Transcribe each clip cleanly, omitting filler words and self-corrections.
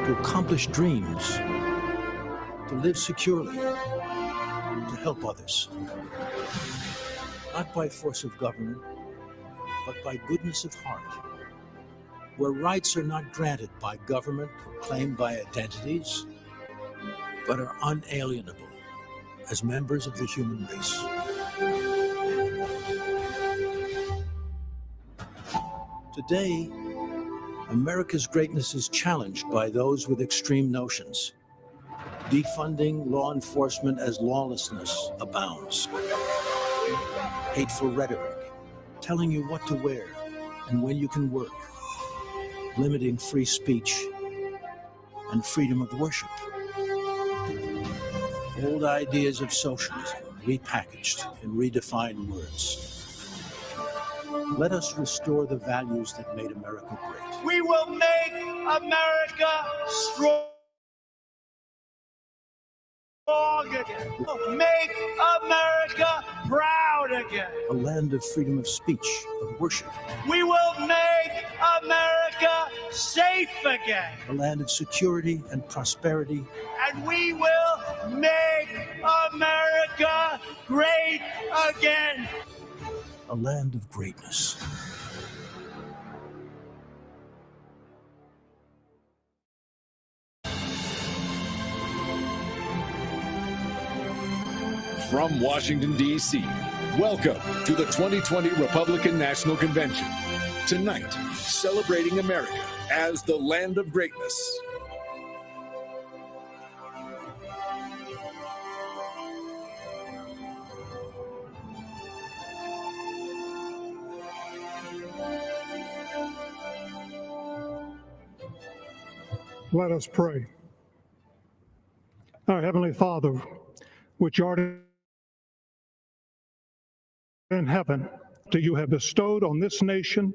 to accomplish dreams, to live securely, to help others. Not by force of government, but by goodness of heart, where rights are not granted by government or claimed by identities, but are unalienable as members of the human race. Today, America's greatness is challenged by those with extreme notions, defunding law enforcement as lawlessness abounds, hateful rhetoric, telling you what to wear and when you can work, limiting free speech and freedom of worship. Old ideas of socialism repackaged in redefined words. Let us restore the values that made America great. We will make America strong again. Make America proud again. A land of freedom of speech, of worship. We will make America safe again. A land of security and prosperity. And we will make America great again. A land of greatness. From Washington, D.C., welcome to the 2020 Republican National Convention. Tonight, celebrating America as the land of greatness. Let us pray. Our Heavenly Father, which art in heaven, that you have bestowed on this nation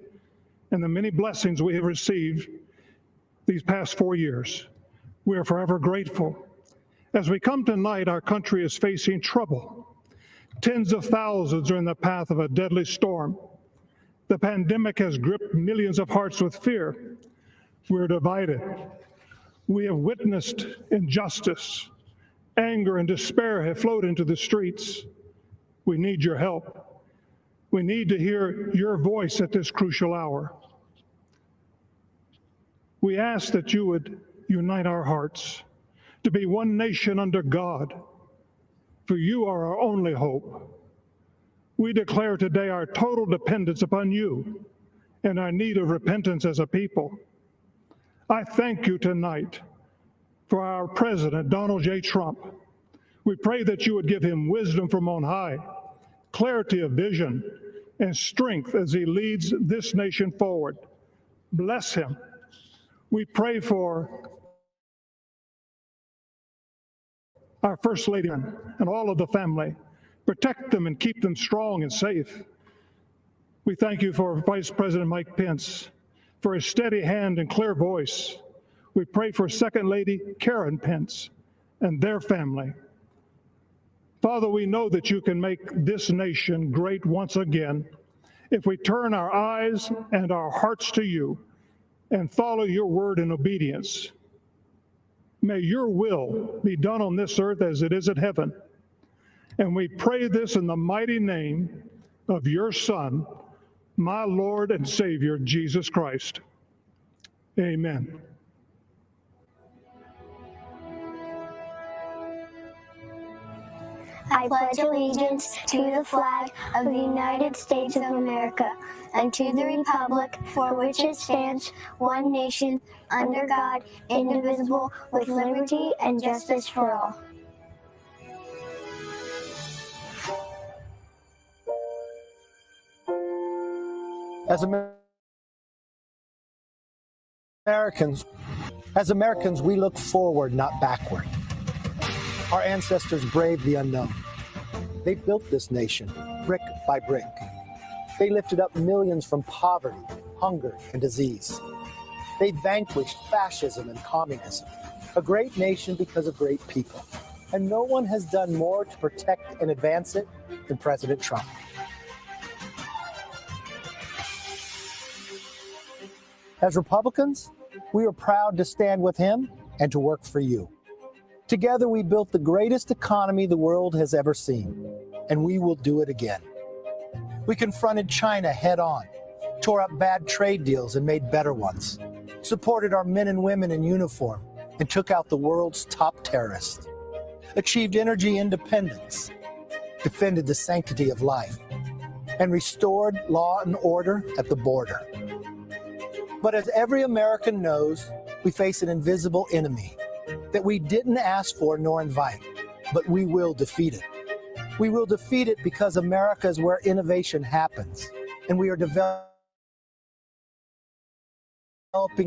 and the many blessings we have received these past 4 years. We are forever grateful. As we come tonight, our country is facing trouble. Tens of thousands are in the path of a deadly storm. The pandemic has gripped millions of hearts with fear. We're divided. We have witnessed injustice. Anger and despair have flowed into the streets. We need your help. We need to hear your voice at this crucial hour. We ask that you would unite our hearts to be one nation under God, for you are our only hope. We declare today our total dependence upon you and our need of repentance as a people. I thank you tonight for our President, Donald J. Trump. We pray that you would give him wisdom from on high, clarity of vision, and strength as he leads this nation forward. Bless him. We pray for our First Lady and all of the family. Protect them and keep them strong and safe. We thank you for Vice President Mike Pence, for his steady hand and clear voice. We pray for Second Lady Karen Pence and their family. Father, we know that you can make this nation great once again if we turn our eyes and our hearts to you and follow your word in obedience. May your will be done on this earth as it is in heaven. And we pray this in the mighty name of your Son, my Lord and Savior, Jesus Christ. Amen. I pledge allegiance to the flag of the United States of America and to the republic for which it stands, one nation, under God, indivisible, with liberty and justice for all. As Americans, we look forward, not backward. Our ancestors braved the unknown. They built this nation, brick by brick. They lifted up millions from poverty, hunger, and disease. They vanquished fascism and communism. A great nation because of great people. And no one has done more to protect and advance it than President Trump. As Republicans, we are proud to stand with him and to work for you. Together, we built the greatest economy the world has ever seen, and we will do it again. We confronted China head on, tore up bad trade deals and made better ones, supported our men and women in uniform, and took out the world's top terrorists, achieved energy independence, defended the sanctity of life, and restored law and order at the border. But as every American knows, we face an invisible enemy that we didn't ask for nor invite, but we will defeat it. We will defeat it because America is where innovation happens, and we are developing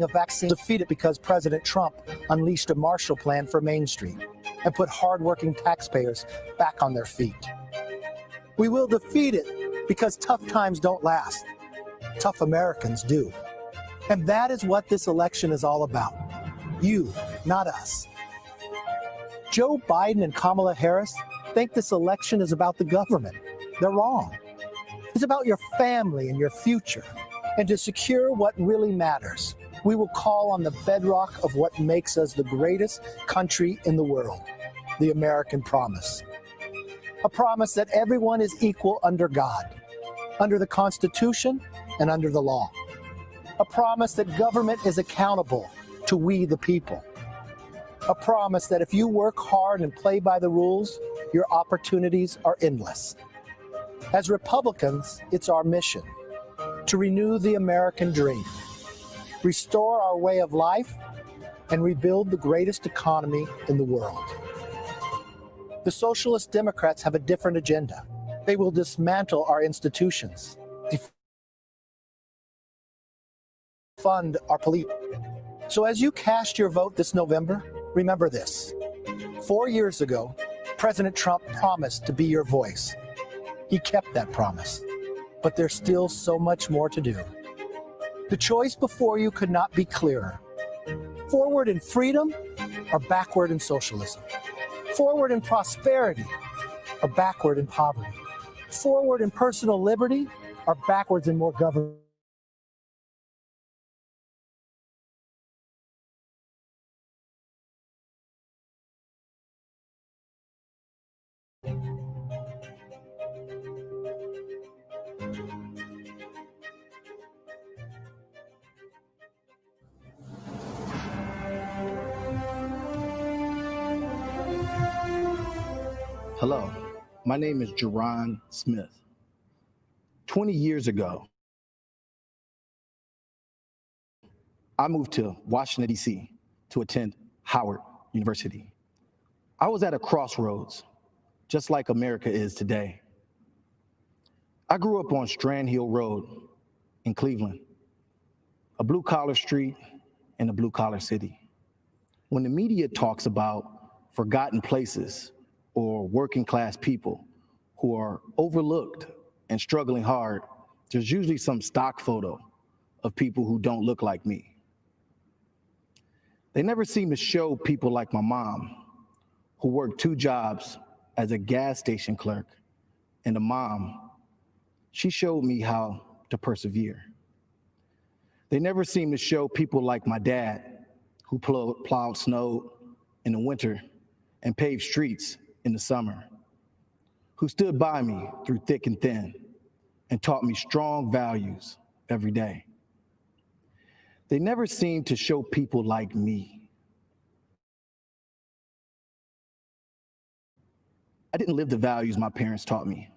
a vaccine. Defeat it because President Trump unleashed a Marshall Plan for Main Street and put hardworking taxpayers back on their feet. We will defeat it because tough times don't last. Tough Americans do. And that is what this election is all about. You, not us. Joe Biden and Kamala Harris think this election is about the government. They're wrong. It's about your family and your future. And to secure what really matters, we will call on the bedrock of what makes us the greatest country in the world, the American promise. A promise that everyone is equal under God, under the Constitution and under the law. A promise that government is accountable to we the people. A promise that if you work hard and play by the rules, your opportunities are endless. As Republicans, it's our mission to renew the American dream, restore our way of life, and rebuild the greatest economy in the world. The Socialist Democrats have a different agenda. They will dismantle our institutions, defund our police. So as you cast your vote this November, remember this. 4 years ago, President Trump promised to be your voice. He kept that promise, but there's still so much more to do. The choice before you could not be clearer. Forward in freedom or backward in socialism. Forward in prosperity or backward in poverty. Forward in personal liberty or backwards in more government. Hello, my name is Jerron Smith. 20 years ago, I moved to Washington, D.C. to attend Howard University. I was at a crossroads, just like America is today. I grew up on Strand Hill Road in Cleveland, a blue-collar street in a blue-collar city. When the media talks about forgotten places or working-class people who are overlooked and struggling hard, there's usually some stock photo of people who don't look like me. They never seem to show people like my mom, who worked 2 jobs as a gas station clerk, and a mom, she showed me how to persevere. They never seem to show people like my dad, who plowed snow in the winter and paved streets in the summer, who stood by me through thick and thin and taught me strong values every day. They never seem to show people like me. I didn't live the values my parents taught me.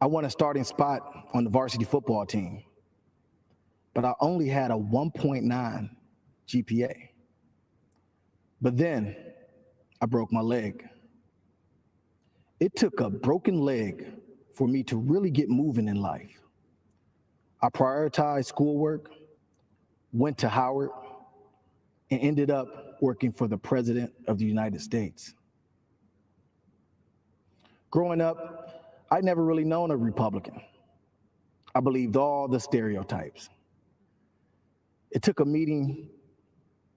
I won a starting spot on the varsity football team, but I only had a 1.9 GPA. But then I broke my leg. It took a broken leg for me to really get moving in life. I prioritized schoolwork, went to Howard, and ended up working for the President of the United States. Growing up, I'd never really known a Republican. I believed all the stereotypes. It took a meeting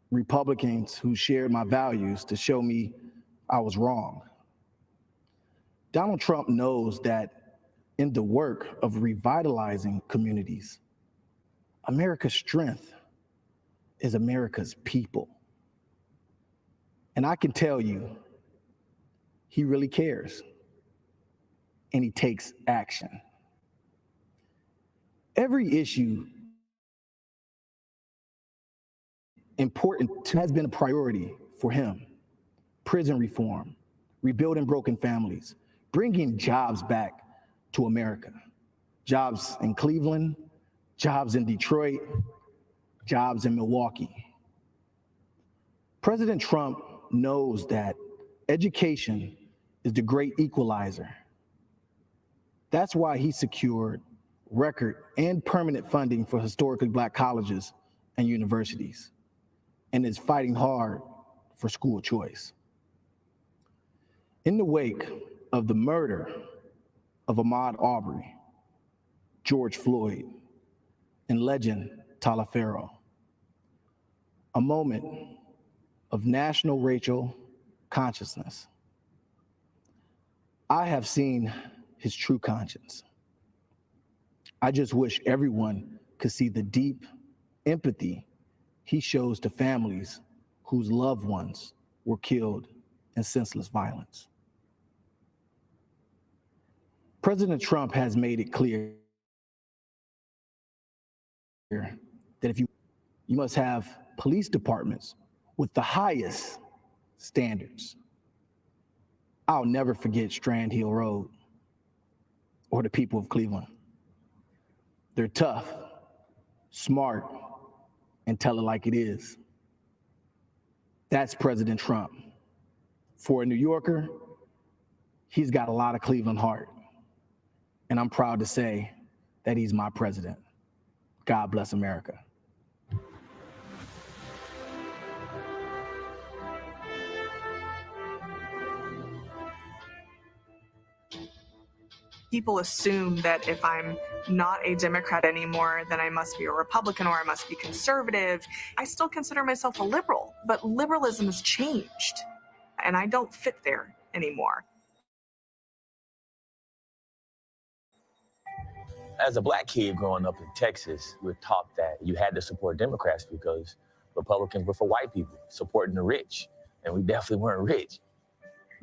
Republicans who shared my values to show me I was wrong. Donald Trump knows that in the work of revitalizing communities, America's strength is America's people. And I can tell you, he really cares, and he takes action. Every issue important has been a priority for him. Prison reform, rebuilding broken families, bringing jobs back to America. Jobs in Cleveland, jobs in Detroit, jobs in Milwaukee. President Trump knows that education is the great equalizer. That's why he secured record and permanent funding for historically Black colleges and universities, and is fighting hard for school choice. In the wake of the murder of Ahmaud Arbery, George Floyd, and legend Taliaferro, a moment of national racial consciousness, I have seen his true conscience. I just wish everyone could see the deep empathy he shows to families whose loved ones were killed in senseless violence. President Trump has made it clear that if you must have police departments with the highest standards. I'll never forget Strand Hill Road or the people of Cleveland. They're tough, smart, and tell it like it is. That's President Trump. For a New Yorker, he's got a lot of Cleveland heart. And I'm proud to say that he's my president. God bless America. People assume that if I'm not a Democrat anymore, then I must be a Republican or I must be conservative. I still consider myself a liberal, but liberalism has changed, and I don't fit there anymore. As a Black kid growing up in Texas, we're taught that you had to support Democrats because Republicans were for white people, supporting the rich, and we definitely weren't rich.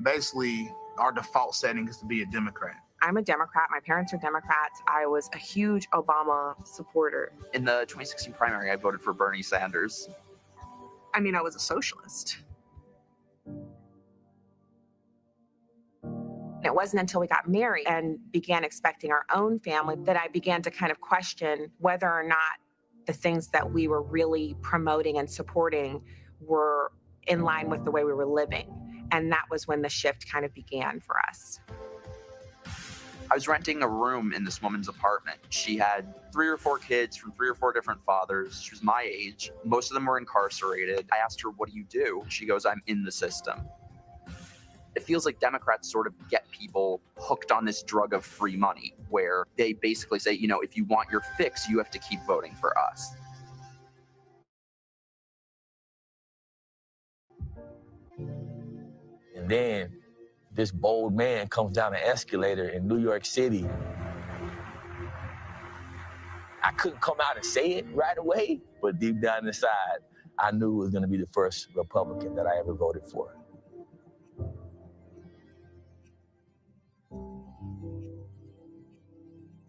Basically, our default setting is to be a Democrat. I'm a Democrat. My parents are Democrats. I was a huge Obama supporter. In the 2016 primary, I voted for Bernie Sanders. I mean, I was a socialist. It wasn't until we got married and began expecting our own family that I began to kind of question whether or not the things that we were really promoting and supporting were in line with the way we were living. And that was when the shift kind of began for us. I was renting a room in this woman's apartment. She had 3 or 4 kids from 3 or 4 different fathers. She was my age. Most of them were incarcerated. I asked her, "What do you do?" She goes, "I'm in the system." It feels like Democrats sort of get people hooked on this drug of free money, where they basically say, you know, if you want your fix, you have to keep voting for us. And then this bold man comes down an escalator in New York City. I couldn't come out and say it right away, but deep down inside, I knew it was going to be the first Republican that I ever voted for.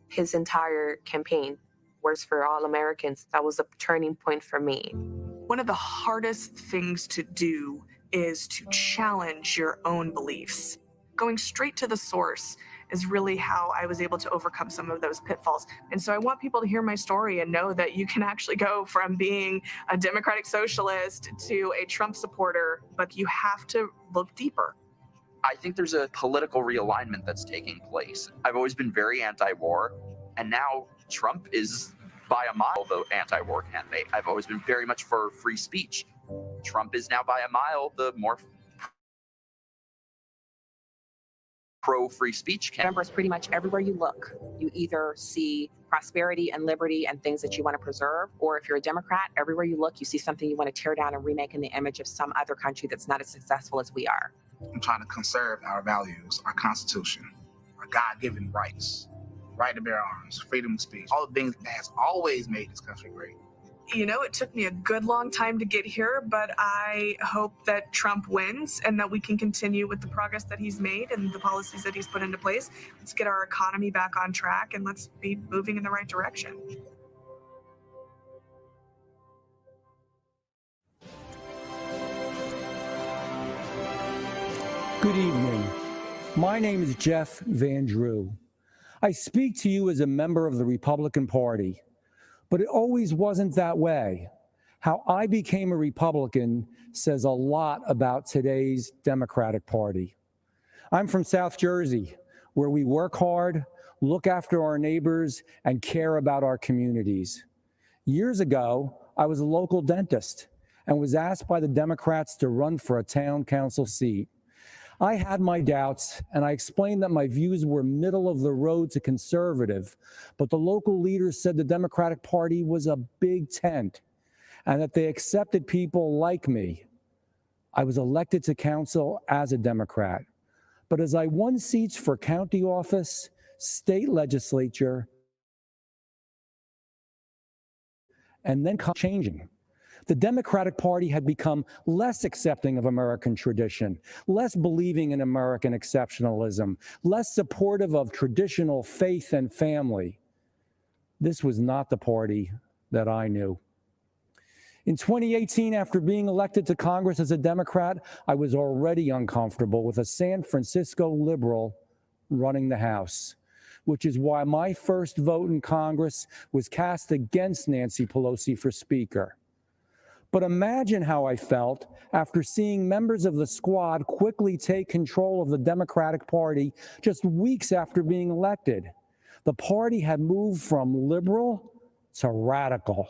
His entire campaign, Works for All Americans, that was a turning point for me. One of the hardest things to do is to challenge your own beliefs. Going straight to the source is really how I was able to overcome some of those pitfalls. And so I want people to hear my story and know that you can actually go from being a Democratic socialist to a Trump supporter, but you have to look deeper. I think there's a political realignment that's taking place. I've always been very anti-war, and now Trump is by a mile the anti-war candidate. I've always been very much for free speech. Trump is now by a mile the more pro-free speech candidate. Remember, it's pretty much everywhere you look, you either see prosperity and liberty and things that you want to preserve, or if you're a Democrat, everywhere you look, you see something you want to tear down and remake in the image of some other country that's not as successful as we are. I'm trying to conserve our values, our Constitution, our God-given rights, right to bear arms, freedom of speech, all the things that has always made this country great. You know, it took me a good long time to get here, but I hope that Trump wins and that we can continue with the progress that he's made and the policies that he's put into place. Let's get our economy back on track and let's be moving in the right direction. Good evening. My name is Jeff Van Drew. I speak to you as a member of the Republican Party, but it always wasn't that way. How I became a Republican says a lot about today's Democratic Party. I'm from South Jersey, where we work hard, look after our neighbors, and care about our communities. Years ago, I was a local dentist and was asked by the Democrats to run for a town council seat. I had my doubts, and I explained that my views were middle of the road to conservative, but the local leaders said the Democratic Party was a big tent and that they accepted people like me. I was elected to council as a Democrat, but as I won seats for county office, state legislature, and then changing. The Democratic Party had become less accepting of American tradition, less believing in American exceptionalism, less supportive of traditional faith and family. This was not the party that I knew. In 2018, after being elected to Congress as a Democrat, I was already uncomfortable with a San Francisco liberal running the House, which is why my first vote in Congress was cast against Nancy Pelosi for Speaker. But imagine how I felt after seeing members of the squad quickly take control of the Democratic Party just weeks after being elected. The party had moved from liberal to radical.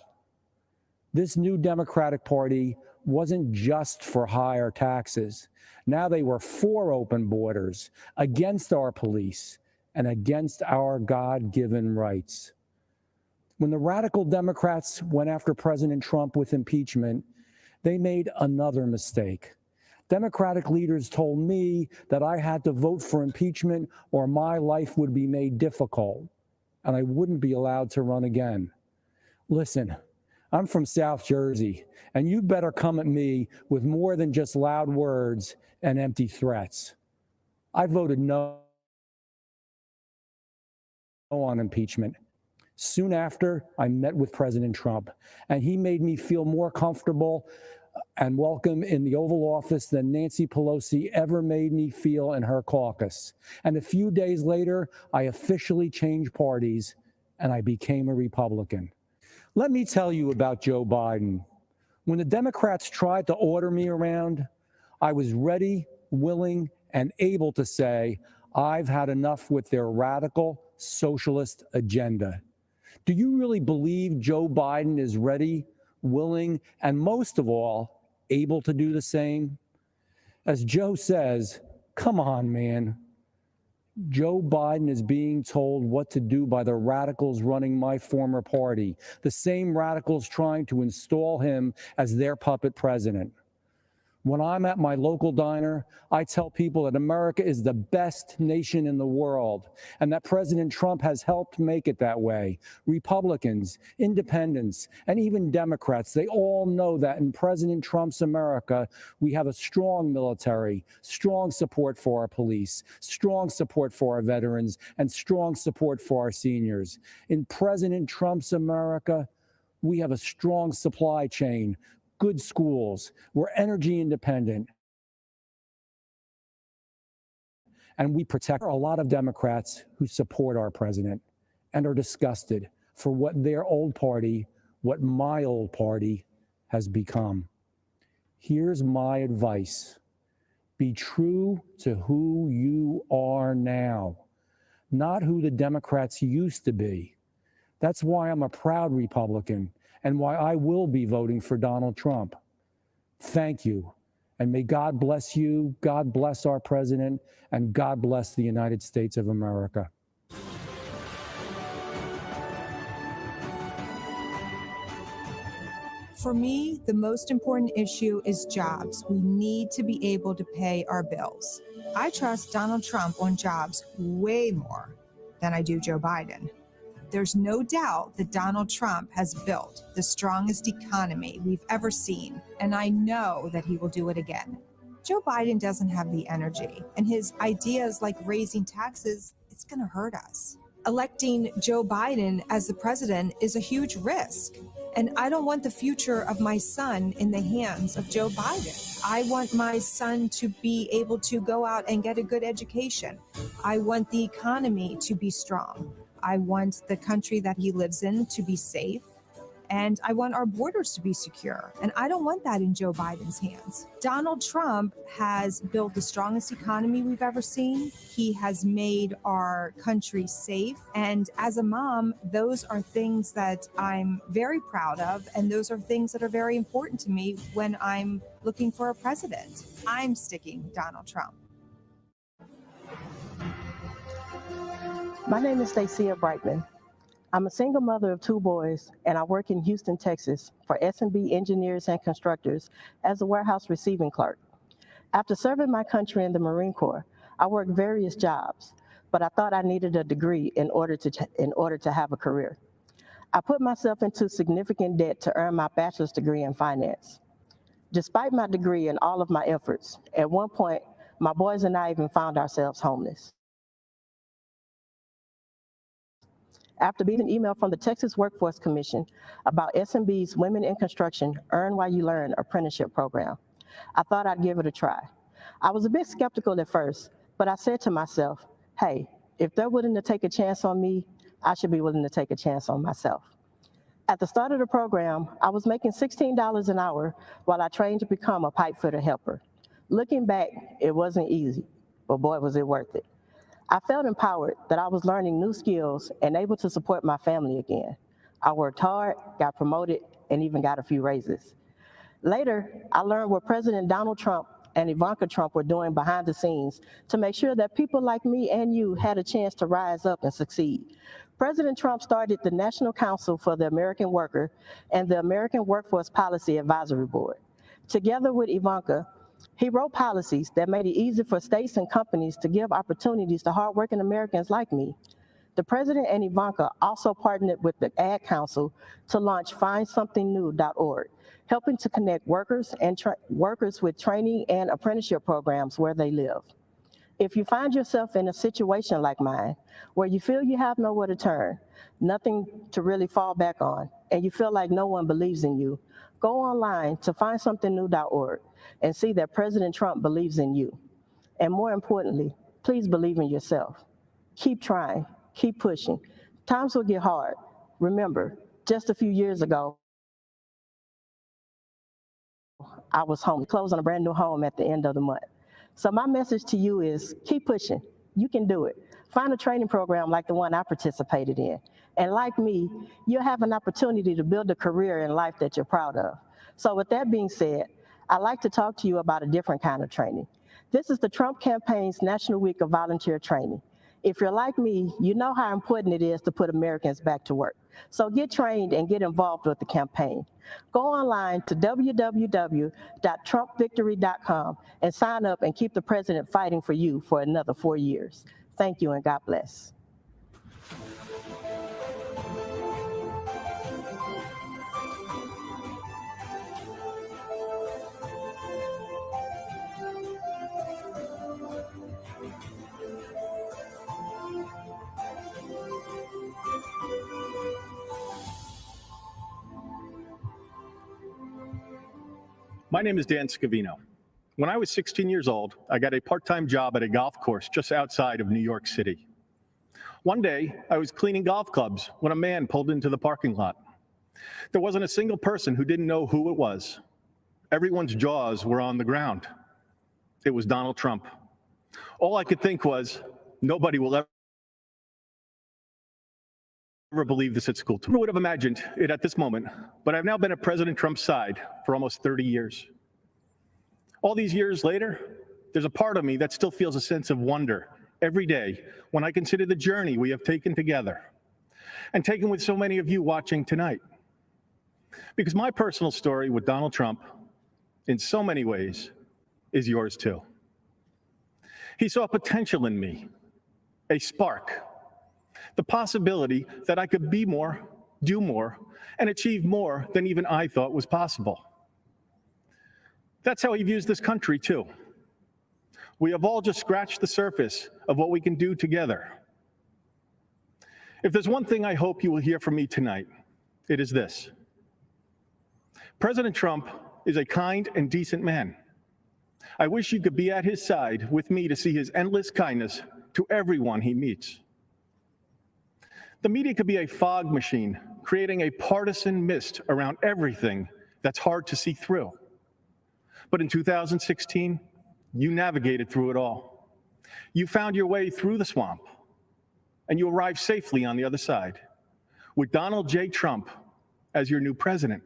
This new Democratic Party wasn't just for higher taxes. Now they were for open borders, against our police, and against our God-given rights. When the radical Democrats went after President Trump with impeachment, they made another mistake. Democratic leaders told me that I had to vote for impeachment or my life would be made difficult and I wouldn't be allowed to run again. Listen, I'm from South Jersey, and you'd better come at me with more than just loud words and empty threats. I voted no on impeachment. Soon after, I met with President Trump, and he made me feel more comfortable and welcome in the Oval Office than Nancy Pelosi ever made me feel in her caucus. And a few days later, I officially changed parties, and I became a Republican. Let me tell you about Joe Biden. When the Democrats tried to order me around, I was ready, willing, and able to say, I've had enough with their radical socialist agenda. Do you really believe Joe Biden is ready, willing, and most of all, able to do the same? As Joe says, come on, man. Joe Biden is being told what to do by the radicals running my former party, the same radicals trying to install him as their puppet president. When I'm at my local diner, I tell people that America is the best nation in the world and that President Trump has helped make it that way. Republicans, independents, and even Democrats, they all know that in President Trump's America, we have a strong military, strong support for our police, strong support for our veterans, and strong support for our seniors. In President Trump's America, we have a strong supply chain, good schools, we're energy independent, and we protect a lot of Democrats who support our president and are disgusted for what their old party, what my old party has become. Here's my advice. Be true to who you are now, not who the Democrats used to be. That's why I'm a proud Republican and why I will be voting for Donald Trump. Thank you, and may God bless you, God bless our president, and God bless the United States of America. For me, the most important issue is jobs. We need to be able to pay our bills. I trust Donald Trump on jobs way more than I do Joe Biden. There's no doubt that Donald Trump has built the strongest economy we've ever seen, and I know that he will do it again. Joe Biden doesn't have the energy, and his ideas like raising taxes, it's going to hurt us. Electing Joe Biden as the president is a huge risk, and I don't want the future of my son in the hands of Joe Biden. I want my son to be able to go out and get a good education. I want the economy to be strong. I want the country that he lives in to be safe. And I want our borders to be secure. And I don't want that in Joe Biden's hands. Donald Trump has built the strongest economy we've ever seen. He has made our country safe. And as a mom, those are things that I'm very proud of. And those are things that are very important to me when I'm looking for a president. I'm sticking Donald Trump. My name is Stacia Brightman. I'm a single mother of 2 boys, and I work in Houston, Texas for S&B Engineers and Constructors as a warehouse receiving clerk. After serving my country in the Marine Corps, I worked various jobs, but I thought I needed a degree in order to have a career. I put myself into significant debt to earn my bachelor's degree in finance. Despite my degree and all of my efforts, at one point, my boys and I even found ourselves homeless. After being an email from the Texas Workforce Commission about S&B's Women in Construction Earn While You Learn apprenticeship program, I thought I'd give it a try. I was a bit skeptical at first, but I said to myself, hey, if they're willing to take a chance on me, I should be willing to take a chance on myself. At the start of the program, I was making $16 an hour while I trained to become a pipe fitter helper. Looking back, it wasn't easy, but boy, was it worth it. I felt empowered that I was learning new skills and able to support my family again. I worked hard, got promoted, and even got a few raises. Later, I learned what President Donald Trump and Ivanka Trump were doing behind the scenes to make sure that people like me and you had a chance to rise up and succeed. President Trump started the National Council for the American Worker and the American Workforce Policy Advisory Board. Together with Ivanka, he wrote policies that made it easy for states and companies to give opportunities to hardworking Americans like me. The president and Ivanka also partnered with the Ad Council to launch findsomethingnew.org, helping to connect workers and workers with training and apprenticeship programs where they live. If you find yourself in a situation like mine, where you feel you have nowhere to turn, nothing to really fall back on, and you feel like no one believes in you, go online to findsomethingnew.org and see that President Trump believes in you. And more importantly, please believe in yourself. Keep trying, keep pushing. Times will get hard. Remember, just a few years ago, I was home, closed on a brand new home at the end of the month. So my message to you is keep pushing. You can do it. Find a training program like the one I participated in. And like me, you'll have an opportunity to build a career in life that you're proud of. So with that being said, I'd like to talk to you about a different kind of training. This is the Trump campaign's National Week of Volunteer Training. If you're like me, you know how important it is to put Americans back to work. So get trained and get involved with the campaign. Go online to www.trumpvictory.com and sign up and keep the president fighting for you for another 4 years. Thank you and God bless. My name is Dan Scavino. When I was 16 years old, I got a part-time job at a golf course just outside of New York City. One day, I was cleaning golf clubs when a man pulled into the parking lot. There wasn't a single person who didn't know who it was. Everyone's jaws were on the ground. It was Donald Trump. All I could think was, nobody will ever believe this at school. Who would have imagined it at this moment, but I've now been at President Trump's side for almost 30 years. All these years later, there's a part of me that still feels a sense of wonder every day when I consider the journey we have taken together and taken with so many of you watching tonight. Because my personal story with Donald Trump, in so many ways, is yours too. He saw potential in me, a spark. The possibility that I could be more, do more, and achieve more than even I thought was possible. That's how he views this country, too. We have all just scratched the surface of what we can do together. If there's one thing I hope you will hear from me tonight, it is this. President Trump is a kind and decent man. I wish you could be at his side with me to see his endless kindness to everyone he meets. The media could be a fog machine, creating a partisan mist around everything that's hard to see through. But in 2016, you navigated through it all. You found your way through the swamp, and you arrived safely on the other side, with Donald J. Trump as your new president.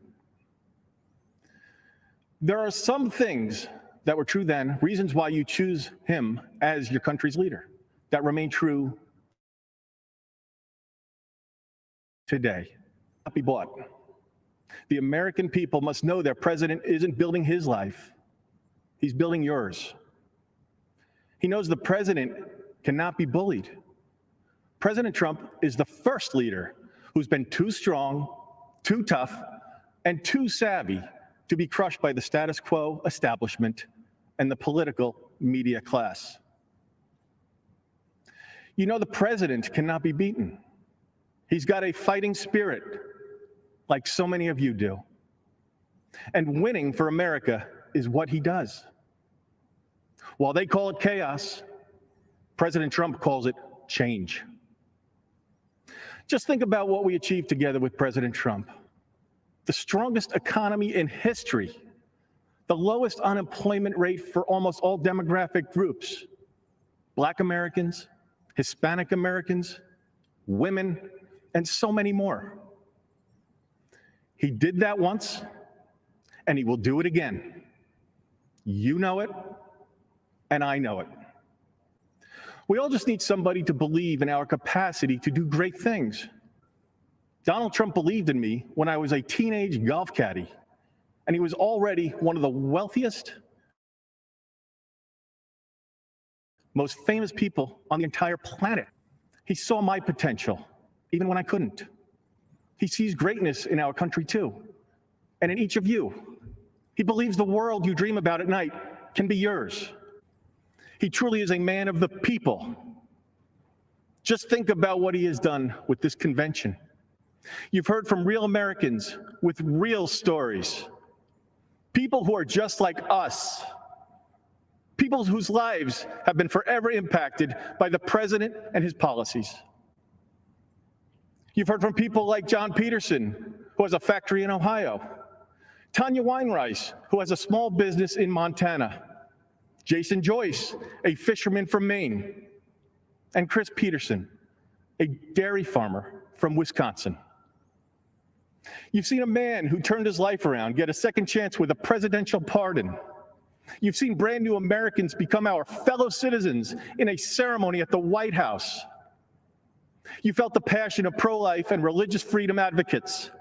There are some things that were true then, reasons why you choose him as your country's leader, that remain true today. Not be bought. The American people must know their president isn't building his life. He's building yours. He knows the president cannot be bullied. President Trump is the first leader who's been too strong, too tough, and too savvy to be crushed by the status quo establishment and the political media class. You know the president cannot be beaten. He's got a fighting spirit, like so many of you do. And winning for America is what he does. While they call it chaos, President Trump calls it change. Just think about what we achieved together with President Trump. The strongest economy in history, the lowest unemployment rate for almost all demographic groups, Black Americans, Hispanic Americans, women, and so many more. He did that once, and he will do it again. You know it, and I know it. We all just need somebody to believe in our capacity to do great things. Donald Trump believed in me when I was a teenage golf caddy, and he was already one of the wealthiest, most famous people on the entire planet. He saw my potential, even when I couldn't. He sees greatness in our country too, and in each of you. He believes the world you dream about at night can be yours. He truly is a man of the people. Just think about what he has done with this convention. You've heard from real Americans with real stories. People who are just like us. People whose lives have been forever impacted by the president and his policies. You've heard from people like John Peterson, who has a factory in Ohio. Tanya Weinreis, who has a small business in Montana. Jason Joyce, a fisherman from Maine. And Chris Peterson, a dairy farmer from Wisconsin. You've seen a man who turned his life around get a second chance with a presidential pardon. You've seen brand new Americans become our fellow citizens in a ceremony at the White House. You felt the passion of pro-life and religious freedom advocates,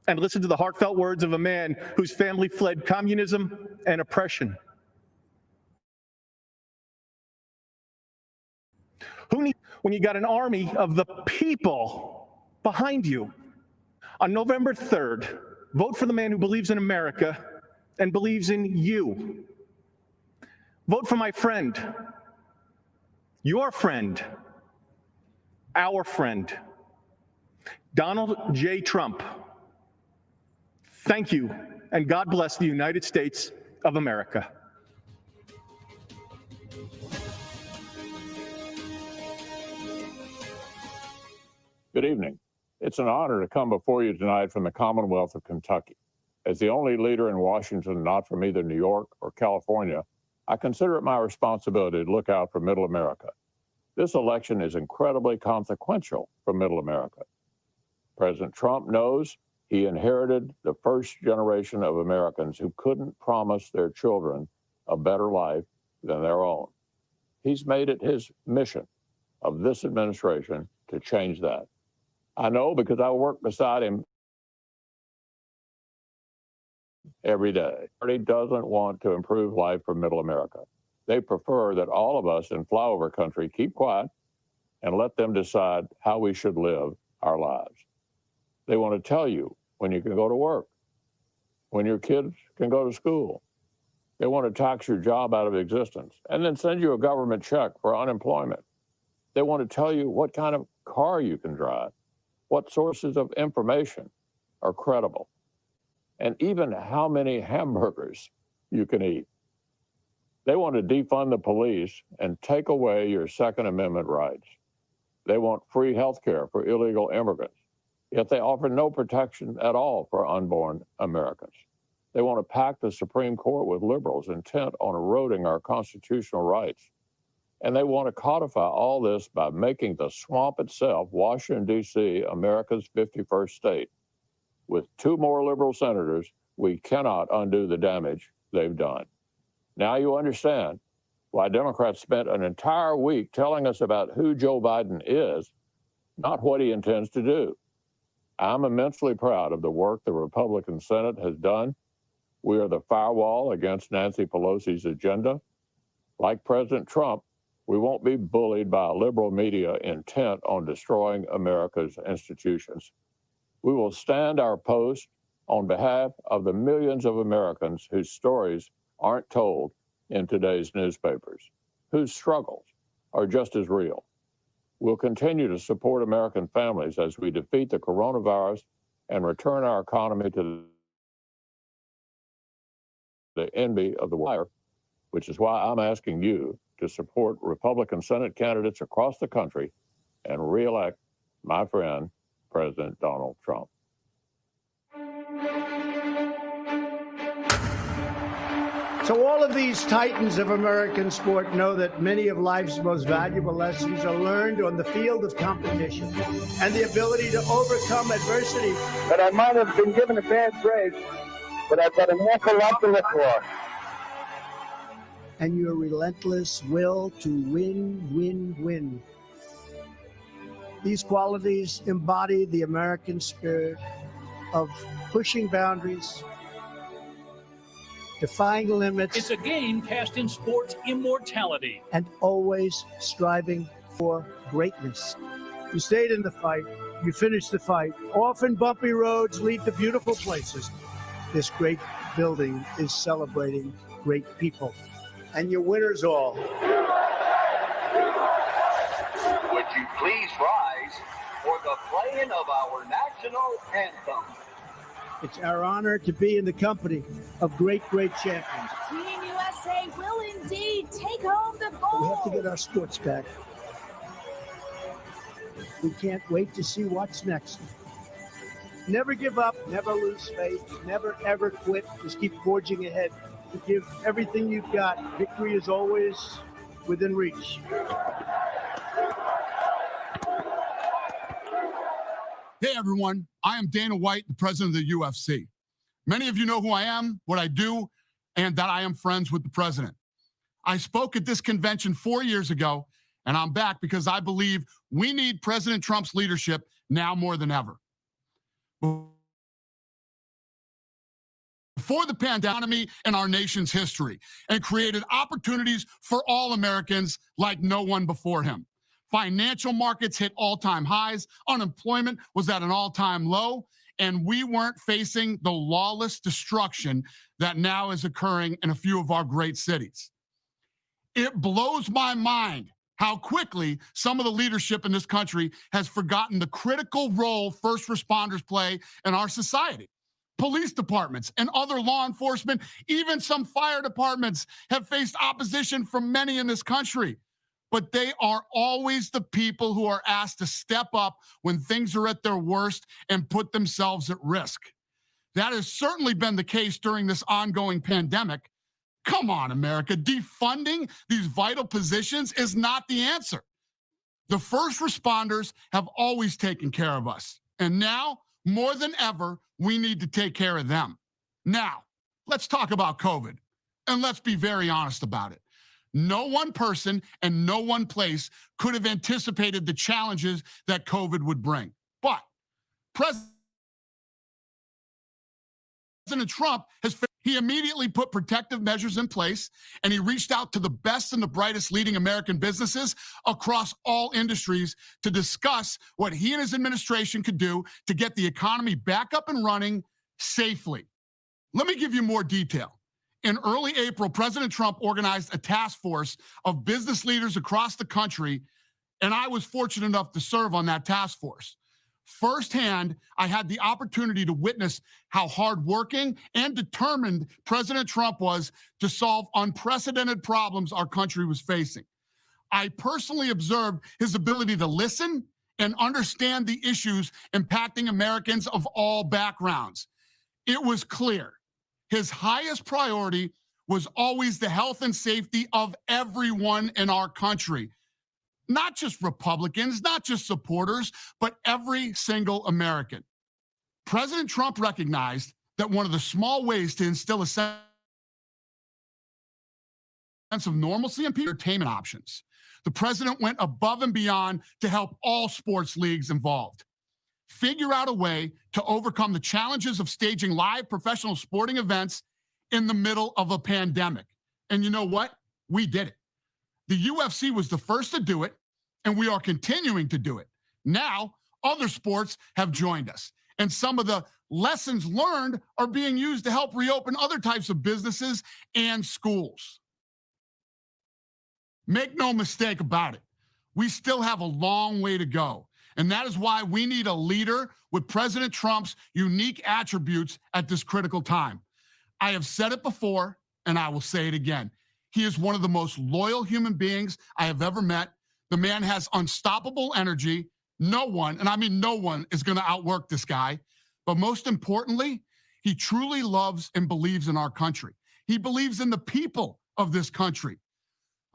and listened to the heartfelt words of a man whose family fled communism and oppression. Who needs when you got an army of the people behind you? On November 3rd, vote for the man who believes in America and believes in you. Vote for my friend, your friend, our friend, Donald J. Trump. Thank you, and God bless the United States of America. Good evening. It's an honor to come before you tonight from the Commonwealth of Kentucky. As the only leader in Washington not from either New York or California, I consider it my responsibility to look out for Middle America. This election is incredibly consequential for Middle America. President Trump knows he inherited the first generation of Americans who couldn't promise their children a better life than their own. He's made it his mission of this administration to change that. I know because I work beside him every day. He doesn't want to improve life for Middle America. They prefer that all of us in flyover country keep quiet and let them decide how we should live our lives. They want to tell you when you can go to work, when your kids can go to school. They want to tax your job out of existence and then send you a government check for unemployment. They want to tell you what kind of car you can drive, what sources of information are credible, and even how many hamburgers you can eat. They want to defund the police and take away your Second Amendment rights. They want free health care for illegal immigrants, yet they offer no protection at all for unborn Americans. They want to pack the Supreme Court with liberals intent on eroding our constitutional rights. And they want to codify all this by making the swamp itself, Washington, D.C., America's 51st state. With 2 more liberal senators, we cannot undo the damage they've done. Now you understand why Democrats spent an entire week telling us about who Joe Biden is, not what he intends to do. I'm immensely proud of the work the Republican Senate has done. We are the firewall against Nancy Pelosi's agenda. Like President Trump, we won't be bullied by a liberal media intent on destroying America's institutions. We will stand our post on behalf of the millions of Americans whose stories aren't told in today's newspapers, whose struggles are just as real. We'll continue to support American families as we defeat the coronavirus and return our economy to the envy of the wire, which is why I'm asking you to support Republican Senate candidates across the country and re-elect my friend, President Donald Trump. So all of these titans of American sport know that many of life's most valuable lessons are learned on the field of competition and the ability to overcome adversity. But I might have been given a bad break, but I've got an awful lot to live for. And your relentless will to win, win, win. These qualities embody the American spirit of pushing boundaries, defying limits. It's a game cast in sports immortality. And always striving for greatness. You stayed in the fight. You finished the fight. Often bumpy roads lead to beautiful places. This great building is celebrating great people. And your winners all. Would you please rise for the playing of our national anthem? It's our honor to be in the company of great champions. Team USA will indeed take home the gold. We have to get our sports back. We can't wait to see what's next. Never give up, never lose faith, never ever quit. Just keep forging ahead. To give everything you've got. Victory is always within reach. Hey everyone, I am Dana White, the president of the UFC. Many of you know who I am, what I do, and that I am friends with the president. I spoke at this convention 4 years ago, and I'm back because I believe we need President Trump's leadership now more than ever. Before the pandemic in our nation's history and created opportunities for all Americans like no one before him. Financial markets hit all-time highs, unemployment was at an all-time low, and we weren't facing the lawless destruction that now is occurring in a few of our great cities. It blows my mind how quickly some of the leadership in this country has forgotten the critical role first responders play in our society. Police departments and other law enforcement, even some fire departments have faced opposition from many in this country. But they are always the people who are asked to step up when things are at their worst and put themselves at risk. That has certainly been the case during this ongoing pandemic. Come on, America, defunding these vital positions is not the answer. The first responders have always taken care of us. And now, more than ever, we need to take care of them. Now, let's talk about COVID, and let's be very honest about it. No one person and no one place could have anticipated the challenges that COVID would bring. But President Trump He immediately put protective measures in place, and he reached out to the best and the brightest leading American businesses across all industries to discuss what he and his administration could do to get the economy back up and running safely. Let me give you more detail. In early April, President Trump organized a task force of business leaders across the country, and I was fortunate enough to serve on that task force. Firsthand, I had the opportunity to witness how hardworking and determined President Trump was to solve unprecedented problems our country was facing. I personally observed his ability to listen and understand the issues impacting Americans of all backgrounds. It was clear his highest priority was always the health and safety of everyone in our country. Not just Republicans, not just supporters, but every single American. President Trump recognized that one of the small ways to instill a sense of normalcy in people entertainment options. The president went above and beyond to help all sports leagues involved figure out a way to overcome the challenges of staging live professional sporting events in the middle of a pandemic. And you know what? We did it. The UFC was the first to do it, and we are continuing to do it. Now, other sports have joined us, and some of the lessons learned are being used to help reopen other types of businesses and schools. Make no mistake about it. We still have a long way to go, and that is why we need a leader with President Trump's unique attributes at this critical time. I have said it before, and I will say it again. He is one of the most loyal human beings I have ever met. The man has unstoppable energy. No one, and I mean no one, is going to outwork this guy. But most importantly, he truly loves and believes in our country. He believes in the people of this country.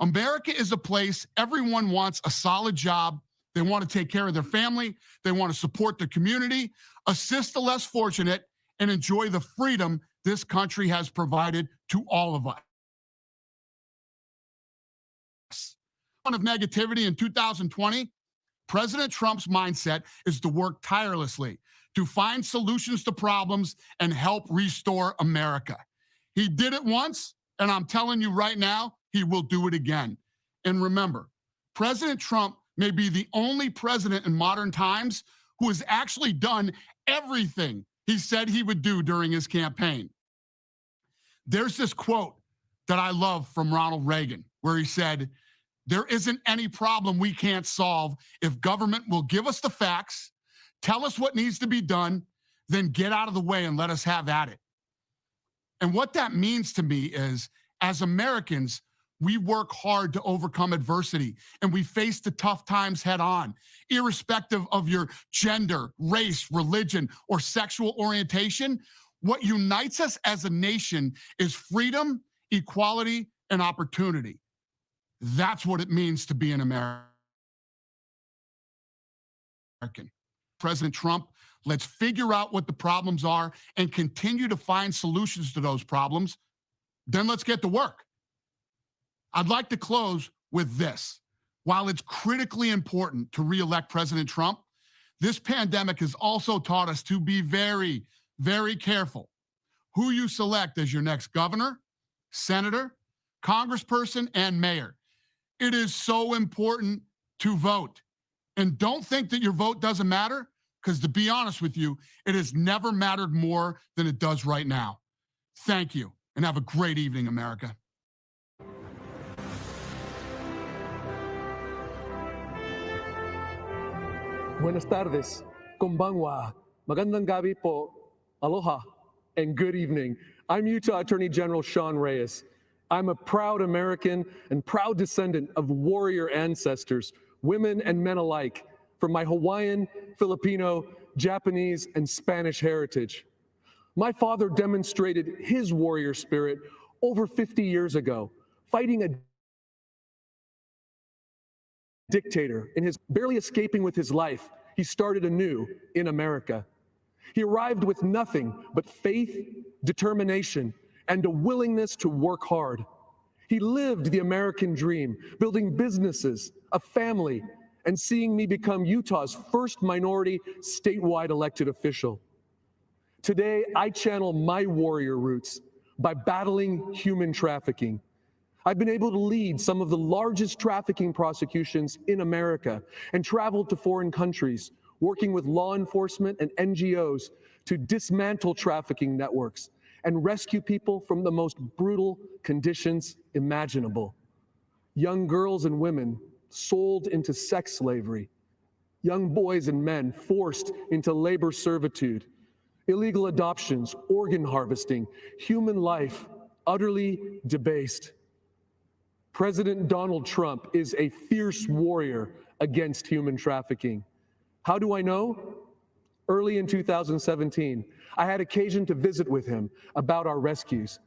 America is a place everyone wants a solid job. They want to take care of their family. They want to support their community, assist the less fortunate, and enjoy the freedom this country has provided to all of us. Of negativity in 2020, President Trump's mindset is to work tirelessly to find solutions to problems and help restore America. He did it once, and I'm telling you right now, he will do it again. And remember, President Trump may be the only president in modern times who has actually done everything he said he would do during his campaign. There's this quote that I love from Ronald Reagan, where he said, "There isn't any problem we can't solve if government will give us the facts, tell us what needs to be done, then get out of the way and let us have at it." And what that means to me is, as Americans, we work hard to overcome adversity, and we face the tough times head on, irrespective of your gender, race, religion, or sexual orientation. What unites us as a nation is freedom, equality, and opportunity. That's what it means to be an American. President Trump, let's figure out what the problems are and continue to find solutions to those problems. Then let's get to work. I'd like to close with this. While it's critically important to re-elect President Trump, this pandemic has also taught us to be very, very careful who you select as your next governor, senator, congressperson, and mayor. It is so important to vote. And don't think that your vote doesn't matter, because to be honest with you, it has never mattered more than it does right now. Thank you, and have a great evening, America. Buenas tardes, konbanwa, magandang gabi po, aloha, and good evening. I'm Utah Attorney General Sean Reyes. I'm a proud American and proud descendant of warrior ancestors, women and men alike, from my Hawaiian, Filipino, Japanese, and Spanish heritage. My father demonstrated his warrior spirit over 50 years ago, fighting a dictator. In his barely escaping with his life, he started anew in America. He arrived with nothing but faith, determination, and a willingness to work hard. He lived the American dream, building businesses, a family, and seeing me become Utah's first minority statewide elected official. Today, I channel my warrior roots, by battling human trafficking. I've been able to lead some of the largest trafficking prosecutions in America and traveled to foreign countries, working with law enforcement and NGOs to dismantle trafficking networks and rescue people from the most brutal conditions imaginable. Young girls and women sold into sex slavery, young boys and men forced into labor servitude, illegal adoptions, organ harvesting, human life utterly debased. President Donald Trump is a fierce warrior against human trafficking. How do I know? Early in 2017, I had occasion to visit with him about our rescues.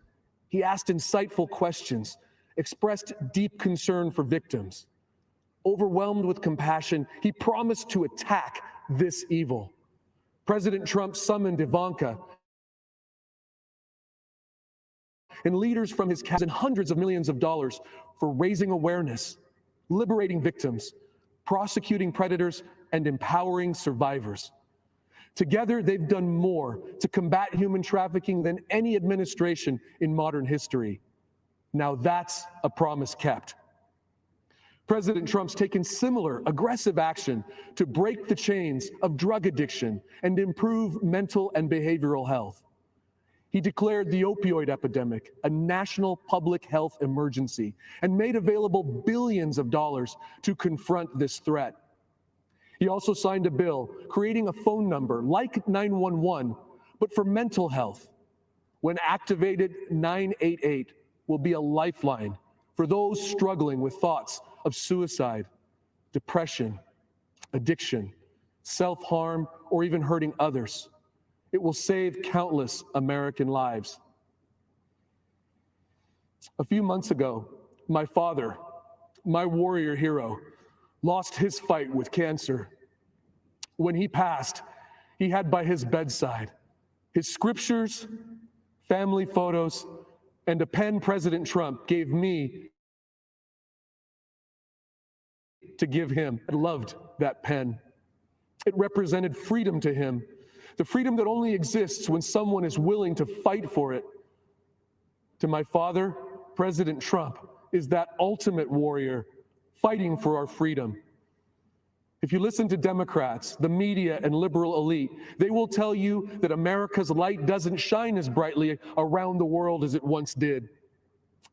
He asked insightful questions, expressed deep concern for victims. Overwhelmed with compassion, he promised to attack this evil. President Trump summoned Ivanka and leaders from his cabinet and hundreds of millions of dollars for raising awareness, liberating victims, prosecuting predators, and empowering survivors. Together, they've done more to combat human trafficking than any administration in modern history. Now that's a promise kept. President Trump's taken similar aggressive action to break the chains of drug addiction and improve mental and behavioral health. He declared the opioid epidemic a national public health emergency and made available billions of dollars to confront this threat. He also signed a bill creating a phone number like 911, but for mental health. When activated, 988 will be a lifeline for those struggling with thoughts of suicide, depression, addiction, self-harm, or even hurting others. It will save countless American lives. A few months ago, my father, my warrior hero, lost his fight with cancer. When he passed, he had by his bedside his scriptures, family photos, and a pen President Trump gave me to give him. I loved that pen. It represented freedom to him, the freedom that only exists when someone is willing to fight for it. To my father, President Trump is that ultimate warrior fighting for our freedom. If you listen to Democrats, the media, and liberal elite, they will tell you that America's light doesn't shine as brightly around the world as it once did.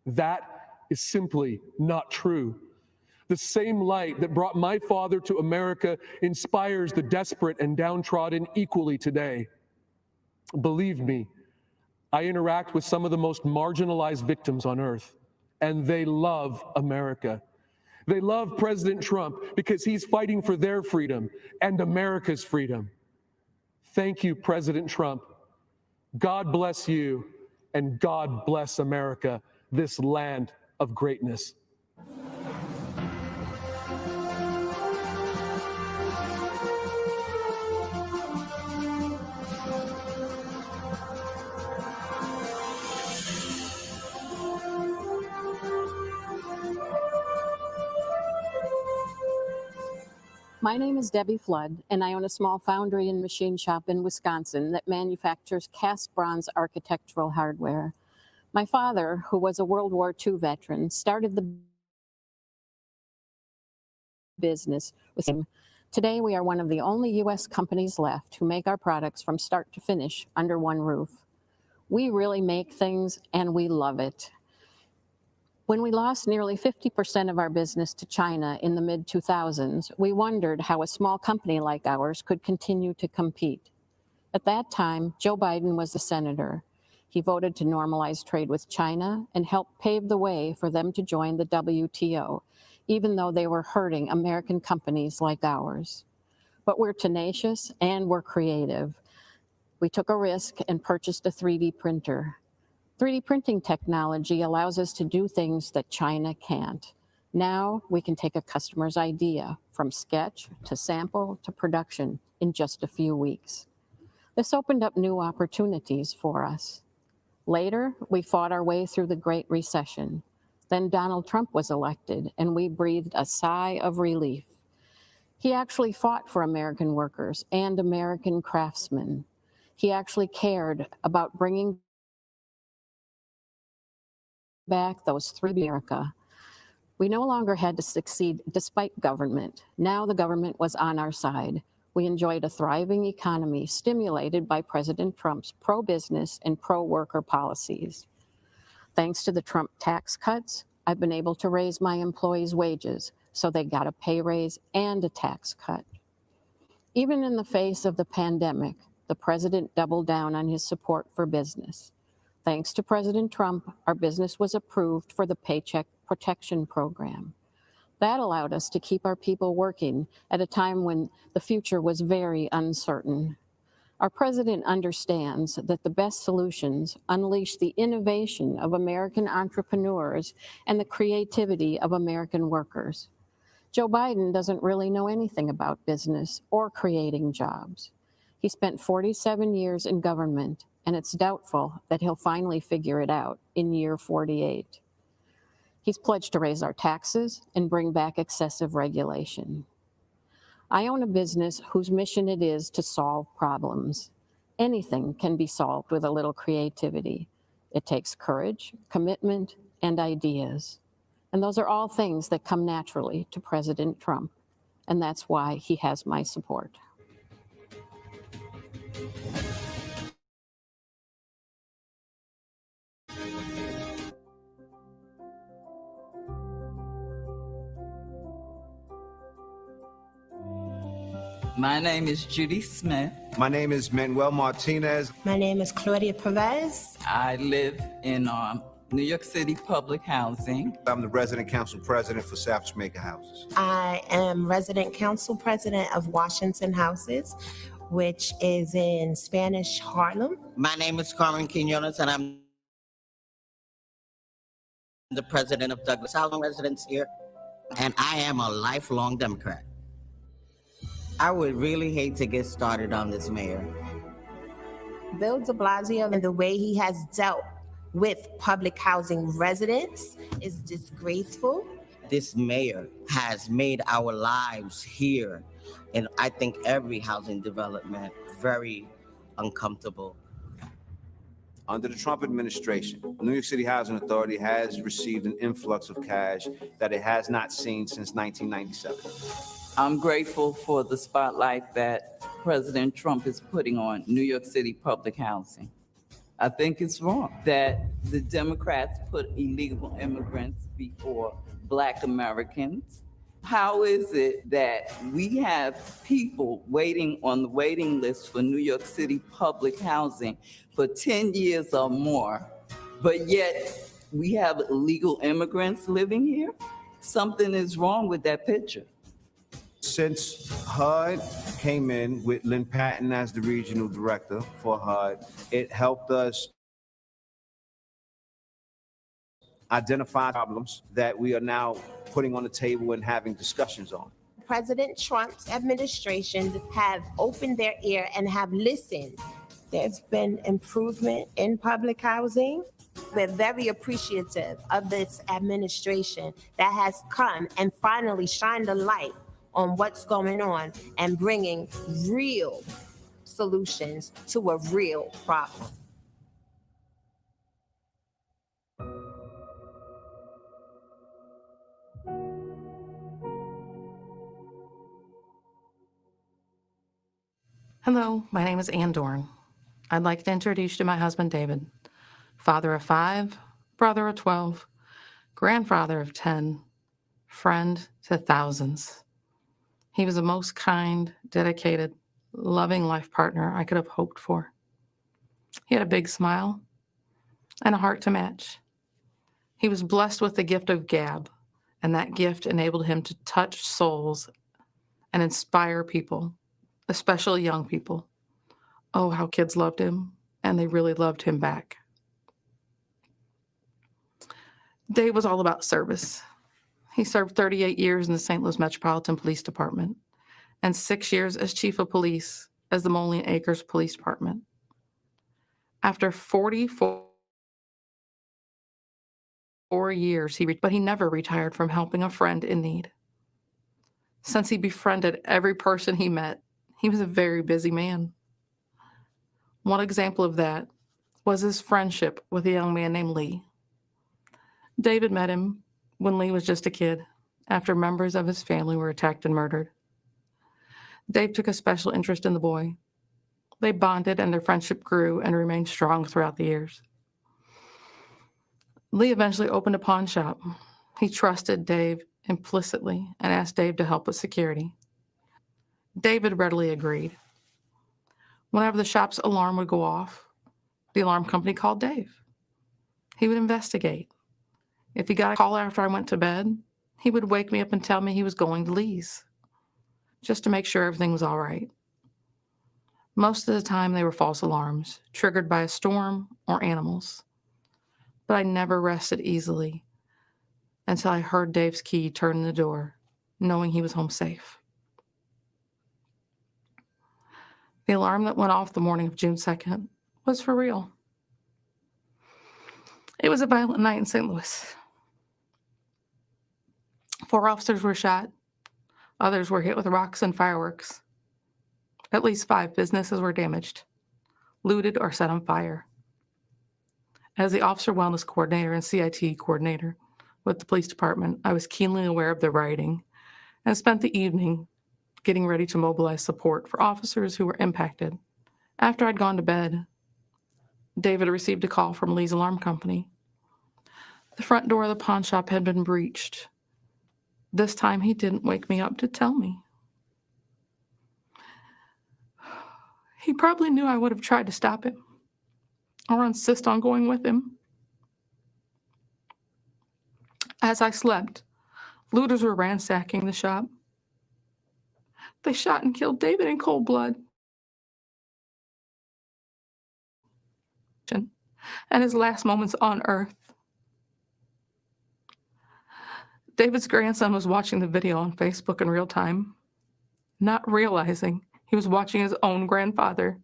That is simply not true. The same light that brought my father to America inspires the desperate and downtrodden equally today. Believe me, I interact with some of the most marginalized victims on earth, and they love America. They love President Trump because he's fighting for their freedom and America's freedom. Thank you, President Trump. God bless you, and God bless America, this land of greatness. My name is Debbie Flood, and I own a small foundry and machine shop in Wisconsin that manufactures cast bronze architectural hardware. My father, who was a World War II veteran, started the business with him. Today, we are one of the only U.S. companies left who make our products from start to finish under one roof. We really make things, and we love it. When we lost nearly 50% of our business to China in the mid-2000s, we wondered how a small company like ours could continue to compete. At that time, Joe Biden was the senator. He voted to normalize trade with China and helped pave the way for them to join the WTO, even though they were hurting American companies like ours. But we're tenacious and we're creative. We took a risk and purchased a 3D printer. 3D printing technology allows us to do things that China can't. Now we can take a customer's idea from sketch to sample to production in just a few weeks. This opened up new opportunities for us. Later, we fought our way through the Great Recession. Then Donald Trump was elected, and we breathed a sigh of relief. He actually fought for American workers and American craftsmen. He actually cared about bringing back those 3 America. We no longer had to succeed despite government. Now the government was on our side. We enjoyed a thriving economy stimulated by President Trump's pro-business and pro-worker policies. Thanks to the Trump tax cuts, I've been able to raise my employees' wages, so they got a pay raise and a tax cut. Even in the face of the pandemic, the president doubled down on his support for business. Thanks to President Trump, our business was approved for the Paycheck Protection Program. That allowed us to keep our people working at a time when the future was very uncertain. Our president understands that the best solutions unleash the innovation of American entrepreneurs and the creativity of American workers. Joe Biden doesn't really know anything about business or creating jobs. He spent 47 years in government, and it's doubtful that he'll finally figure it out in year 48. He's pledged to raise our taxes and bring back excessive regulation. I own a business whose mission it is to solve problems. Anything can be solved with a little creativity. It takes courage, commitment, and ideas. And those are all things that come naturally to President Trump. And that's why he has my support. My name is Judy Smith. My name is Manuel Martinez. My name is Claudia Perez. I live in New York City public housing. I'm the resident council president for Savage Maker Houses. I am resident council president of Washington Houses, which is in Spanish Harlem. My name is Carmen Quinones, and I'm the president of Douglas Housing Residents here, and I am a lifelong Democrat. I would really hate to get started on this mayor. Bill de Blasio and the way he has dealt with public housing residents is disgraceful. This mayor has made our lives here, and I think every housing development, very uncomfortable. Under the Trump administration, the New York City Housing Authority has received an influx of cash that it has not seen since 1997. I'm grateful for the spotlight that President Trump is putting on New York City public housing. I think it's wrong that the Democrats put illegal immigrants before Black Americans. How is it that we have people waiting on the waiting list for New York City public housing for 10 years or more, but yet we have illegal immigrants living here? Something is wrong with that picture. Since HUD came in with Lynn Patton as the regional director for HUD, it helped us identify problems that we are now putting on the table and having discussions on. President Trump's administration have opened their ear and have listened. There's been improvement in public housing. We're very appreciative of this administration that has come and finally shined a light on what's going on and bringing real solutions to a real problem. Hello, my name is Ann Dorn. I'd like to introduce you to my husband, David, father of 5, brother of 12, grandfather of 10, friend to thousands. He was the most kind, dedicated, loving life partner I could have hoped for. He had a big smile and a heart to match. He was blessed with the gift of gab, and that gift enabled him to touch souls and inspire people, especially young people. Oh, how kids loved him, and they really loved him back. Dave was all about service. He served 38 years in the St. Louis Metropolitan Police Department and 6 years as chief of police as the Moline Acres Police Department. After 44 years, but he never retired from helping a friend in need. Since he befriended every person he met, he was a very busy man. One example of that was his friendship with a young man named Lee. David met him when Lee was just a kid, after members of his family were attacked and murdered. Dave took a special interest in the boy. They bonded and their friendship grew and remained strong throughout the years. Lee eventually opened a pawn shop. He trusted Dave implicitly and asked Dave to help with security. David readily agreed. Whenever the shop's alarm would go off, the alarm company called Dave. He would investigate. If he got a call after I went to bed, he would wake me up and tell me he was going to Lee's, just to make sure everything was all right. Most of the time, they were false alarms, triggered by a storm or animals. But I never rested easily until I heard Dave's key turn in the door, knowing he was home safe. The alarm that went off the morning of June 2nd was for real. It was a violent night in St. Louis. 4 officers were shot. Others were hit with rocks and fireworks. At least 5 businesses were damaged, looted, or set on fire. As the officer wellness coordinator and CIT coordinator with the police department, I was keenly aware of the rioting and spent the evening getting ready to mobilize support for officers who were impacted. After I'd gone to bed, David received a call from Lee's alarm company. The front door of the pawn shop had been breached. This time he didn't wake me up to tell me. He probably knew I would have tried to stop him or insist on going with him. As I slept, looters were ransacking the shop. They shot and killed David in cold blood. And his last moments on earth. David's grandson was watching the video on Facebook in real time, not realizing he was watching his own grandfather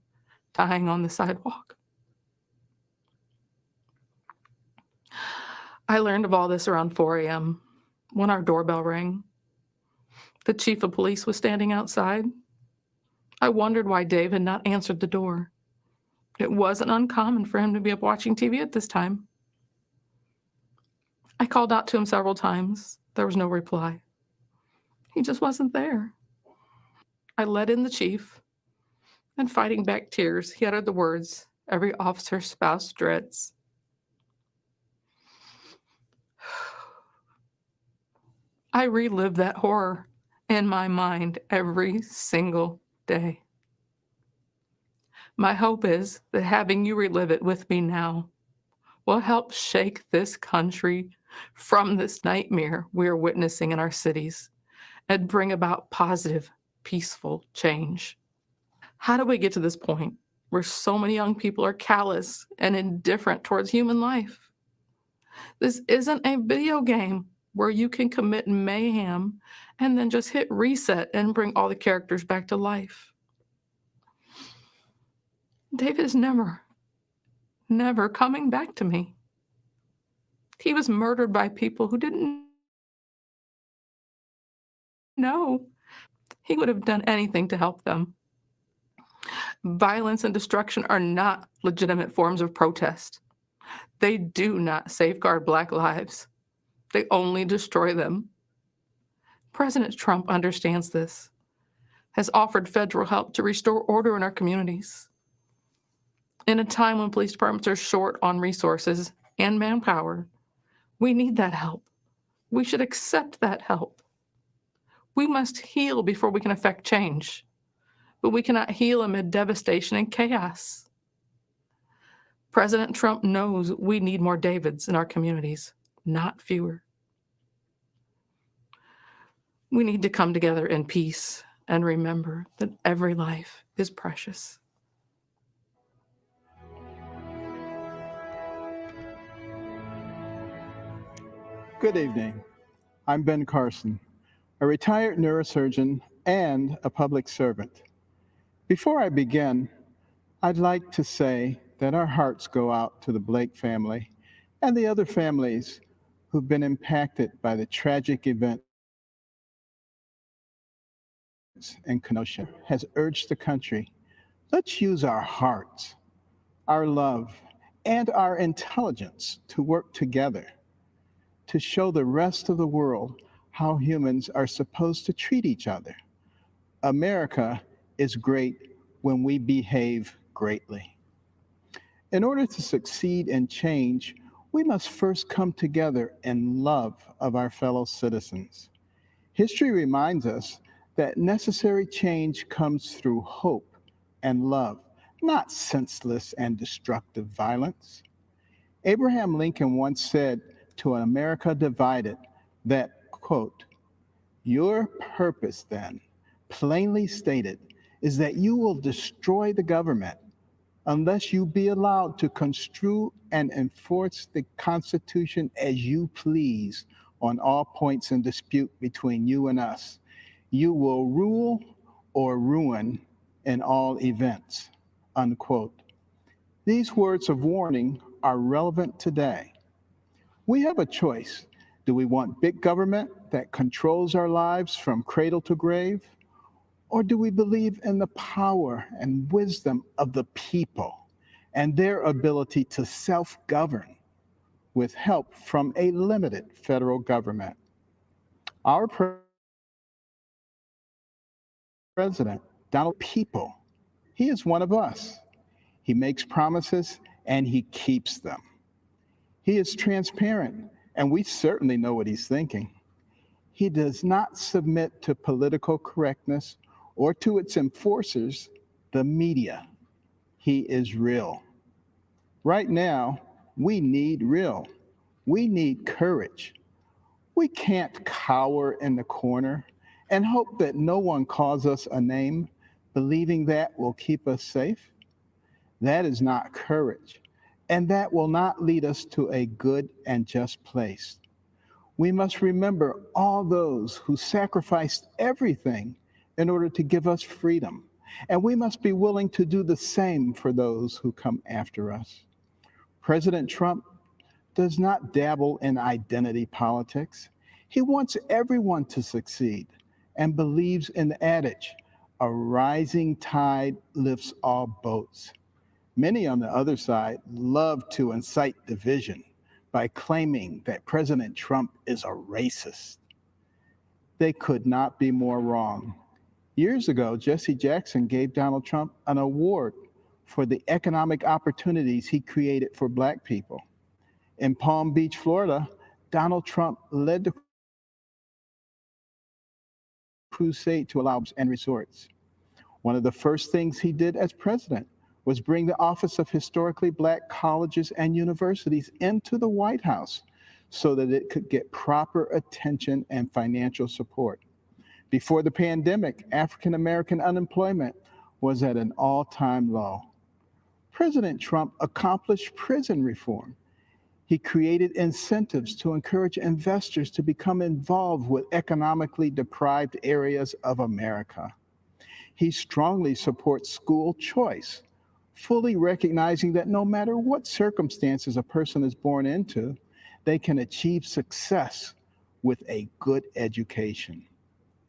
dying on the sidewalk. I learned of all this around 4 a.m. when our doorbell rang. The chief of police was standing outside. I wondered why Dave had not answered the door. It wasn't uncommon for him to be up watching TV at this time. I called out to him several times. There was no reply. He just wasn't there. I let in the chief, and fighting back tears, he uttered the words every officer's spouse dreads. I relive that horror in my mind every single day. My hope is that having you relive it with me now will help shake this country from this nightmare we are witnessing in our cities and bring about positive, peaceful change. How do we get to this point where so many young people are callous and indifferent towards human life? This isn't a video game where you can commit mayhem and then just hit reset and bring all the characters back to life. David is never coming back to me. He was murdered by people who didn't know. He would have done anything to help them. Violence and destruction are not legitimate forms of protest. They do not safeguard Black lives. They only destroy them. President Trump understands this, has offered federal help to restore order in our communities. In a time when police departments are short on resources and manpower, we need that help. We should accept that help. We must heal before we can affect change, but we cannot heal amid devastation and chaos. President Trump knows we need more Davids in our communities, not fewer. We need to come together in peace and remember that every life is precious. Good evening. I'm Ben Carson, a retired neurosurgeon and a public servant. Before I begin, I'd like to say that our hearts go out to the Blake family and the other families who've been impacted by the tragic event in Kenosha. Has urged the country, let's use our hearts, our love, and our intelligence to work together. to show the rest of the world how humans are supposed to treat each other. America is great when we behave greatly. In order to succeed and change, we must first come together in love of our fellow citizens. History reminds us that necessary change comes through hope and love, not senseless and destructive violence. Abraham Lincoln once said to an America divided that, quote, "Your purpose then, plainly stated, is that you will destroy the government unless you be allowed to construe and enforce the Constitution as you please on all points in dispute between you and us. You will rule or ruin in all events," unquote. These words of warning are relevant today. We have a choice. Do we want big government that controls our lives from cradle to grave? Or do we believe in the power and wisdom of the people and their ability to self-govern with help from a limited federal government? Our president, Donald People, he is one of us. He makes promises and he keeps them. He is transparent, and we certainly know what he's thinking. He does not submit to political correctness or to its enforcers, the media. He is real. Right now, we need real. We need courage. We can't cower in the corner and hope that no one calls us a name, believing that will keep us safe. That is not courage, and that will not lead us to a good and just place. We must remember all those who sacrificed everything in order to give us freedom, and we must be willing to do the same for those who come after us. President Trump does not dabble in identity politics. He wants everyone to succeed and believes in the adage, "A rising tide lifts all boats." Many on the other side love to incite division by claiming that President Trump is a racist. They could not be more wrong. Years ago, Jesse Jackson gave Donald Trump an award for the economic opportunities he created for Black people. In Palm Beach, Florida, Donald Trump led the crusade to allow and resorts. One of the first things he did as president was bring the Office of Historically Black Colleges and Universities into the White House so that it could get proper attention and financial support. Before the pandemic, African American unemployment was at an all-time low. President Trump accomplished prison reform. He created incentives to encourage investors to become involved with economically deprived areas of America. He strongly supports school choice, fully recognizing that no matter what circumstances a person is born into, they can achieve success with a good education.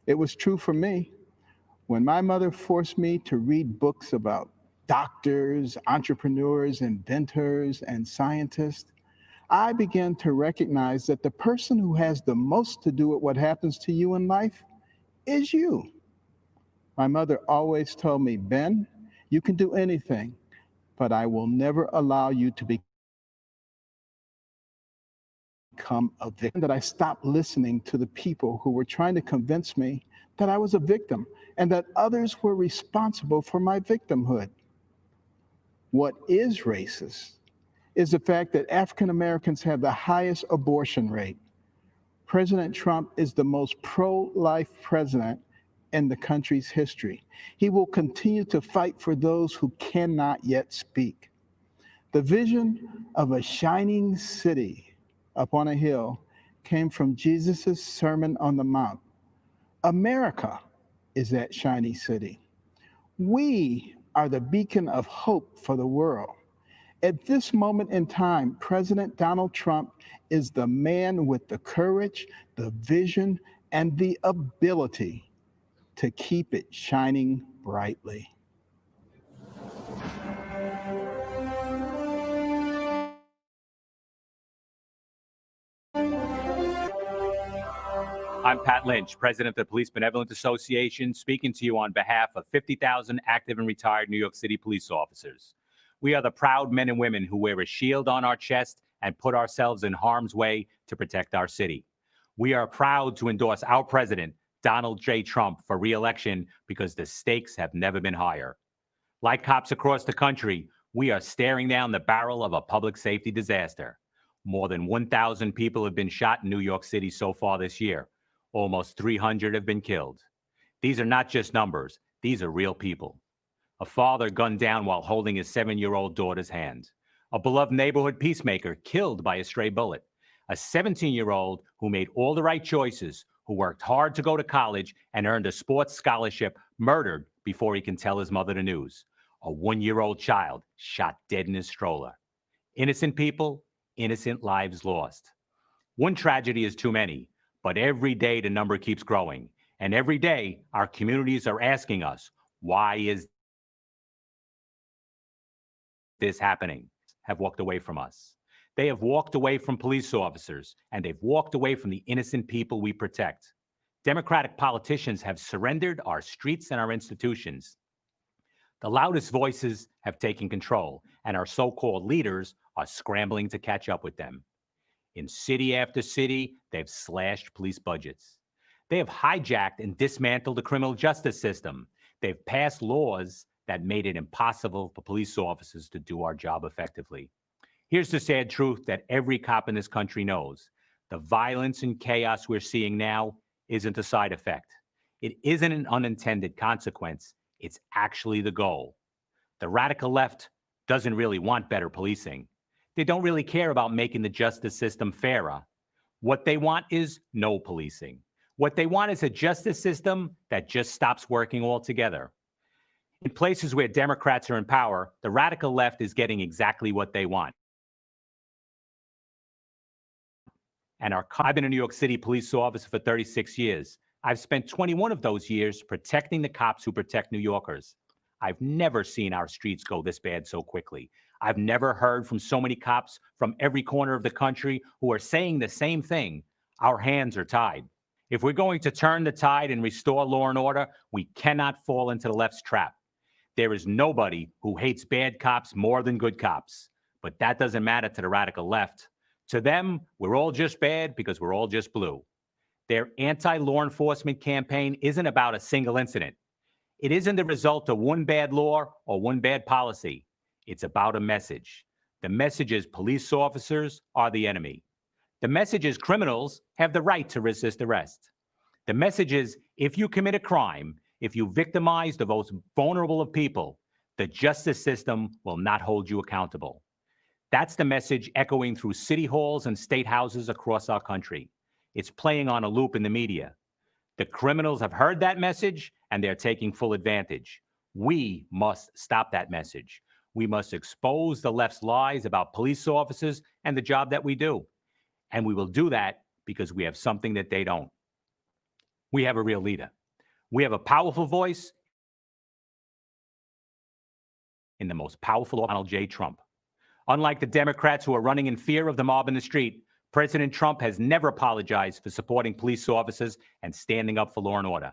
It was true for me. When my mother forced me to read books about doctors, entrepreneurs, inventors, and scientists, I began to recognize that the person who has the most to do with what happens to you in life is you. My mother always told me, "Ben, you can do anything, but I will never allow you to become a victim." That I stopped listening to the people who were trying to convince me that I was a victim and that others were responsible for my victimhood. What is racist is the fact that African Americans have the highest abortion rate. President Trump is the most pro-life president in the country's history. He will continue to fight for those who cannot yet speak. The vision of a shining city up on a hill came from Jesus' Sermon on the Mount. America is that shiny city. We are the beacon of hope for the world. At this moment in time, President Donald Trump is the man with the courage, the vision, and the ability to keep it shining brightly. I'm Pat Lynch, president of the Police Benevolent Association, speaking to you on behalf of 50,000 active and retired New York City police officers. We are the proud men and women who wear a shield on our chest and put ourselves in harm's way to protect our city. We are proud to endorse our president, Donald J. Trump, for re-election because the stakes have never been higher. Like cops across the country, we are staring down the barrel of a public safety disaster. More than 1,000 people have been shot in New York City so far this year. Almost 300 have been killed. These are not just numbers. These are real people. A father gunned down while holding his 7-year-old daughter's hand. A beloved neighborhood peacemaker killed by a stray bullet. A 17-year-old who made all the right choices, who worked hard to go to college and earned a sports scholarship, murdered before he can tell his mother the news. A 1-year-old child shot dead in his stroller. Innocent people, innocent lives lost. One tragedy is too many, but every day the number keeps growing. And every day our communities are asking us, why is this happening? Have walked away from us. They have walked away from police officers, and they've walked away from the innocent people we protect. Democratic politicians have surrendered our streets and our institutions. The loudest voices have taken control, and our so-called leaders are scrambling to catch up with them. In city after city, they've slashed police budgets. They have hijacked and dismantled the criminal justice system. They've passed laws that made it impossible for police officers to do our job effectively. Here's the sad truth that every cop in this country knows. The violence and chaos we're seeing now isn't a side effect. It isn't an unintended consequence. It's actually the goal. The radical left doesn't really want better policing. They don't really care about making the justice system fairer. What they want is no policing. What they want is a justice system that just stops working altogether. In places where Democrats are in power, the radical left is getting exactly what they want. And I've been a New York City police officer for 36 years. I've spent 21 of those years protecting the cops who protect New Yorkers. I've never seen our streets go this bad so quickly. I've never heard from so many cops from every corner of the country who are saying the same thing. Our hands are tied. If we're going to turn the tide and restore law and order, we cannot fall into the left's trap. There is nobody who hates bad cops more than good cops. But that doesn't matter to the radical left. To them, we're all just bad because we're all just blue. Their anti-law enforcement campaign isn't about a single incident. It isn't the result of one bad law or one bad policy. It's about a message. The message is police officers are the enemy. The message is criminals have the right to resist arrest. The message is if you commit a crime, if you victimize the most vulnerable of people, the justice system will not hold you accountable. That's the message echoing through city halls and state houses across our country. It's playing on a loop in the media. The criminals have heard that message and they're taking full advantage. We must stop that message. We must expose the left's lies about police officers and the job that we do. And we will do that because we have something that they don't. We have a real leader. We have a powerful voice in the most powerful Donald J. Trump. Unlike the Democrats who are running in fear of the mob in the street, President Trump has never apologized for supporting police officers and standing up for law and order.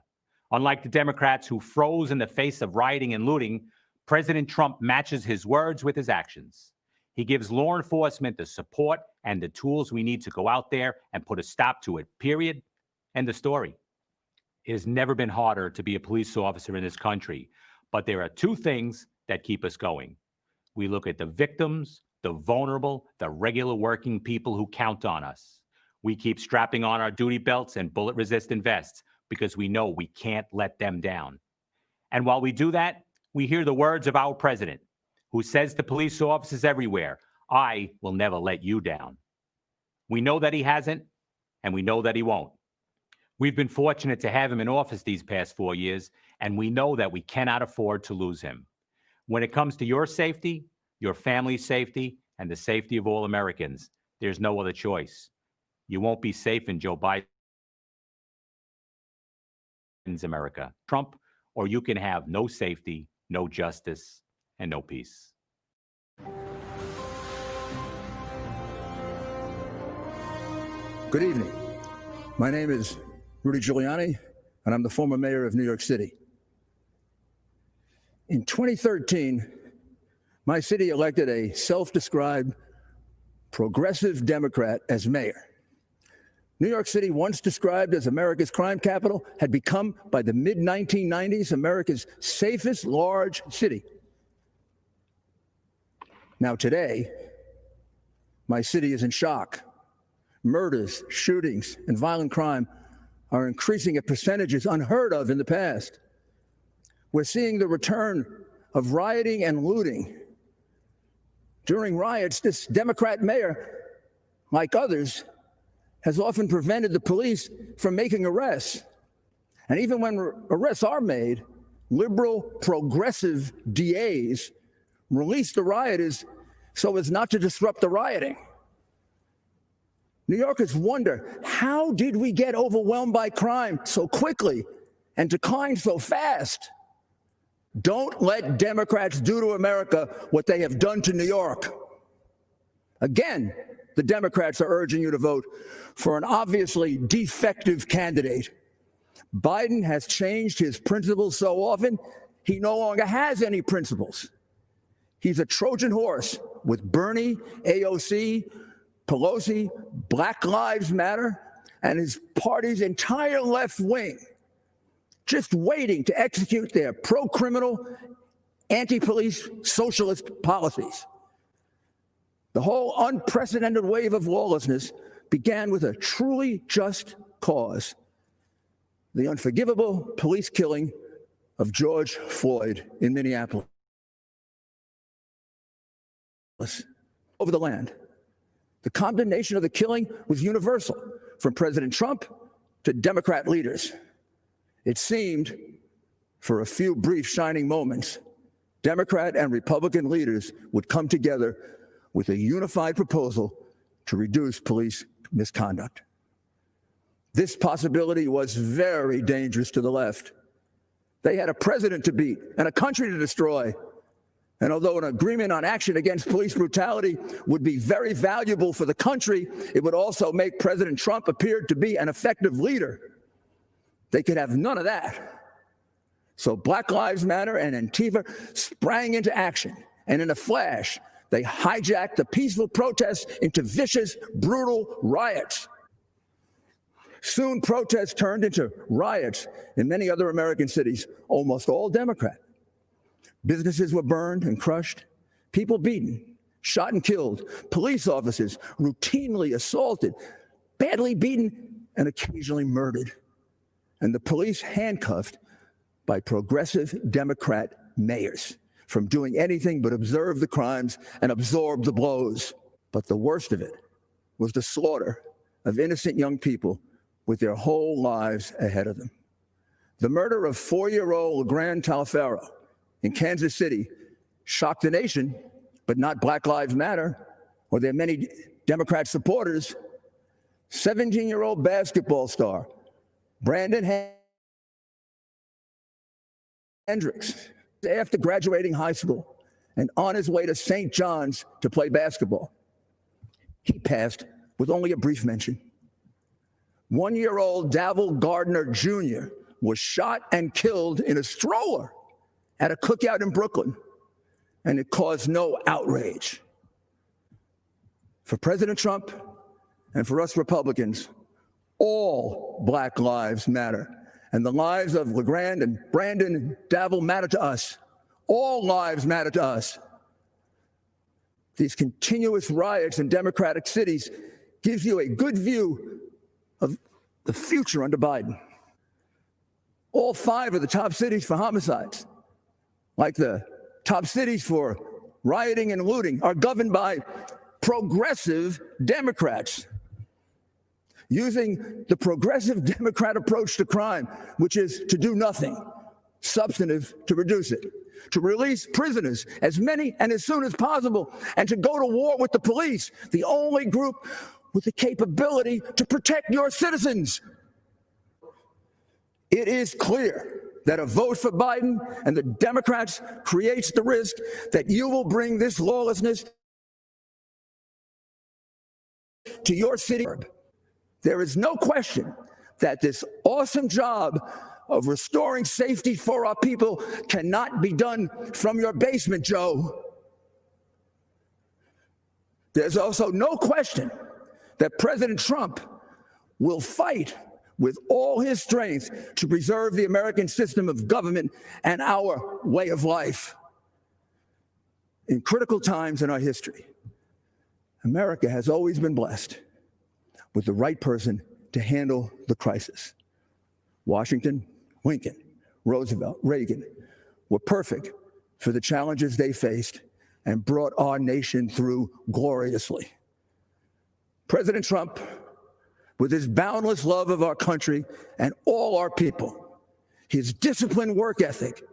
Unlike the Democrats who froze in the face of rioting and looting, President Trump matches his words with his actions. He gives law enforcement the support and the tools we need to go out there and put a stop to it, period. End of story. It has never been harder to be a police officer in this country, but there are two things that keep us going. We look at the victims, the vulnerable, the regular working people who count on us. We keep strapping on our duty belts and bullet-resistant vests because we know we can't let them down. And while we do that, we hear the words of our president, who says to police officers everywhere, I will never let you down. We know that he hasn't, and we know that he won't. We've been fortunate to have him in office these past 4 years, and we know that we cannot afford to lose him. When it comes to your safety, your family's safety, and the safety of all Americans, there's no other choice. You won't be safe in Joe Biden's America, Trump, or you can have no safety, no justice, and no peace. Good evening. My name is Rudy Giuliani, and I'm the former mayor of New York City. In 2013, my city elected a self-described progressive Democrat as mayor. New York City, once described as America's crime capital, had become, by the mid-1990s, America's safest large city. Now today, my city is in shock. Murders, shootings, and violent crime are increasing at percentages unheard of in the past. We're seeing the return of rioting and looting. During riots, this Democrat mayor, like others, has often prevented the police from making arrests. And even when arrests are made, liberal, progressive DAs release the rioters so as not to disrupt the rioting. New Yorkers wonder, how did we get overwhelmed by crime so quickly and decline so fast? Don't let Democrats do to America what they have done to New York. Again, the Democrats are urging you to vote for an obviously defective candidate. Biden has changed his principles so often, he no longer has any principles. He's a Trojan horse with Bernie, AOC, Pelosi, Black Lives Matter, and his party's entire left wing, just waiting to execute their pro-criminal, anti-police, socialist policies. The whole unprecedented wave of lawlessness began with a truly just cause: the unforgivable police killing of George Floyd in Minneapolis. Over the land. The condemnation of the killing was universal, from President Trump to Democrat leaders. It seemed, for a few brief shining moments, Democrat and Republican leaders would come together with a unified proposal to reduce police misconduct. This possibility was very dangerous to the left. They had a president to beat and a country to destroy. And although an agreement on action against police brutality would be very valuable for the country, it would also make President Trump appear to be an effective leader. They could have none of that. So Black Lives Matter and Antifa sprang into action, and in a flash, they hijacked the peaceful protests into vicious, brutal riots. Soon, protests turned into riots in many other American cities, almost all Democrat. Businesses were burned and crushed, people beaten, shot and killed, police officers routinely assaulted, badly beaten, and occasionally murdered. And the police handcuffed by progressive Democrat mayors from doing anything but observe the crimes and absorb the blows. But the worst of it was the slaughter of innocent young people with their whole lives ahead of them. The murder of 4-year-old LeGrand Talfaro in Kansas City shocked the nation, but not Black Lives Matter or their many Democrat supporters. 17-year-old basketball star Brandon Hendricks, after graduating high school and on his way to St. John's to play basketball, he passed with only a brief mention. 1-year-old Davil Gardner Jr. was shot and killed in a stroller at a cookout in Brooklyn, and it caused no outrage. For President Trump and for us Republicans, all Black lives matter, and the lives of LeGrand and Brandon and Davil matter to us. All lives matter to us. These continuous riots in Democratic cities gives you a good view of the future under Biden. All 5 of the top cities for homicides, like the top cities for rioting and looting, are governed by progressive Democrats, using the progressive Democrat approach to crime, which is to do nothing substantive to reduce it, to release prisoners, as many and as soon as possible, and to go to war with the police, the only group with the capability to protect your citizens. It is clear that a vote for Biden and the Democrats creates the risk that you will bring this lawlessness to your city. There is no question that this awesome job of restoring safety for our people cannot be done from your basement, Joe. There's also no question that President Trump will fight with all his strength to preserve the American system of government and our way of life. In critical times in our history, America has always been blessed with the right person to handle the crisis. Washington, Lincoln, Roosevelt, Reagan were perfect for the challenges they faced and brought our nation through gloriously. President Trump, with his boundless love of our country and all our people, his disciplined work ethic,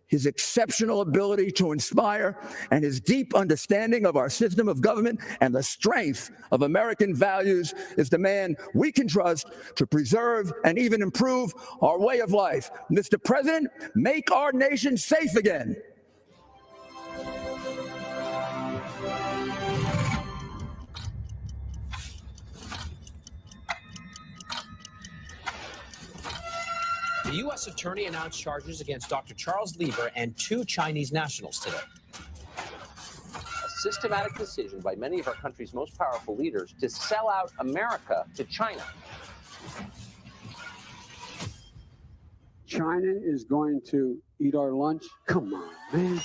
his exceptional ability to inspire, and his deep understanding of our system of government and the strength of American values is the man we can trust to preserve and even improve our way of life. Mr. President, make our nation safe again. The U.S. attorney announced charges against Dr. Charles Lieber and 2 Chinese nationals today. A systematic decision by many of our country's most powerful leaders to sell out America to China. China is going to eat our lunch? Come on, man.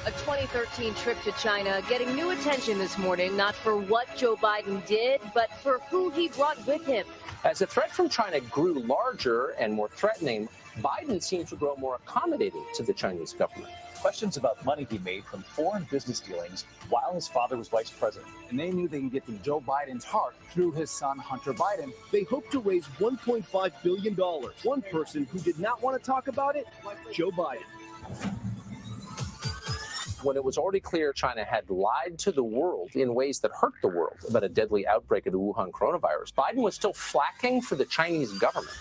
A 2013 trip to China getting new attention this morning, not for what Joe Biden did, but for who he brought with him. As the threat from China grew larger and more threatening, Biden seemed to grow more accommodating to the Chinese government. Questions about money he made from foreign business dealings while his father was vice president. And they knew they can get to Joe Biden's heart through his son, Hunter Biden. They hope to raise $1.5 billion. One person who did not want to talk about it, Joe Biden. When it was already clear China had lied to the world in ways that hurt the world about a deadly outbreak of the Wuhan coronavirus, Biden was still flacking for the Chinese government.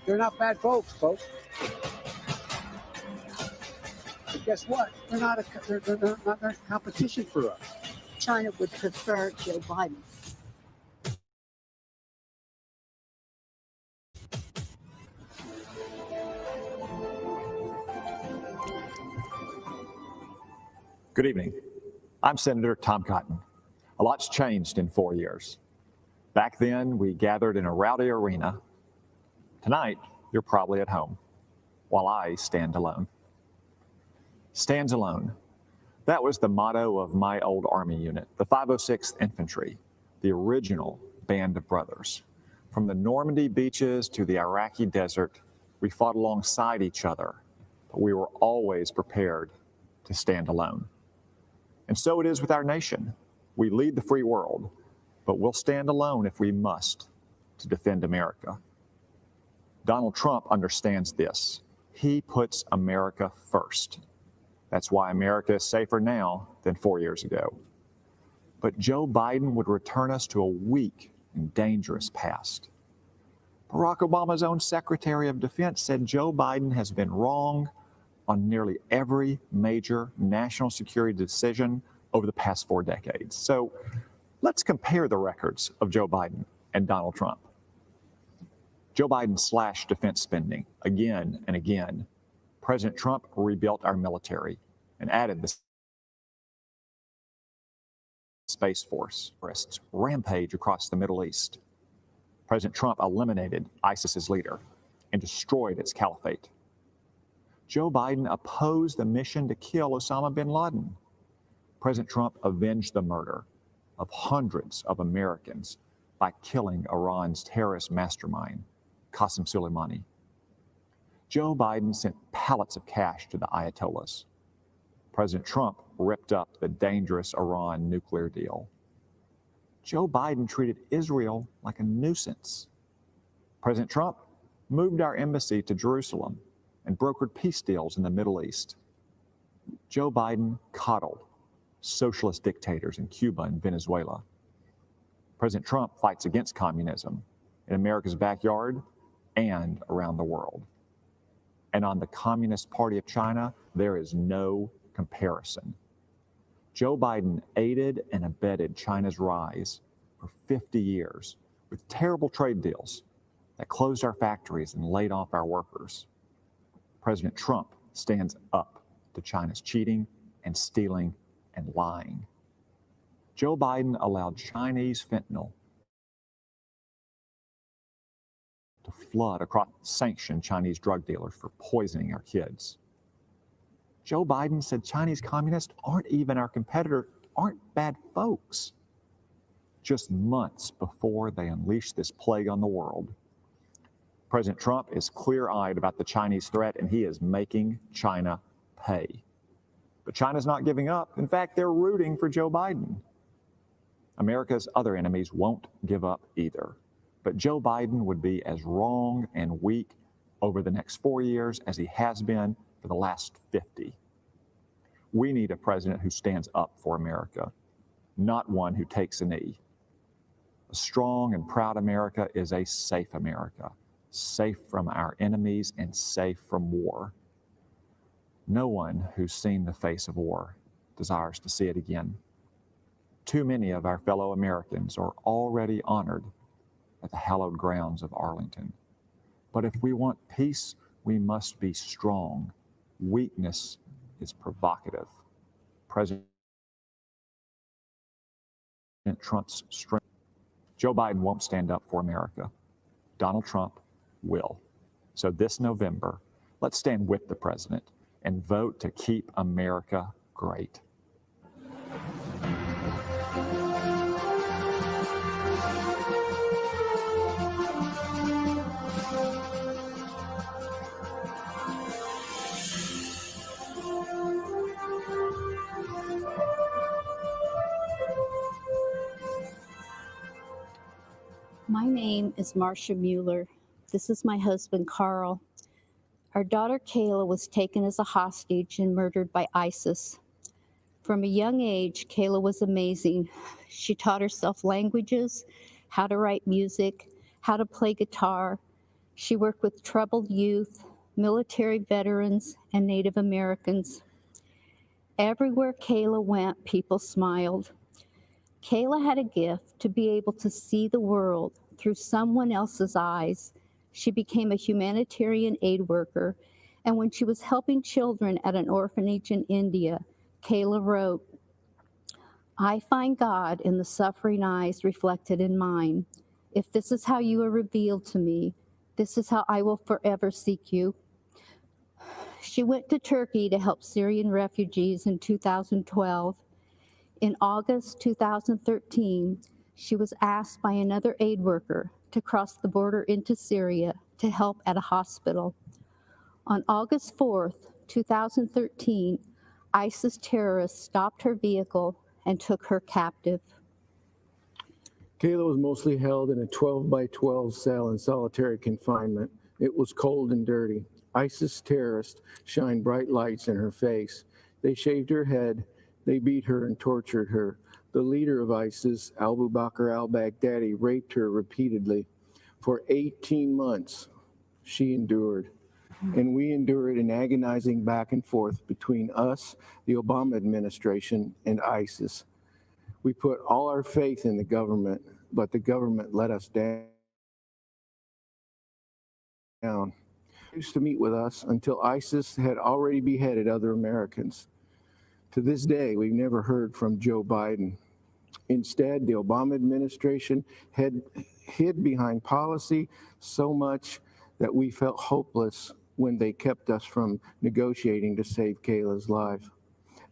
They're not bad folks. But guess what? They're not a competition for us. China would prefer Joe Biden. Good evening. I'm Senator Tom Cotton. A lot's changed in 4 years. Back then, we gathered in a rowdy arena. Tonight, you're probably at home, while I stand alone. Stands alone. That was the motto of my old Army unit, the 506th Infantry, the original band of brothers. From the Normandy beaches to the Iraqi desert, we fought alongside each other, but we were always prepared to stand alone. And so it is with our nation. We lead the free world, but we'll stand alone if we must to defend America. Donald Trump understands this. He puts America first. That's why America is safer now than 4 years ago. But Joe Biden would return us to a weak and dangerous past. Barack Obama's own Secretary of Defense said Joe Biden has been wrong on nearly every major national security decision over the past 4 decades. So let's compare the records of Joe Biden and Donald Trump. Joe Biden slashed defense spending again and again. President Trump rebuilt our military and added the Space Force. Terrorists rampage across the Middle East. President Trump eliminated ISIS's leader and destroyed its caliphate. Joe Biden opposed the mission to kill Osama bin Laden. President Trump avenged the murder of hundreds of Americans by killing Iran's terrorist mastermind, Qasem Soleimani. Joe Biden sent pallets of cash to the Ayatollahs. President Trump ripped up the dangerous Iran nuclear deal. Joe Biden treated Israel like a nuisance. President Trump moved our embassy to Jerusalem and brokered peace deals in the Middle East. Joe Biden coddled socialist dictators in Cuba and Venezuela. President Trump fights against communism in America's backyard and around the world. And on the Communist Party of China, there is no comparison. Joe Biden aided and abetted China's rise for 50 years with terrible trade deals that closed our factories and laid off our workers. President Trump stands up to China's cheating and stealing and lying. Joe Biden allowed Chinese fentanyl to flood across sanctioned Chinese drug dealers for poisoning our kids. Joe Biden said Chinese communists aren't even our competitor, aren't bad folks, just months before they unleashed this plague on the world. President Trump is clear-eyed about the Chinese threat, and he is making China pay. But China's not giving up. In fact, they're rooting for Joe Biden. America's other enemies won't give up either. But Joe Biden would be as wrong and weak over the next 4 years as he has been for the last 50. We need a president who stands up for America, not one who takes a knee. A strong and proud America is a safe America, safe from our enemies and safe from war. No one who's seen the face of war desires to see it again. Too many of our fellow Americans are already honored at the hallowed grounds of Arlington. But if we want peace, we must be strong. Weakness is provocative. President Trump's strength. Joe Biden won't stand up for America. Donald Trump will. So this November, let's stand with the president and vote to keep America great. My name is Marcia Mueller. This is my husband, Carl. Our daughter, Kayla, was taken as a hostage and murdered by ISIS. From a young age, Kayla was amazing. She taught herself languages, how to write music, how to play guitar. She worked with troubled youth, military veterans, and Native Americans. Everywhere Kayla went, people smiled. Kayla had a gift to be able to see the world through someone else's eyes. She became a humanitarian aid worker, and when she was helping children at an orphanage in India, Kayla wrote, "I find God in the suffering eyes reflected in mine. If this is how you are revealed to me, this is how I will forever seek you." She went to Turkey to help Syrian refugees in 2012. In August 2013, she was asked by another aid worker to cross the border into Syria to help at a hospital. On August 4th, 2013, ISIS terrorists stopped her vehicle and took her captive. Kayla was mostly held in a 12 by 12 cell in solitary confinement. It was cold and dirty. ISIS terrorists shined bright lights in her face. They shaved her head. They beat her and tortured her. The leader of ISIS, Abu Bakr al-Baghdadi, raped her repeatedly. For 18 months, she endured. And we endured an agonizing back and forth between us, the Obama administration, and ISIS. We put all our faith in the government, but the government let us down. They used to meet with us until ISIS had already beheaded other Americans. To this day, we've never heard from Joe Biden. Instead, the Obama administration had hid behind policy so much that we felt hopeless when they kept us from negotiating to save Kayla's life.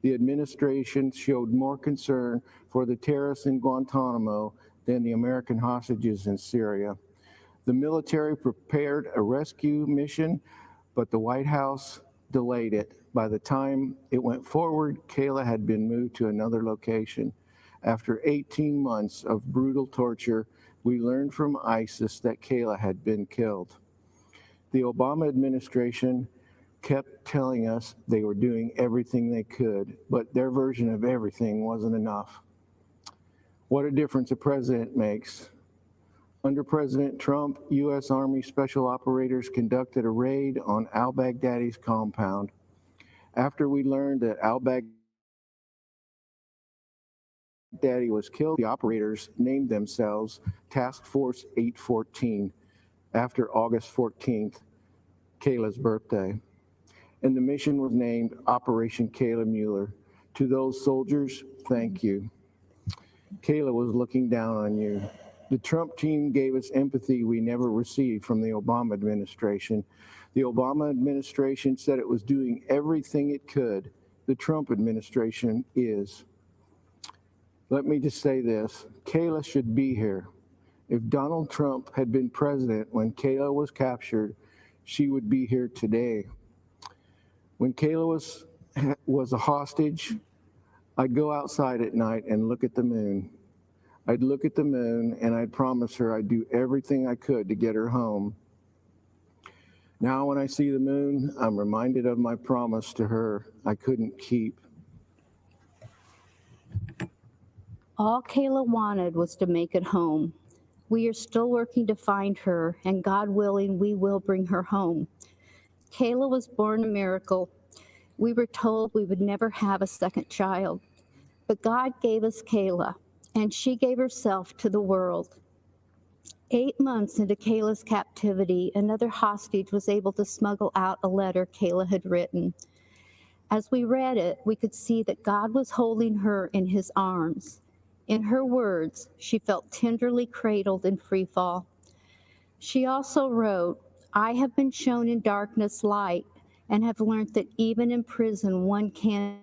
The administration showed more concern for the terrorists in Guantanamo than the American hostages in Syria. The military prepared a rescue mission, but the White House delayed it. By the time it went forward, Kayla had been moved to another location. After 18 months of brutal torture, we learned from ISIS that Kayla had been killed. The Obama administration kept telling us they were doing everything they could, but their version of everything wasn't enough. What a difference a president makes. Under President Trump, U.S. Army Special Operators conducted a raid on al-Baghdadi's compound. After we learned that al-Baghdadi was killed, the operators named themselves Task Force 814 after August 14th, Kayla's birthday. And the mission was named Operation Kayla Mueller. To those soldiers, thank you. Kayla was looking down on you. The Trump team gave us empathy we never received from the Obama administration. The Obama administration said it was doing everything it could. The Trump administration is. Let me just say this, Kayla should be here. If Donald Trump had been president when Kayla was captured, she would be here today. When Kayla was a hostage, I'd go outside at night and look at the moon. I'd look at the moon and I'd promise her I'd do everything I could to get her home. Now when I see the moon, I'm reminded of my promise to her I couldn't keep. All Kayla wanted was to make it home. We are still working to find her, and God willing, we will bring her home. Kayla was born a miracle. We were told we would never have a second child, but God gave us Kayla, and she gave herself to the world. 8 months into Kayla's captivity, another hostage was able to smuggle out a letter Kayla had written. As we read it, we could see that God was holding her in his arms. In her words, she felt tenderly cradled in free fall. She also wrote, "I have been shown in darkness light and have learned that even in prison one can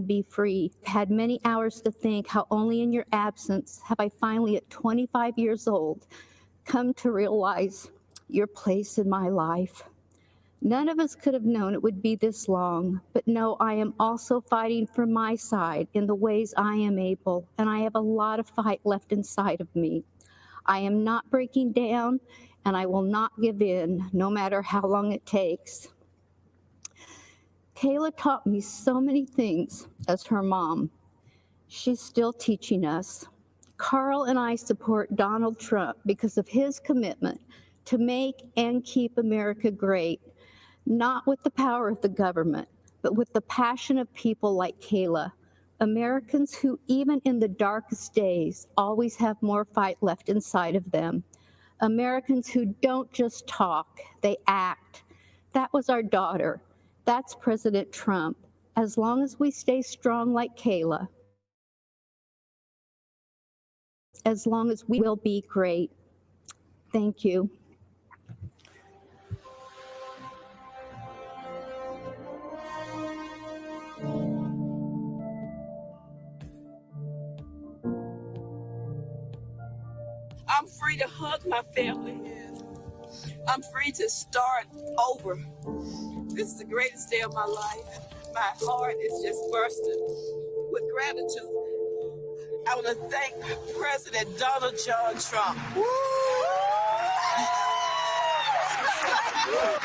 be free. Had many hours to think how only in your absence have I finally at 25 years old come to realize your place in my life. None of us could have known it would be this long, but no, I am also fighting for my side in the ways I am able, and I have a lot of fight left inside of me. I am not breaking down, and I will not give in, no matter how long it takes." Kayla taught me so many things as her mom. She's still teaching us. Carl and I support Donald Trump because of his commitment to make and keep America great, not with the power of the government, but with the passion of people like Kayla, Americans who, even in the darkest days, always have more fight left inside of them. Americans who don't just talk, they act. That was our daughter. That's President Trump. As long as we stay strong like Kayla, as long as we will be great. Thank you. I'm free to hug my family. I'm free to start over. This is the greatest day of my life. My heart is just bursting with gratitude. I want to thank President Donald John Trump.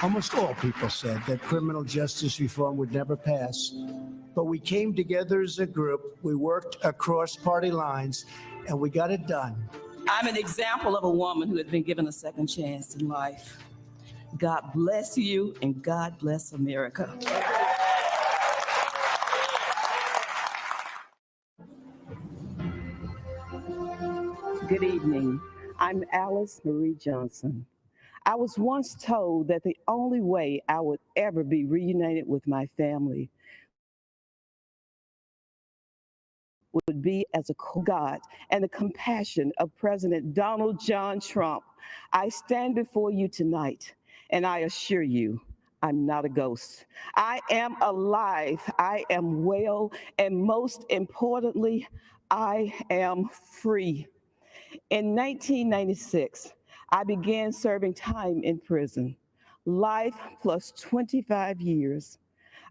Almost all people said that criminal justice reform would never pass. But we came together as a group, we worked across party lines, and we got it done. I'm an example of a woman who has been given a second chance in life. God bless you, and God bless America. Good evening. I'm Alice Marie Johnson. I was once told that the only way I would ever be reunited with my family would be as a God and the compassion of President Donald John Trump. I stand before you tonight, and I assure you, I'm not a ghost. I am alive, I am well, and most importantly, I am free. In 1996, I began serving time in prison, life plus 25 years.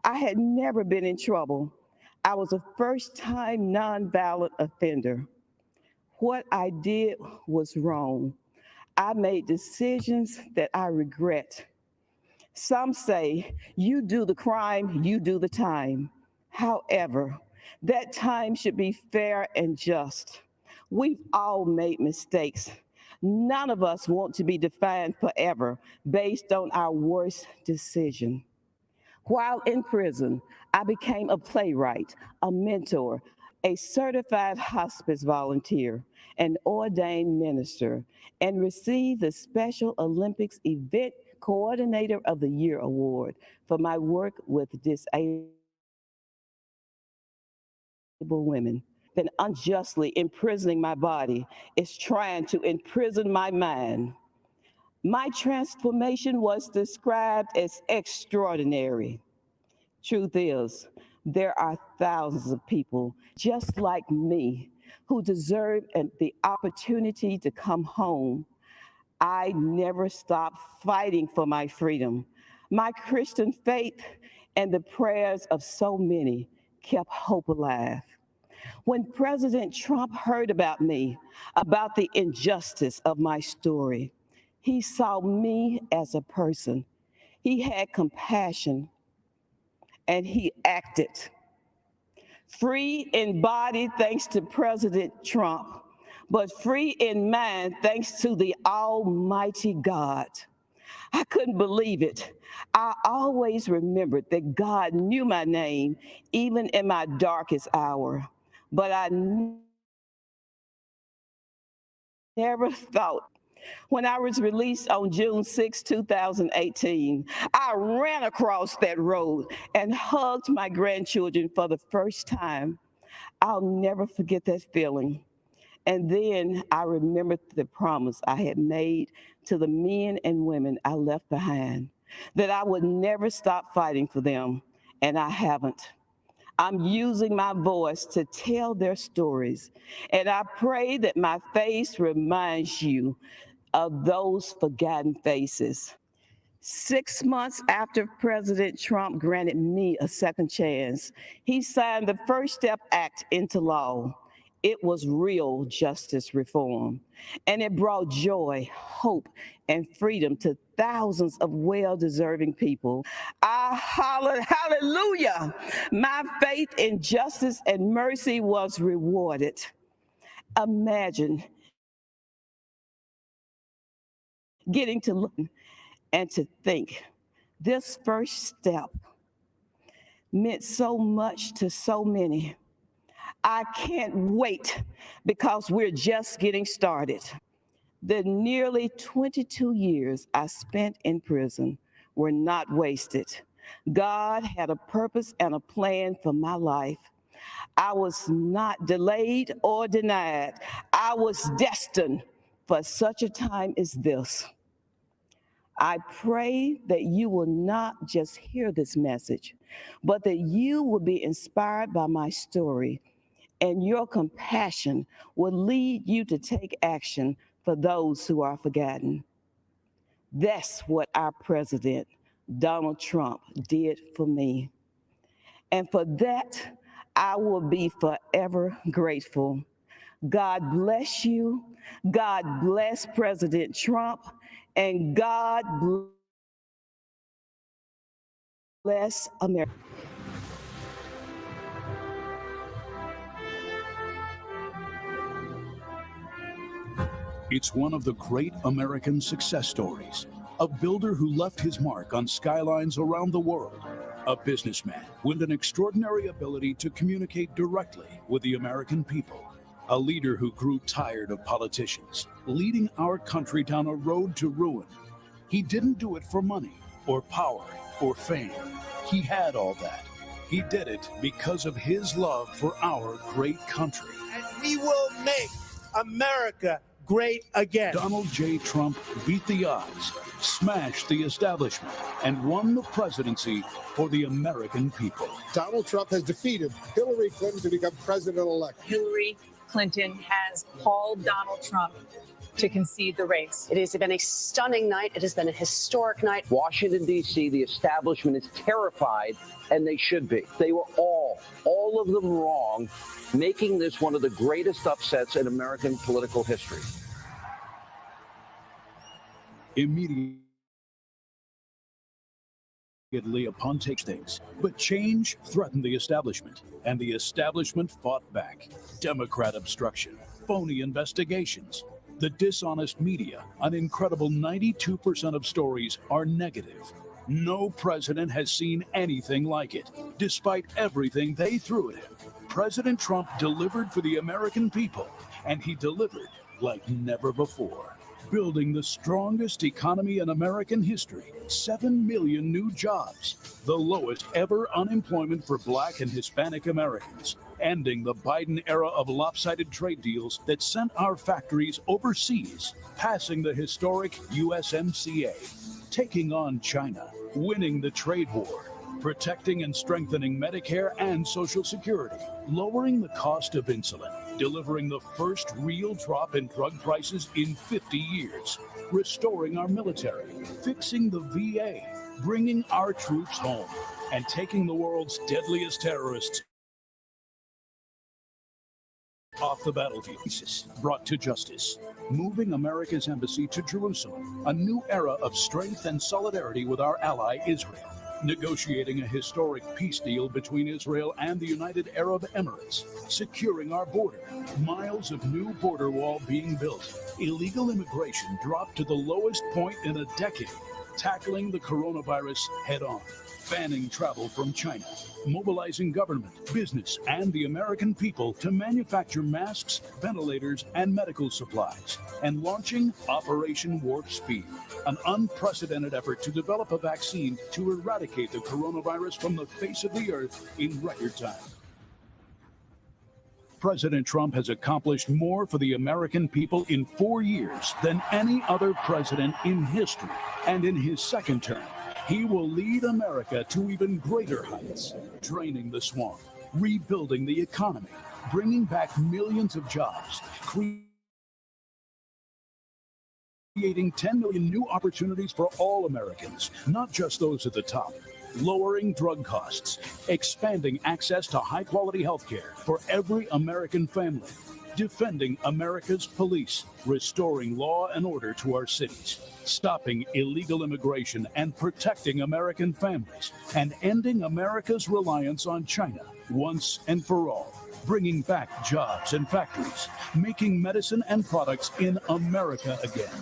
I had never been in trouble. I was a first-time nonviolent offender. What I did was wrong. I made decisions that I regret. Some say, you do the crime, you do the time. However, that time should be fair and just. We've all made mistakes. None of us want to be defined forever based on our worst decision. While in prison, I became a playwright, a mentor, a certified hospice volunteer, an ordained minister, and received the Special Olympics Event Coordinator of the Year award for my work with disabled women. Then unjustly imprisoning my body is trying to imprison my mind. My transformation was described as extraordinary. Truth is, there are thousands of people just like me who deserve the opportunity to come home. I never stopped fighting for my freedom. My Christian faith and the prayers of so many kept hope alive. When President Trump heard about me, about the injustice of my story, he saw me as a person. He had compassion and he acted. Free in body thanks to President Trump, but free in mind thanks to the Almighty God. I couldn't believe it. I always remembered that God knew my name even in my darkest hour, but I never thought. When I was released on June 6, 2018, I ran across that road and hugged my grandchildren for the first time. I'll never forget that feeling. And then I remembered the promise I had made to the men and women I left behind, that I would never stop fighting for them, and I haven't. I'm using my voice to tell their stories, and I pray that my face reminds you of those forgotten faces. 6 months after President Trump granted me a second chance, he signed the First Step Act into law. It was real justice reform, and it brought joy, hope, and freedom to thousands of well-deserving people. I hollered, hallelujah! My faith in justice and mercy was rewarded. Imagine getting to look and to think this first step meant so much to so many. I can't wait because we're just getting started. The nearly 22 years I spent in prison were not wasted. God had a purpose and a plan for my life. I was not delayed or denied. I was destined for such a time as this. I pray that you will not just hear this message, but that you will be inspired by my story, and your compassion will lead you to take action for those who are forgotten. That's what our president, Donald Trump, did for me. And for that, I will be forever grateful. God bless you. God bless President Trump. And God bless America. It's one of the great American success stories. A builder who left his mark on skylines around the world. A businessman with an extraordinary ability to communicate directly with the American people. A leader who grew tired of politicians, leading our country down a road to ruin. He didn't do it for money or power or fame. He had all that. He did it because of his love for our great country. And we will make America great again. Donald J. Trump beat the odds, smashed the establishment, and won the presidency for the American people. Donald Trump has defeated Hillary Clinton to become president-elect. Hillary Clinton has called Donald Trump to concede the race. It has been a stunning night. It has been a historic night. Washington, D.C., the establishment is terrified, and they should be. They were all of them wrong, making this one of the greatest upsets in American political history. Immediately upon taking things. But change threatened the establishment, and the establishment fought back. Democrat obstruction, phony investigations, the dishonest media. An incredible 92% of stories are negative. No president has seen anything like it. Despite everything they threw at him, President Trump delivered for the American people, and he delivered like never before. Building the strongest economy in American history, 7 million new jobs, the lowest ever unemployment for Black and Hispanic Americans, ending the Biden era of lopsided trade deals that sent our factories overseas, passing the historic USMCA, taking on China, winning the trade war, protecting and strengthening Medicare and Social Security, lowering the cost of insulin, delivering the first real drop in drug prices in 50 years, restoring our military, fixing the VA, bringing our troops home, and taking the world's deadliest terrorists off the battlefield, brought to justice, moving America's embassy to Jerusalem, a new era of strength and solidarity with our ally Israel, negotiating a historic peace deal between Israel and the United Arab Emirates, securing our border, miles of new border wall being built, illegal immigration dropped to the lowest point in a decade, tackling the coronavirus head-on, banning travel from China, mobilizing government, business, and the American people to manufacture masks, ventilators, and medical supplies, and launching Operation Warp Speed, an unprecedented effort to develop a vaccine to eradicate the coronavirus from the face of the earth in record time. President Trump has accomplished more for the American people in 4 years than any other president in history, and in his second term, he will lead America to even greater heights, draining the swamp, rebuilding the economy, bringing back millions of jobs, creating 10 million new opportunities for all Americans, not just those at the top, lowering drug costs, expanding access to high-quality health care for every American family, defending America's police, restoring law and order to our cities, stopping illegal immigration and protecting American families, and ending America's reliance on China once and for all, bringing back jobs and factories, making medicine and products in America again.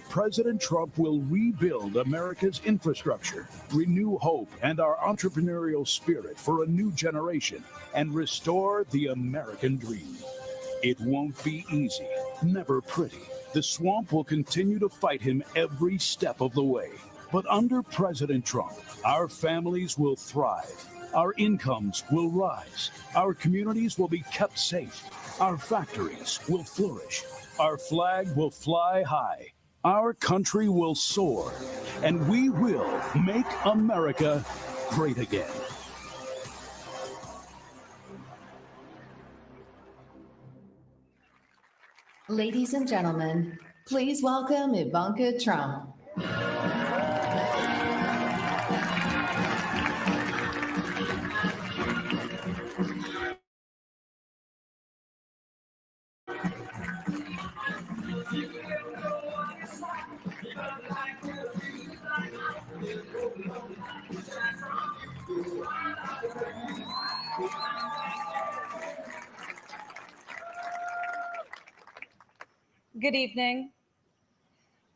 President Trump will rebuild America's infrastructure, renew hope and our entrepreneurial spirit for a new generation, and restore the American dream. It won't be easy, never pretty. The swamp will continue to fight him every step of the way. But under President Trump, our families will thrive. Our incomes will rise. Our communities will be kept safe. Our factories will flourish. Our flag will fly high. Our country will soar. And we will make America great again. Ladies and gentlemen, please welcome Ivanka Trump. Good evening.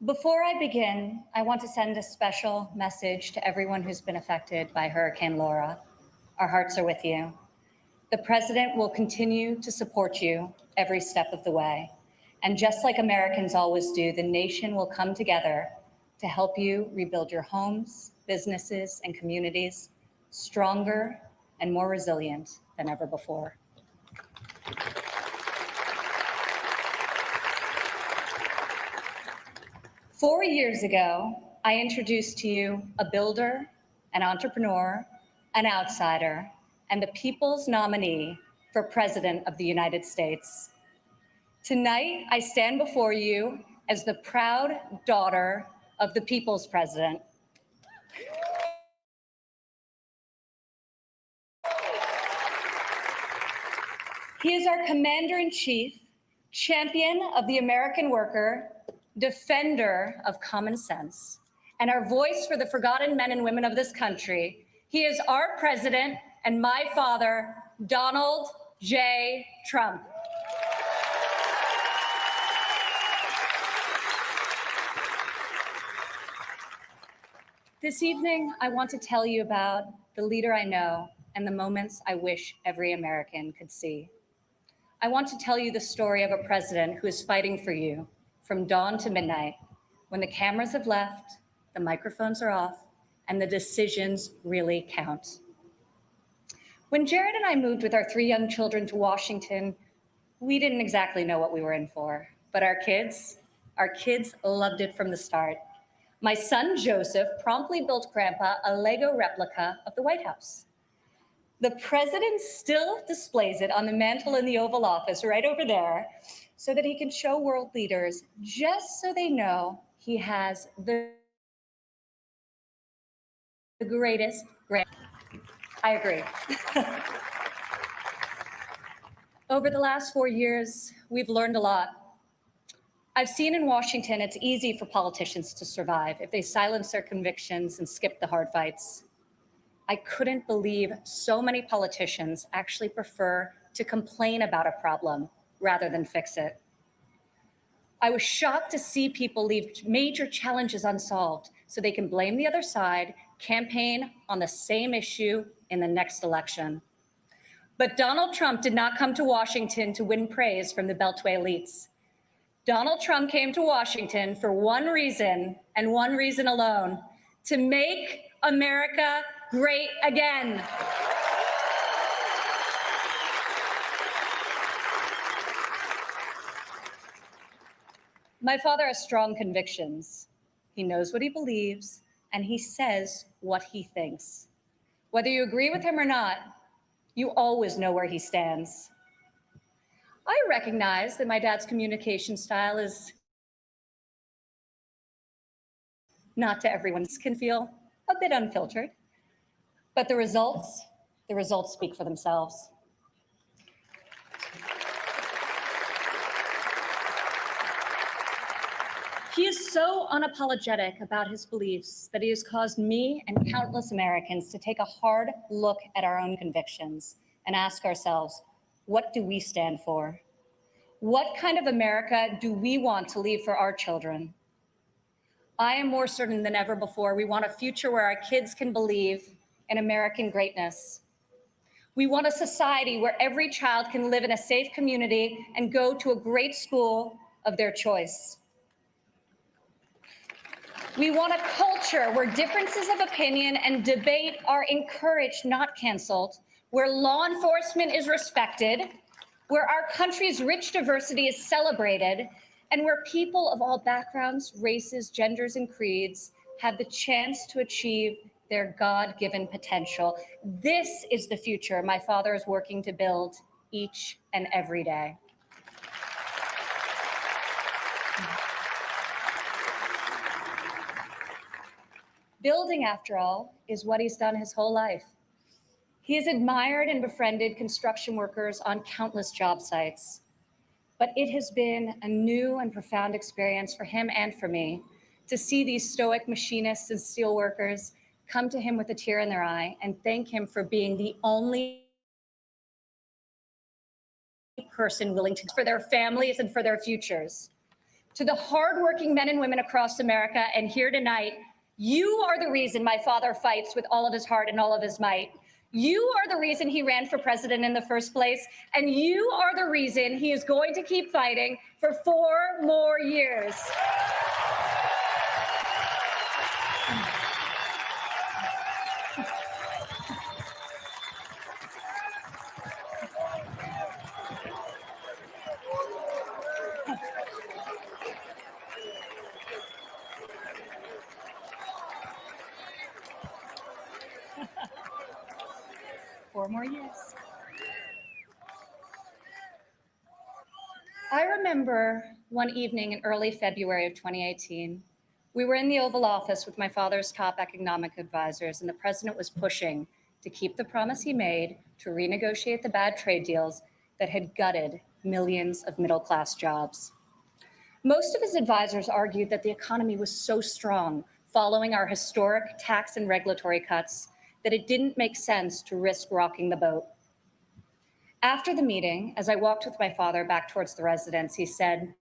Before I begin, I want to send a special message to everyone who's been affected by Hurricane Laura. Our hearts are with you. The president will continue to support you every step of the way. And just like Americans always do, the nation will come together to help you rebuild your homes, businesses, and communities stronger and more resilient than ever before. Four years ago, I introduced to you a builder, an entrepreneur, an outsider, and the people's nominee for President of the United States. Tonight, I stand before you as the proud daughter of the people's president. He is our commander-in-chief, champion of the American worker, defender of common sense, and our voice for the forgotten men and women of this country. He is our president and my father, Donald J. Trump. This evening, I want to tell you about the leader I know and the moments I wish every American could see. I want to tell you the story of a president who is fighting for you from dawn to midnight, when the cameras have left, the microphones are off, and the decisions really count. When Jared and I moved with our 3 young children to Washington, we didn't exactly know what we were in for, but our kids loved it from the start. My son, Joseph, promptly built Grandpa a Lego replica of the White House. The president still displays it on the mantle in the Oval Office right over there so that he can show world leaders, just so they know he has the greatest grand. I agree. Over the last 4 years, we've learned a lot. I've seen in Washington it's easy for politicians to survive if they silence their convictions and skip the hard fights. I couldn't believe so many politicians actually prefer to complain about a problem rather than fix it. I was shocked to see people leave major challenges unsolved so they can blame the other side, campaign on the same issue in the next election. But Donald Trump did not come to Washington to win praise from the Beltway elites. Donald Trump came to Washington for one reason and one reason alone: to make America great again. My father has strong convictions. He knows what he believes, and he says what he thinks. Whether you agree with him or not, you always know where he stands. I recognize that my dad's communication style is not to everyone's, can feel a bit unfiltered, but the results speak for themselves. He is so unapologetic about his beliefs that he has caused me and countless Americans to take a hard look at our own convictions and ask ourselves, what do we stand for? What kind of America do we want to leave for our children? I am more certain than ever before we want a future where our kids can believe in American greatness. We want a society where every child can live in a safe community and go to a great school of their choice. We want a culture where differences of opinion and debate are encouraged, not canceled, where law enforcement is respected, where our country's rich diversity is celebrated, and where people of all backgrounds, races, genders, and creeds have the chance to achieve their God-given potential. This is the future my father is working to build each and every day. Building, after all, is what he's done his whole life. He has admired and befriended construction workers on countless job sites. But it has been a new and profound experience for him and for me to see these stoic machinists and steelworkers come to him with a tear in their eye and thank him for being the only person willing to for their families and for their futures. To the hardworking men and women across America and here tonight, you are the reason my father fights with all of his heart and all of his might. You are the reason he ran for president in the first place, and you are the reason he is going to keep fighting for 4 more years. Four more years. I remember one evening in early February of 2018, we were in the Oval Office with my father's top economic advisors, and the president was pushing to keep the promise he made to renegotiate the bad trade deals that had gutted millions of middle-class jobs. Most of his advisors argued that the economy was so strong, following our historic tax and regulatory cuts that it didn't make sense to risk rocking the boat. After the meeting, as I walked with my father back towards the residence, he said,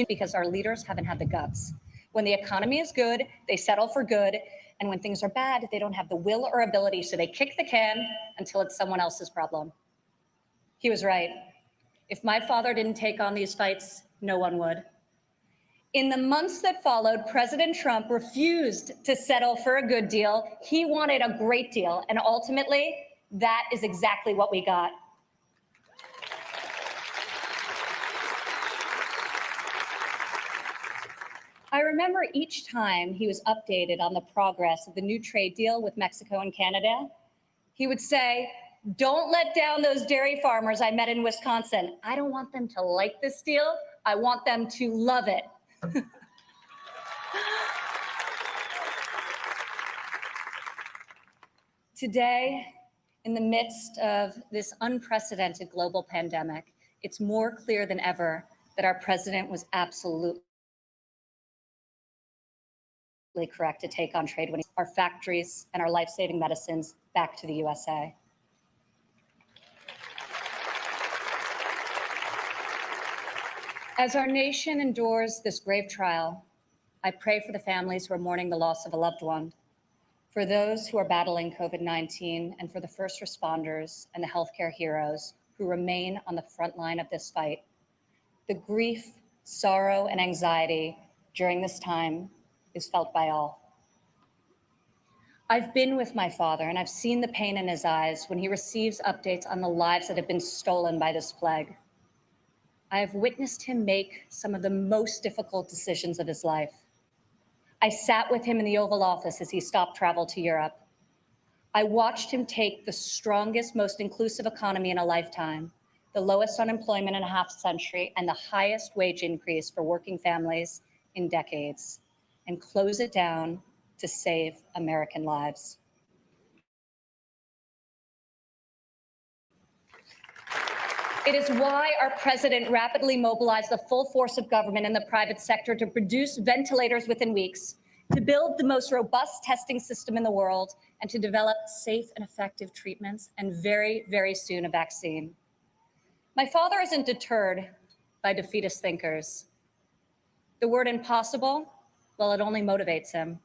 because our leaders haven't had the guts. When the economy is good, they settle for good. And when things are bad, they don't have the will or ability, so they kick the can until it's someone else's problem. He was right. If my father didn't take on these fights, no one would. In the months that followed, President Trump refused to settle for a good deal. He wanted a great deal. And ultimately, that is exactly what we got. I remember each time he was updated on the progress of the new trade deal with Mexico and Canada, he would say, "Don't let down those dairy farmers I met in Wisconsin. I don't want them to like this deal. I want them to love it." Today, in the midst of this unprecedented global pandemic, it's more clear than ever that our president was absolutely correct to take on trade when our factories and our life-saving medicines back to the USA. As our nation endures this grave trial, I pray for the families who are mourning the loss of a loved one, for those who are battling COVID-19, and for the first responders and the healthcare heroes who remain on the front line of this fight. The grief, sorrow, and anxiety during this time is felt by all. I've been with my father, and I've seen the pain in his eyes when he receives updates on the lives that have been stolen by this plague. I have witnessed him make some of the most difficult decisions of his life. I sat with him in the Oval Office as he stopped travel to Europe. I watched him take the strongest, most inclusive economy in a lifetime, the lowest unemployment in a half century, and the highest wage increase for working families in decades, and close it down to save American lives. It is why our president rapidly mobilized the full force of government and the private sector to produce ventilators within weeks, to build the most robust testing system in the world, and to develop safe and effective treatments, and very, very soon a vaccine. My father isn't deterred by defeatist thinkers. The word impossible, well, it only motivates him.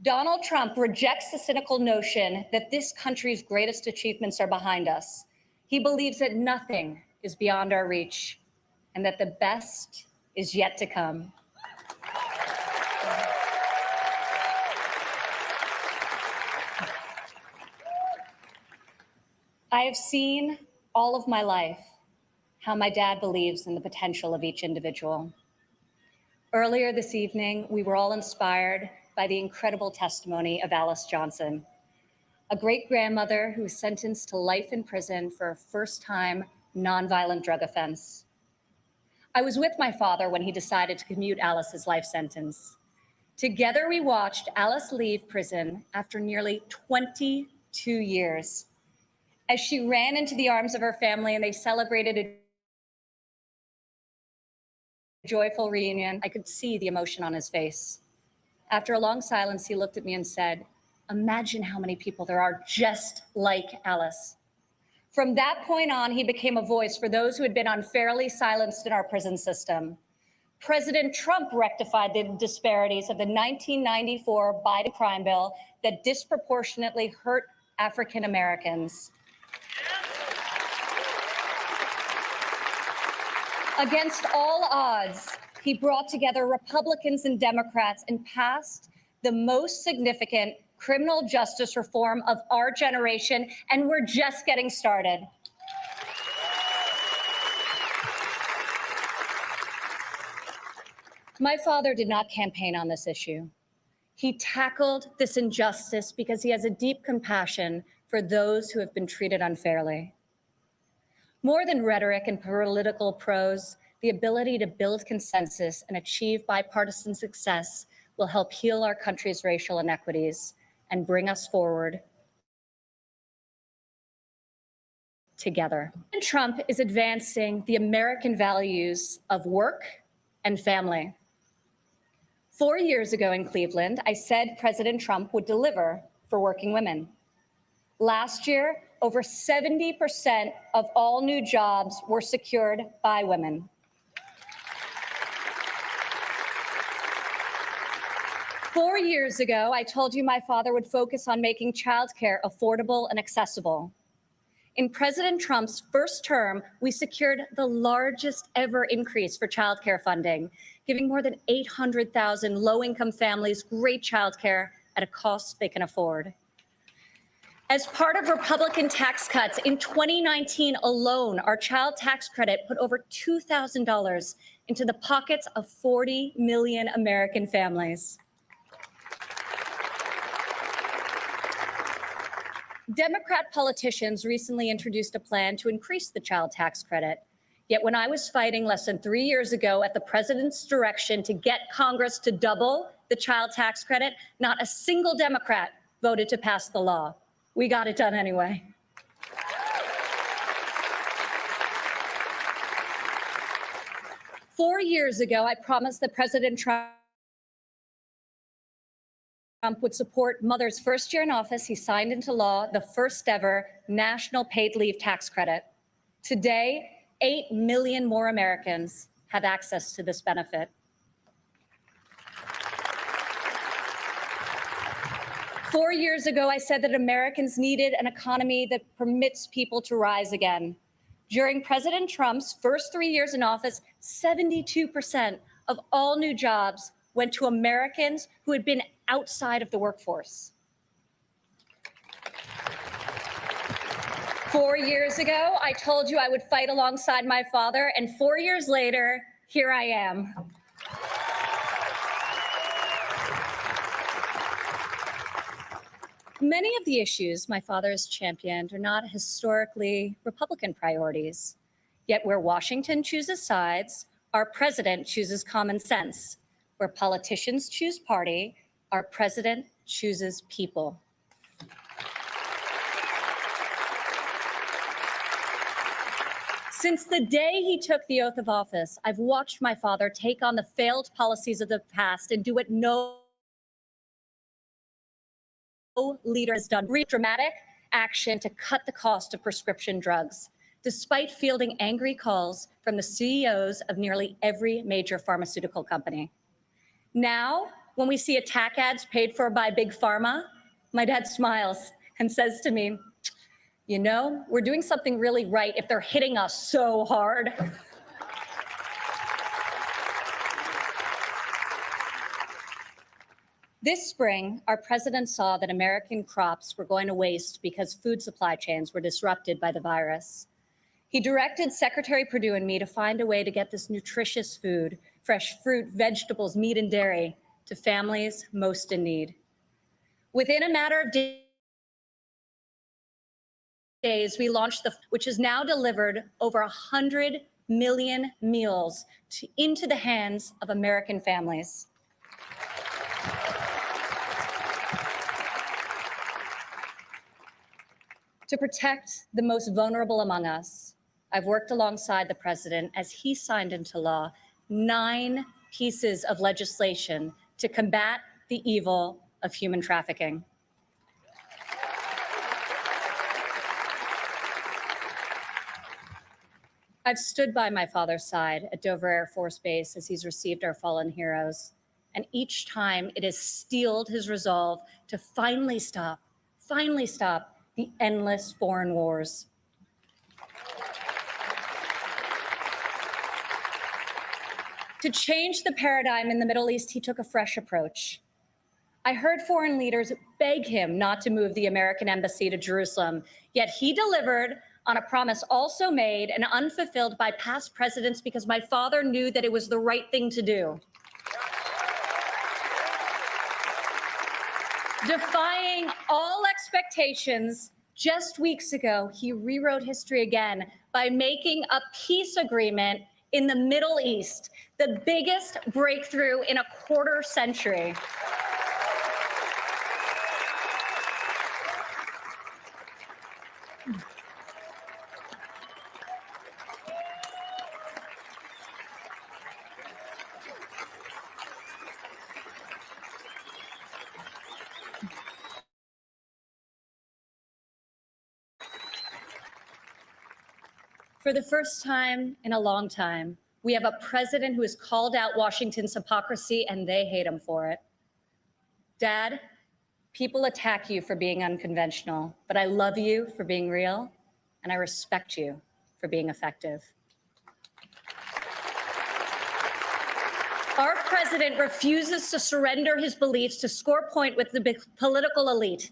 Donald Trump rejects the cynical notion that this country's greatest achievements are behind us. He believes that nothing is beyond our reach and that the best is yet to come. I have seen all of my life how my dad believes in the potential of each individual. Earlier this evening, we were all inspired by the incredible testimony of Alice Johnson, a great-grandmother who was sentenced to life in prison for a first-time nonviolent drug offense. I was with my father when he decided to commute Alice's life sentence. Together, we watched Alice leave prison after nearly 22 years. As she ran into the arms of her family and they celebrated a joyful reunion, I could see the emotion on his face. After a long silence, he looked at me and said, "Imagine how many people there are just like Alice." From that point on, he became a voice for those who had been unfairly silenced in our prison system. President Trump rectified the disparities of the 1994 Biden crime bill that disproportionately hurt African Americans. Against all odds, he brought together Republicans and Democrats and passed the most significant criminal justice reform of our generation, and we're just getting started. My father did not campaign on this issue. He tackled this injustice because he has a deep compassion for those who have been treated unfairly. More than rhetoric and political prose, the ability to build consensus and achieve bipartisan success will help heal our country's racial inequities and bring us forward together. Trump is advancing the American values of work and family. 4 years ago in Cleveland, I said President Trump would deliver for working women. Last year, over 70% of all new jobs were secured by women. 4 years ago, I told you my father would focus on making childcare affordable and accessible. In President Trump's first term, we secured the largest ever increase for childcare funding, giving more than 800,000 low-income families great childcare at a cost they can afford. As part of Republican tax cuts, in 2019 alone, our child tax credit put over $2,000 into the pockets of 40 million American families. Democrat politicians recently introduced a plan to increase the child tax credit. Yet when I was fighting less than 3 years ago at the president's direction to get Congress to double the child tax credit, not a single Democrat voted to pass the law. We got it done anyway. Four years ago, I promised that President Trump would support mothers' first year in office. He signed into law the first ever national paid leave tax credit. Today, 8 million more Americans have access to this benefit. 4 years ago, I said that Americans needed an economy that permits people to rise again. During President Trump's first 3 years in office, 72% of all new jobs went to Americans who had been outside of the workforce. 4 years ago, I told you I would fight alongside my father, and 4 years later, here I am. Many of the issues my father has championed are not historically Republican priorities. Yet where Washington chooses sides, our president chooses common sense. Where politicians choose party, our president chooses people. Since the day he took the oath of office, I've watched my father take on the failed policies of the past and do what no leader has done. Dramatic action to cut the cost of prescription drugs, despite fielding angry calls from the CEOs of nearly every major pharmaceutical company. Now, when we see attack ads paid for by Big Pharma, my dad smiles and says to me, "You know, we're doing something really right if they're hitting us so hard." This spring, our president saw that American crops were going to waste because food supply chains were disrupted by the virus. He directed Secretary Perdue and me to find a way to get this nutritious food, fresh fruit, vegetables, meat, and dairy, to families most in need. Within a matter of days, we launched which has now delivered over 100 million meals into the hands of American families. To protect the most vulnerable among us, I've worked alongside the president as he signed into law 9 pieces of legislation to combat the evil of human trafficking. I've stood by my father's side at Dover Air Force Base as he's received our fallen heroes. And each time it has steeled his resolve to finally stop the endless foreign wars. To change the paradigm in the Middle East, he took a fresh approach. I heard foreign leaders beg him not to move the American embassy to Jerusalem, yet he delivered on a promise also made and unfulfilled by past presidents because my father knew that it was the right thing to do. Defying all expectations, just weeks ago, he rewrote history again by making a peace agreement in the Middle East, the biggest breakthrough in a quarter century. For the first time in a long time, we have a president who has called out Washington's hypocrisy, and they hate him for it. Dad, people attack you for being unconventional, but I love you for being real, and I respect you for being effective. Our president refuses to surrender his beliefs to score point with the political elite.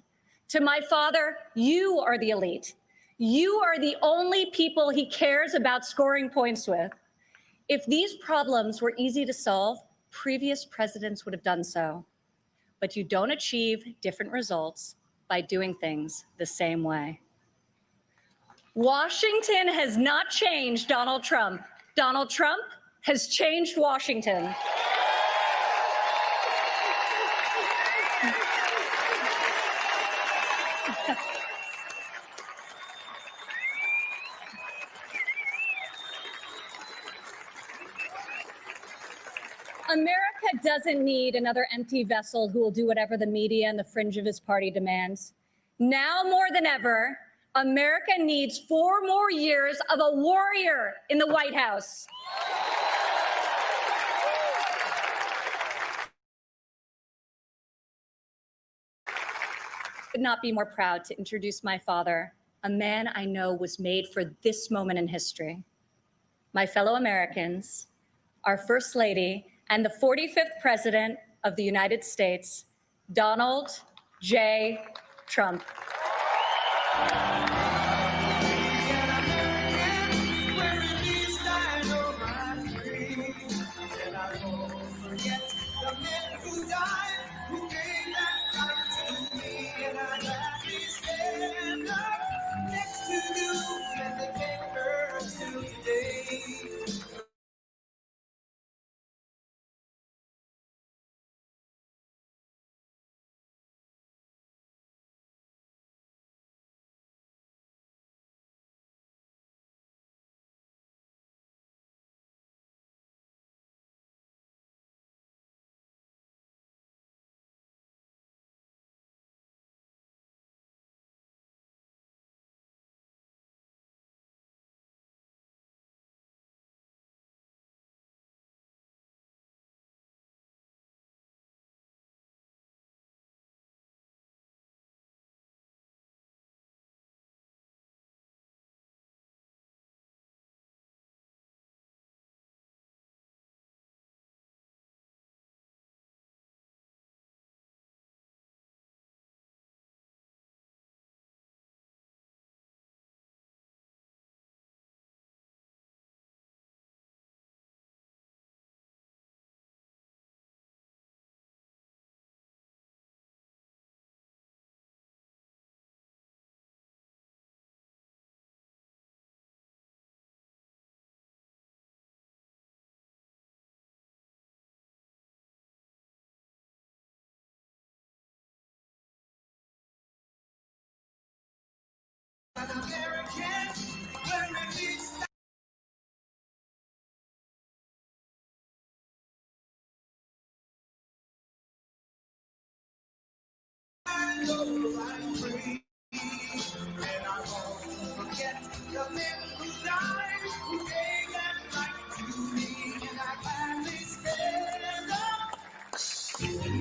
To my father, you are the elite. You are the only people he cares about scoring points with. If these problems were easy to solve, previous presidents would have done so. But you don't achieve different results by doing things the same way. Washington has not changed Donald Trump. Donald Trump has changed Washington. America doesn't need another empty vessel who will do whatever the media and the fringe of his party demands. Now more than ever, America needs 4 more years of a warrior in the White House. I could not be more proud to introduce my father, a man I know was made for this moment in history. My fellow Americans, our First Lady, and the 45th President of the United States, Donald J. Trump.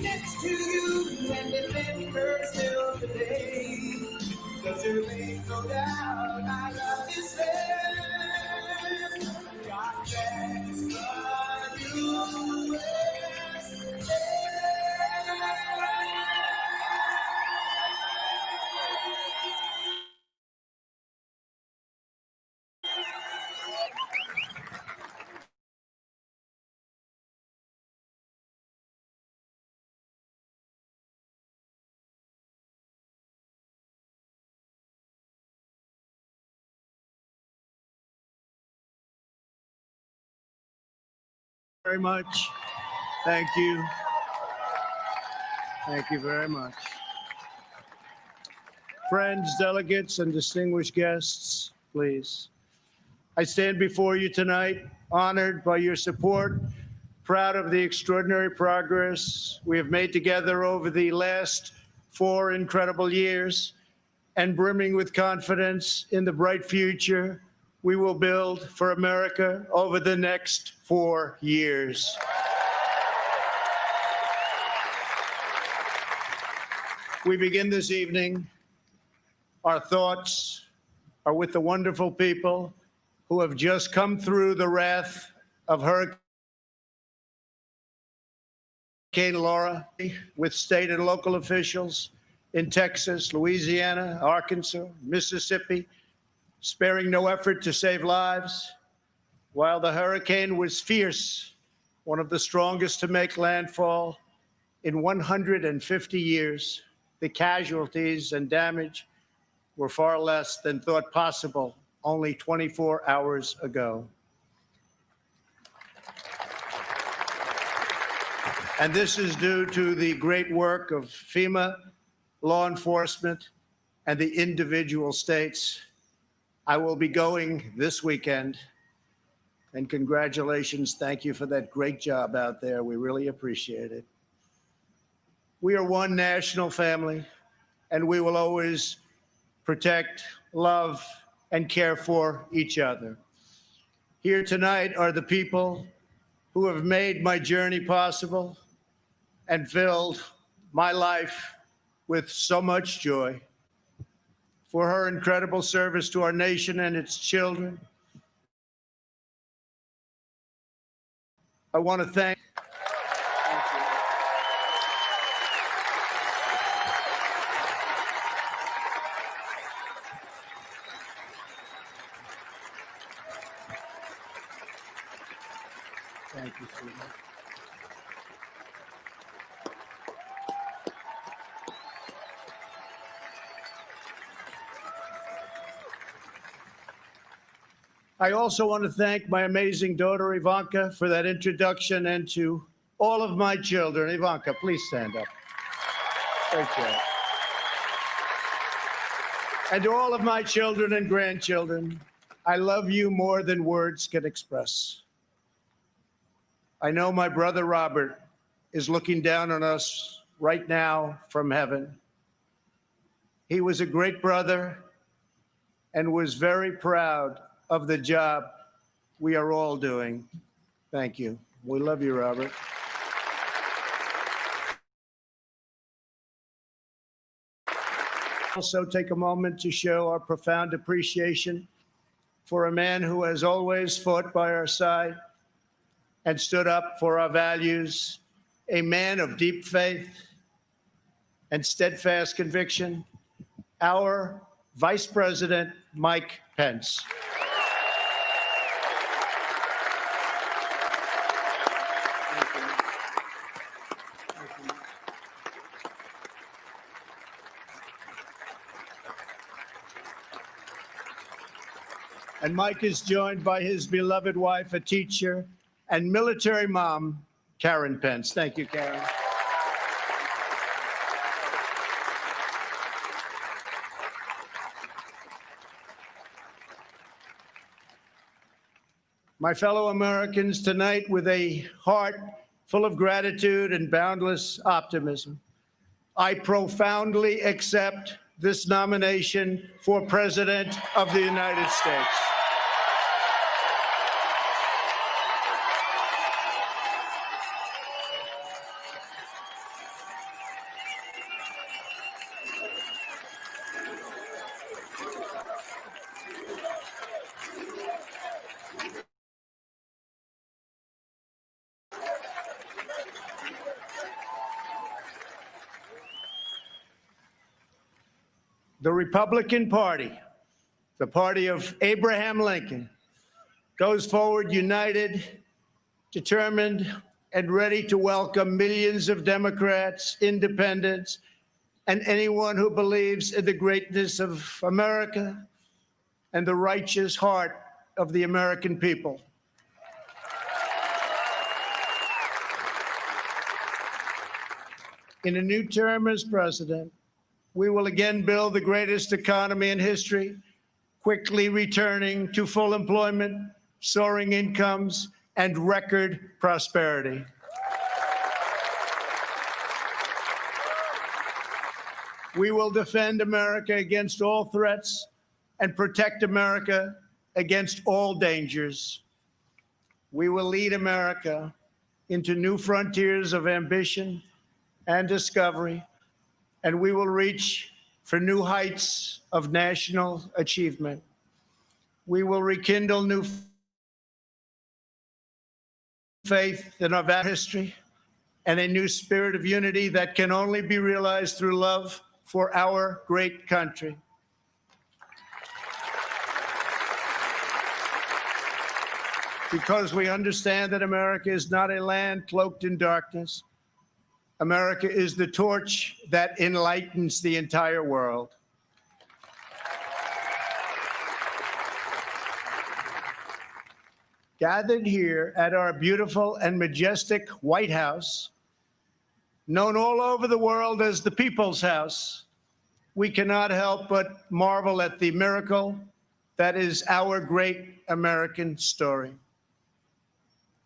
Next to you and defend first till the day. 'Cause there ain't no doubt I love this land. God bless the USA. Very much. Thank you. Thank you very much. Friends, delegates, and distinguished guests, please. I stand before you tonight, honored by your support, proud of the extraordinary progress we have made together over the last 4 incredible years, and brimming with confidence in the bright future we will build for America over the next 4 years. We begin this evening. Our thoughts are with the wonderful people who have just come through the wrath of Hurricane Laura, with state and local officials in Texas, Louisiana, Arkansas, Mississippi, sparing no effort to save lives. While the hurricane was fierce, one of the strongest to make landfall in 150 years, the casualties and damage were far less than thought possible only 24 hours ago. And this is due to the great work of FEMA, law enforcement, and the individual states. I will be going this weekend. And congratulations, thank you for that great job out there. We really appreciate it. We are one national family, and we will always protect, love, and care for each other. Here tonight are the people who have made my journey possible and filled my life with so much joy. For her incredible service to our nation and its children, I want to thank Thank you, sweetheart. I also want to thank my amazing daughter, Ivanka, for that introduction, and to all of my children. Ivanka, please stand up. Great job. And to all of my children and grandchildren, I love you more than words can express. I know my brother Robert is looking down on us right now from heaven. He was a great brother and was very proud of the job we are all doing. Thank you. We love you, Robert. Also take a moment to show our profound appreciation for a man who has always fought by our side and stood up for our values, a man of deep faith and steadfast conviction, our Vice President, Mike Pence. And Mike is joined by his beloved wife, a teacher, and military mom, Karen Pence. Thank you, Karen. My fellow Americans, tonight, with a heart full of gratitude and boundless optimism, I profoundly accept this nomination for President of the United States. The Republican Party, the party of Abraham Lincoln, goes forward united, determined, and ready to welcome millions of Democrats, independents, and anyone who believes in the greatness of America and the righteous heart of the American people. In a new term as president, we will again build the greatest economy in history, quickly returning to full employment, soaring incomes, and record prosperity. We will defend America against all threats and protect America against all dangers. We will lead America into new frontiers of ambition and discovery, and we will reach for new heights of national achievement. We will rekindle new faith in our history and a new spirit of unity that can only be realized through love for our great country. Because we understand that America is not a land cloaked in darkness. America is the torch that enlightens the entire world. Gathered here at our beautiful and majestic White House, known all over the world as the People's House, we cannot help but marvel at the miracle that is our great American story.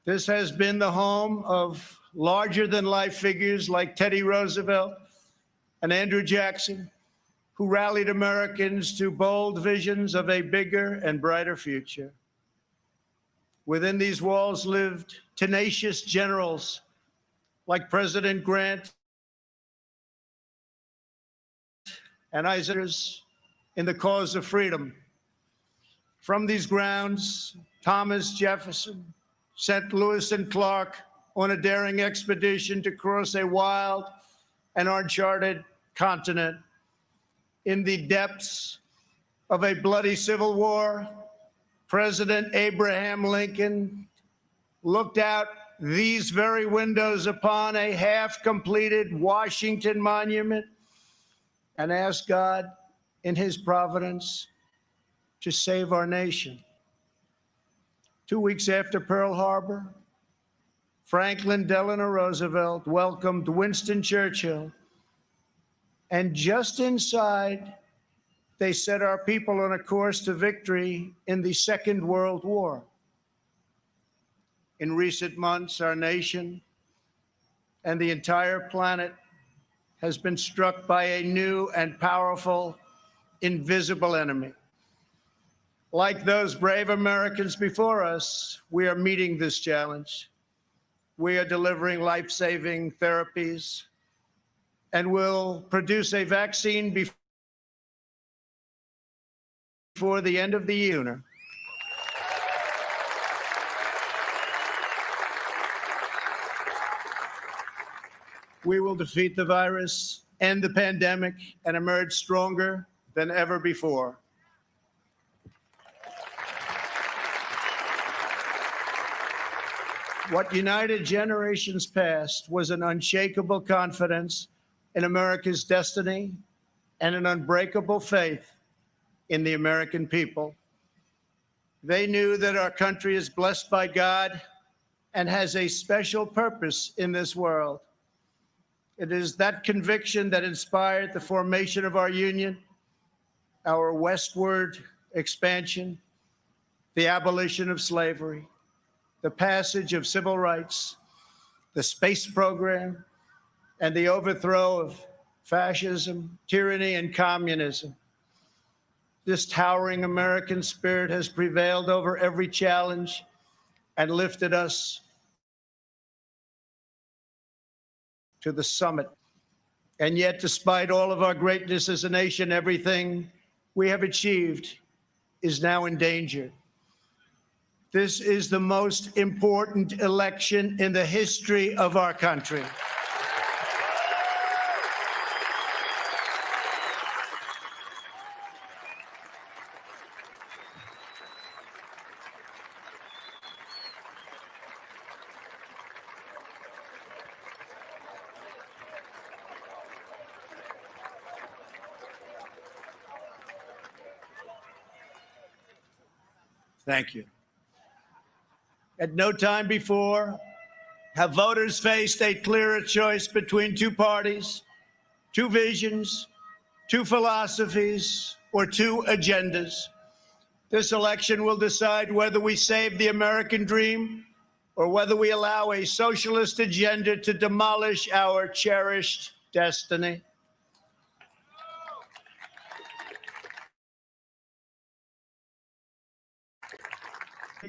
This has been the home of larger-than-life figures like Teddy Roosevelt and Andrew Jackson, who rallied Americans to bold visions of a bigger and brighter future. Within these walls lived tenacious generals like President Grant and Eisenhower in the cause of freedom. From these grounds, Thomas Jefferson sent Lewis and Clark on a daring expedition to cross a wild and uncharted continent. In the depths of a bloody civil war, President Abraham Lincoln looked out these very windows upon a half-completed Washington Monument and asked God in his providence to save our nation. 2 weeks after Pearl Harbor, Franklin Delano Roosevelt welcomed Winston Churchill, and just inside, they set our people on a course to victory in the Second World War. In recent months, our nation and the entire planet has been struck by a new and powerful, invisible enemy. Like those brave Americans before us, we are meeting this challenge. We are delivering life-saving therapies and will produce a vaccine before the end of the year. We will defeat the virus, end the pandemic, and emerge stronger than ever before. What united generations past was an unshakable confidence in America's destiny and an unbreakable faith in the American people. They knew that our country is blessed by God and has a special purpose in this world. It is that conviction that inspired the formation of our union, our westward expansion, the abolition of slavery, the passage of civil rights, the space program, and the overthrow of fascism, tyranny, and communism. This towering American spirit has prevailed over every challenge and lifted us to the summit. And yet, despite all of our greatness as a nation, everything we have achieved is now in danger. This is the most important election in the history of our country. Thank you. At no time before have voters faced a clearer choice between two parties, two visions, two philosophies, or two agendas. This election will decide whether we save the American dream or whether we allow a socialist agenda to demolish our cherished destiny.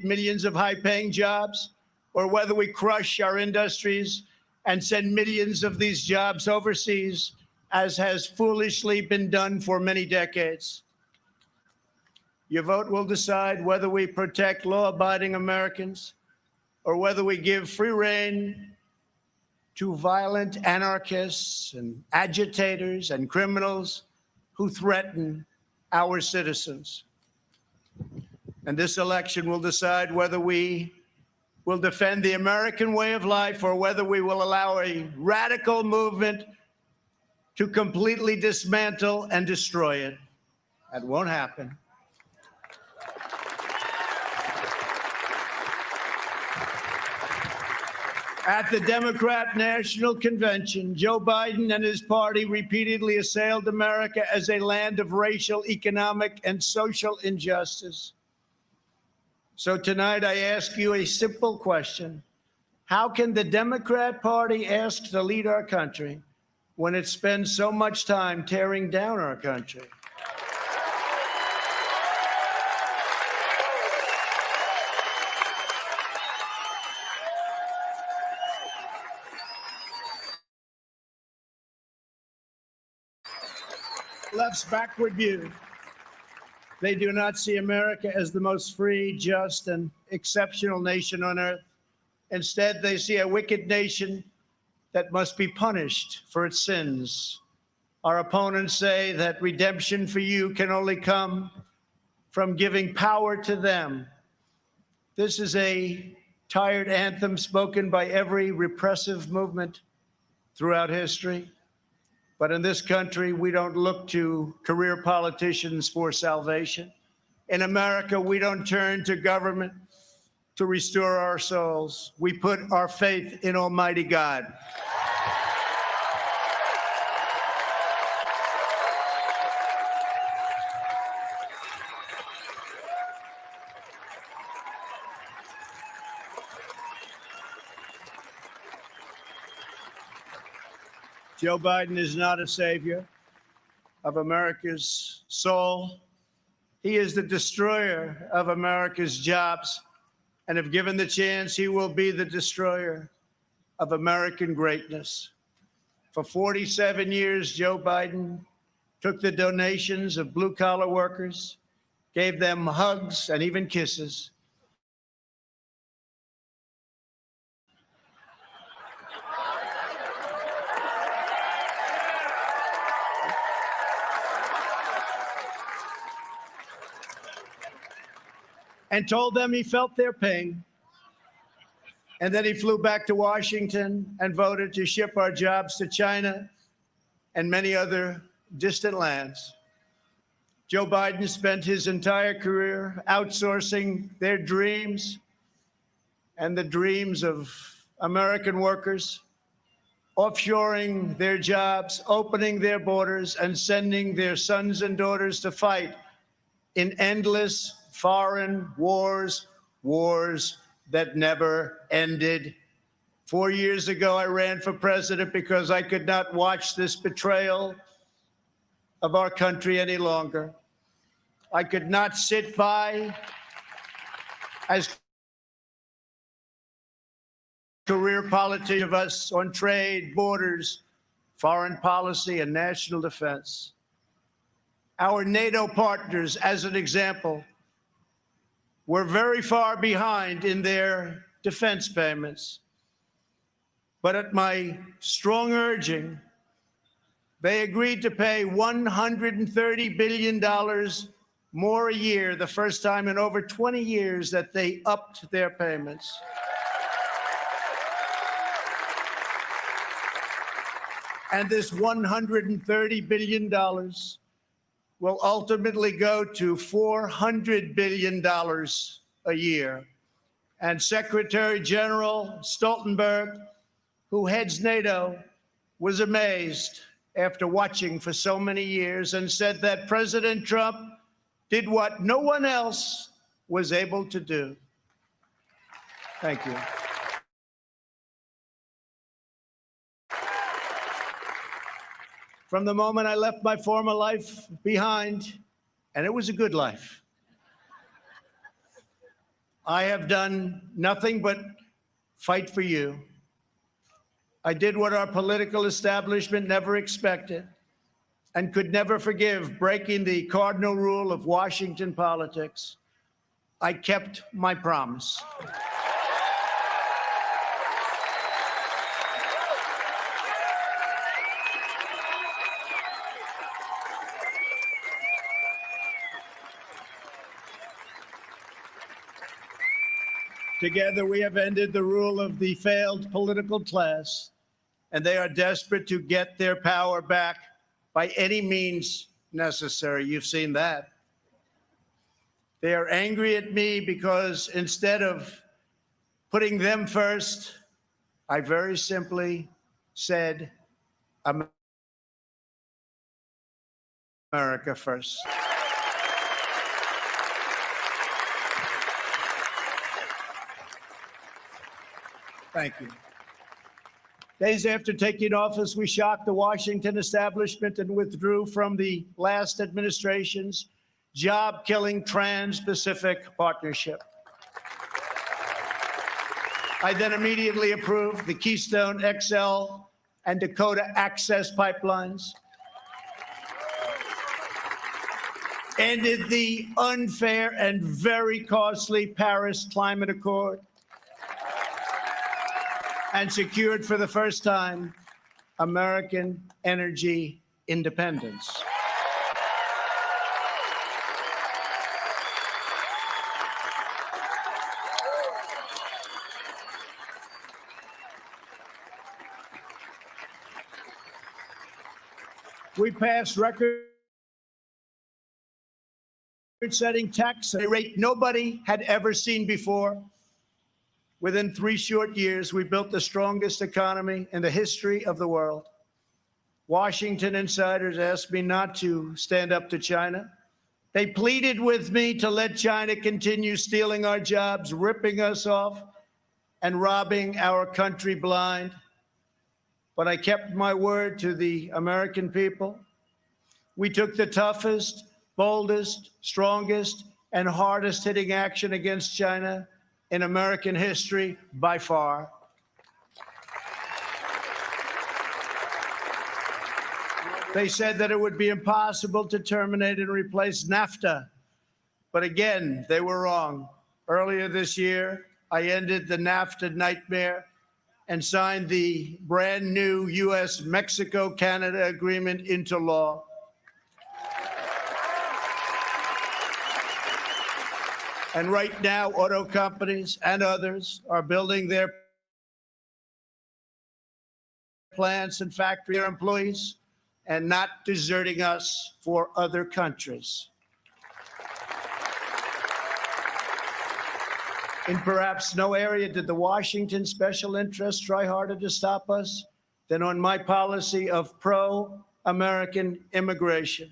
millions of high-paying jobs, or whether we crush our industries and send millions of these jobs overseas, as has foolishly been done for many decades. Your vote will decide whether we protect law-abiding Americans or whether we give free rein to violent anarchists and agitators and criminals who threaten our citizens. And this election will decide whether we will defend the American way of life or whether we will allow a radical movement to completely dismantle and destroy it. That won't happen. At the Democrat National Convention, Joe Biden and his party repeatedly assailed America as a land of racial, economic, and social injustice. So tonight I ask you a simple question. How can the Democrat Party ask to lead our country when it spends so much time tearing down our country? Left's backward view. They do not see America as the most free, just, and exceptional nation on earth. Instead, they see a wicked nation that must be punished for its sins. Our opponents say that redemption for you can only come from giving power to them. This is a tired anthem spoken by every repressive movement throughout history. But in this country, we don't look to career politicians for salvation. In America, we don't turn to government to restore our souls. We put our faith in Almighty God. Joe Biden is not a savior of America's soul. He is the destroyer of America's jobs. And if given the chance, he will be the destroyer of American greatness. For 47 years, Joe Biden took the donations of blue-collar workers, gave them hugs and even kisses. And told them he felt their pain. And then he flew back to Washington and voted to ship our jobs to China and many other distant lands. Joe Biden spent his entire career outsourcing their dreams and the dreams of American workers, offshoring their jobs, opening their borders, and sending their sons and daughters to fight in endless foreign wars, wars that never ended. 4 years ago, I ran for president because I could not watch this betrayal of our country any longer. I could not sit by as career politicians of us on trade, borders, foreign policy, and national defense. Our NATO partners, as an example, were very far behind in their defense payments. But at my strong urging, they agreed to pay $130 billion more a year, the first time in over 20 years that they upped their payments. And this $130 billion will ultimately go to $400 billion a year. And Secretary General Stoltenberg, who heads NATO, was amazed after watching for so many years and said that President Trump did what no one else was able to do. Thank you. From the moment I left my former life behind, and it was a good life, I have done nothing but fight for you. I did what our political establishment never expected and could never forgive, breaking the cardinal rule of Washington politics. I kept my promise. Together, we have ended the rule of the failed political class, and they are desperate to get their power back by any means necessary. You've seen that. They are angry at me because instead of putting them first, I very simply said, America first. Thank you. Days after taking office, we shocked the Washington establishment and withdrew from the last administration's job-killing Trans-Pacific Partnership. I then immediately approved the Keystone XL and Dakota Access pipelines, ended the unfair and very costly Paris Climate Accord, and secured for the first time American energy independence. We passed record-setting tax at a rate nobody had ever seen before. Within 3 short years, we built the strongest economy in the history of the world. Washington insiders asked me not to stand up to China. They pleaded with me to let China continue stealing our jobs, ripping us off, and robbing our country blind. But I kept my word to the American people. We took the toughest, boldest, strongest, and hardest-hitting action against China in American history by far. They said that it would be impossible to terminate and replace NAFTA. But again, they were wrong. Earlier this year, I ended the NAFTA nightmare and signed the brand new U.S.-Mexico-Canada agreement into law. And right now, auto companies and others are building their plants and factory employees and not deserting us for other countries. In perhaps no area did the Washington special interests try harder to stop us than on my policy of pro-American immigration.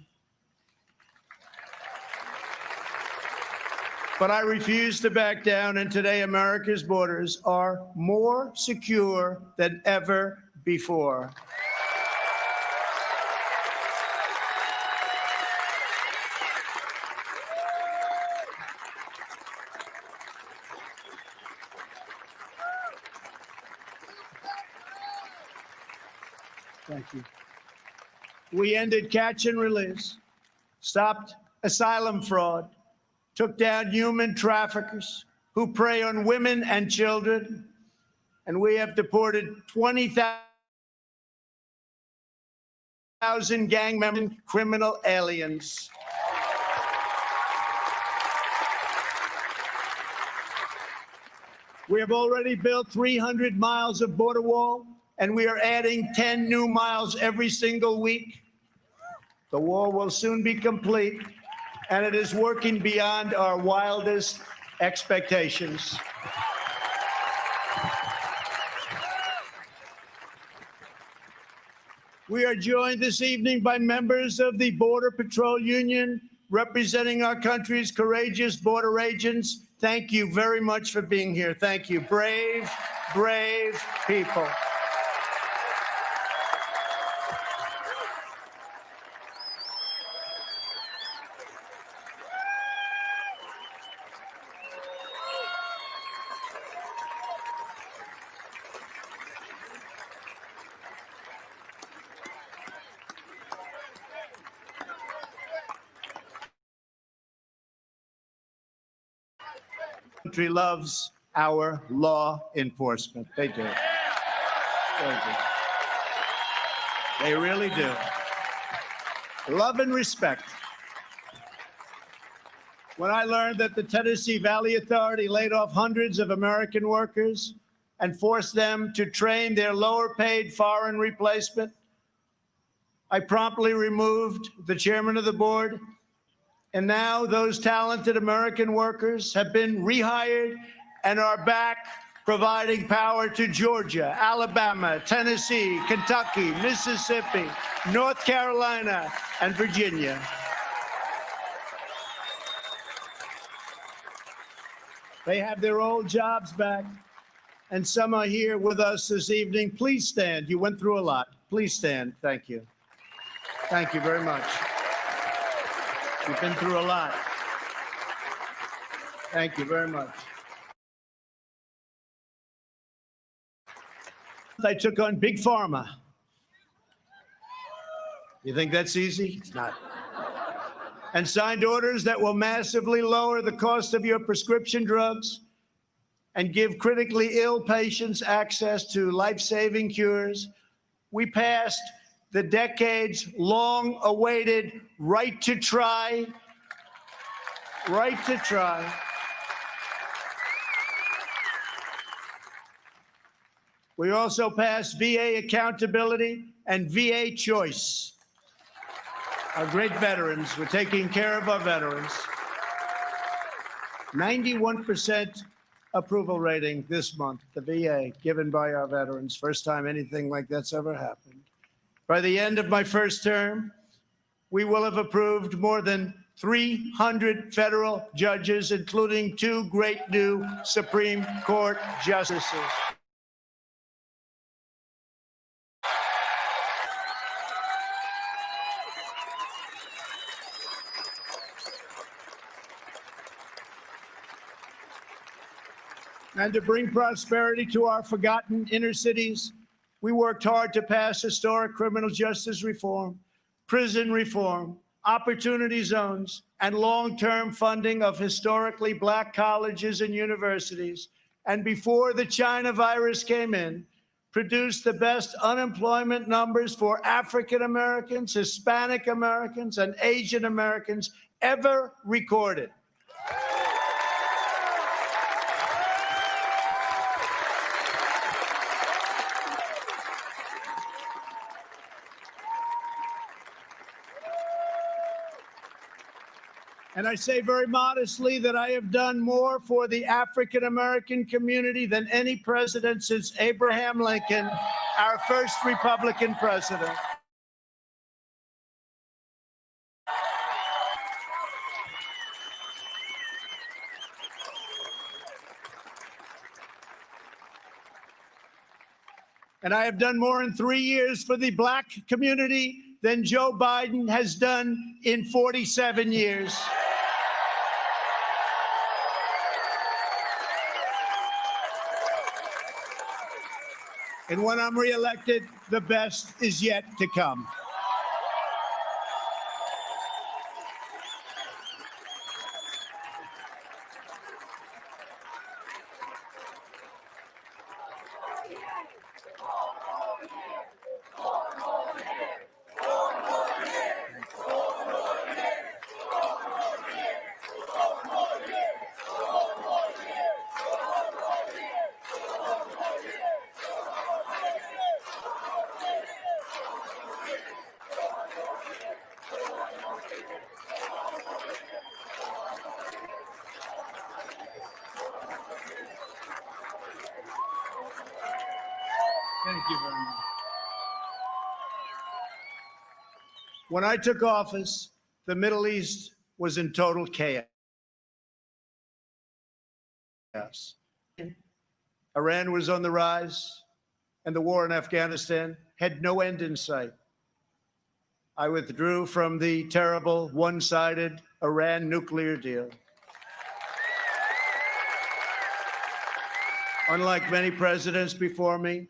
But I refuse to back down, and today America's borders are more secure than ever before. Thank you. We ended catch and release, stopped asylum fraud, took down human traffickers who prey on women and children, and we have deported 20,000 gang members, criminal aliens. We have already built 300 miles of border wall, and we are adding 10 new miles every single week. The wall will soon be complete, and it is working beyond our wildest expectations. We are joined this evening by members of the Border Patrol Union representing our country's courageous border agents. Thank you very much for being here. Thank you. Brave, brave people. country loves our law enforcement. They do. They do. They really do. Love and respect. When I learned that the Tennessee Valley Authority laid off hundreds of American workers and forced them to train their lower-paid foreign replacement, I promptly removed the chairman of the board, and now those talented American workers have been rehired and are back providing power to Georgia, Alabama, Tennessee, Kentucky, Mississippi, North Carolina, and Virginia. They have their old jobs back, and some are here with us this evening. Please stand. You went through a lot. Please stand. Thank you. Thank you very much. You've been through a lot. Thank you very much. I took on Big Pharma. You think that's easy? It's not. And signed orders that will massively lower the cost of your prescription drugs and give critically ill patients access to life-saving cures. We passed the decades-long-awaited right to try. Right to try. We also passed VA accountability and VA choice. Our great veterans, we're taking care of our veterans. 91% approval rating this month, the VA, given by our veterans. First time anything like that's ever happened. By the end of my first term, we will have approved more than 300 federal judges, including 2 great new Supreme Court justices. And to bring prosperity to our forgotten inner cities, we worked hard to pass historic criminal justice reform, prison reform, opportunity zones, and long-term funding of historically black colleges and universities. And before the China virus came in, produced the best unemployment numbers for African Americans, Hispanic Americans, and Asian Americans ever recorded. And I say very modestly that I have done more for the African American community than any president since Abraham Lincoln, our first Republican president. And I have done more in 3 years for the black community than Joe Biden has done in 47 years. And when I'm reelected, the best is yet to come. Thank you very much. When I took office, the Middle East was in total chaos. Iran was on the rise, and the war in Afghanistan had no end in sight. I withdrew from the terrible one-sided Iran nuclear deal. Unlike many presidents before me,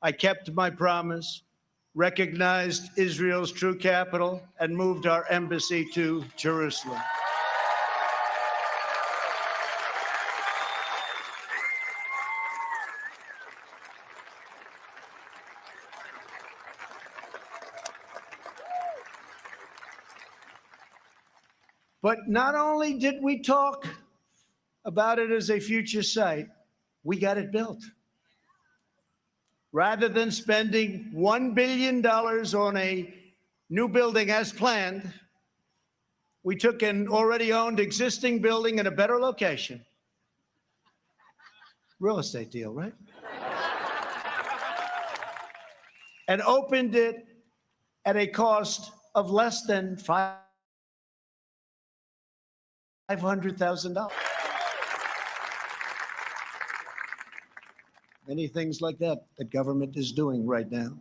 I kept my promise, recognized Israel's true capital, and moved our embassy to Jerusalem. But not only did we talk about it as a future site, we got it built. Rather than spending $1 billion on a new building as planned, we took an already owned existing building in a better location. Real estate deal, right? And opened it at a cost of less than $500,000. Many things like that government is doing right now.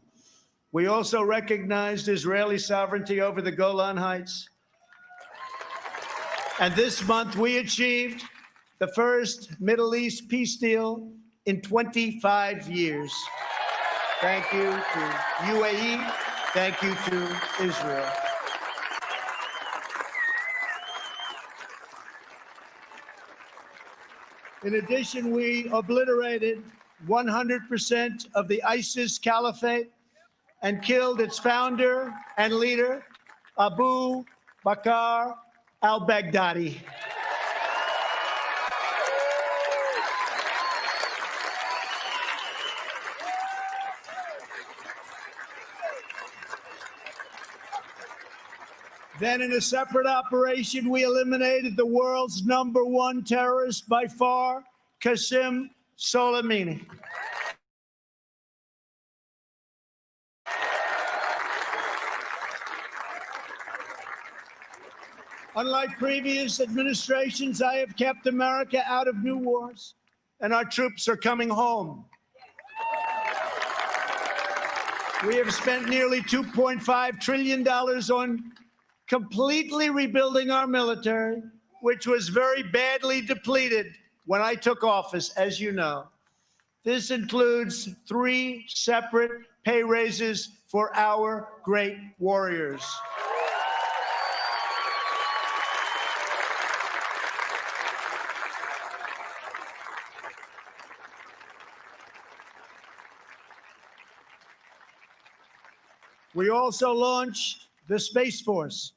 We also recognized Israeli sovereignty over the Golan Heights. And this month we achieved the first Middle East peace deal in 25 years. Thank you to UAE. Thank you to Israel. In addition, we obliterated 100% of the ISIS caliphate and killed its founder and leader, Abu Bakr al-Baghdadi. Then in a separate operation, we eliminated the world's #1 terrorist by far, Qasem Soleimani. Unlike previous administrations, I have kept America out of new wars, and our troops are coming home. We have spent nearly $2.5 trillion on completely rebuilding our military, which was very badly depleted when I took office, as you know. This includes 3 separate pay raises for our great warriors. We also launched the Space Force,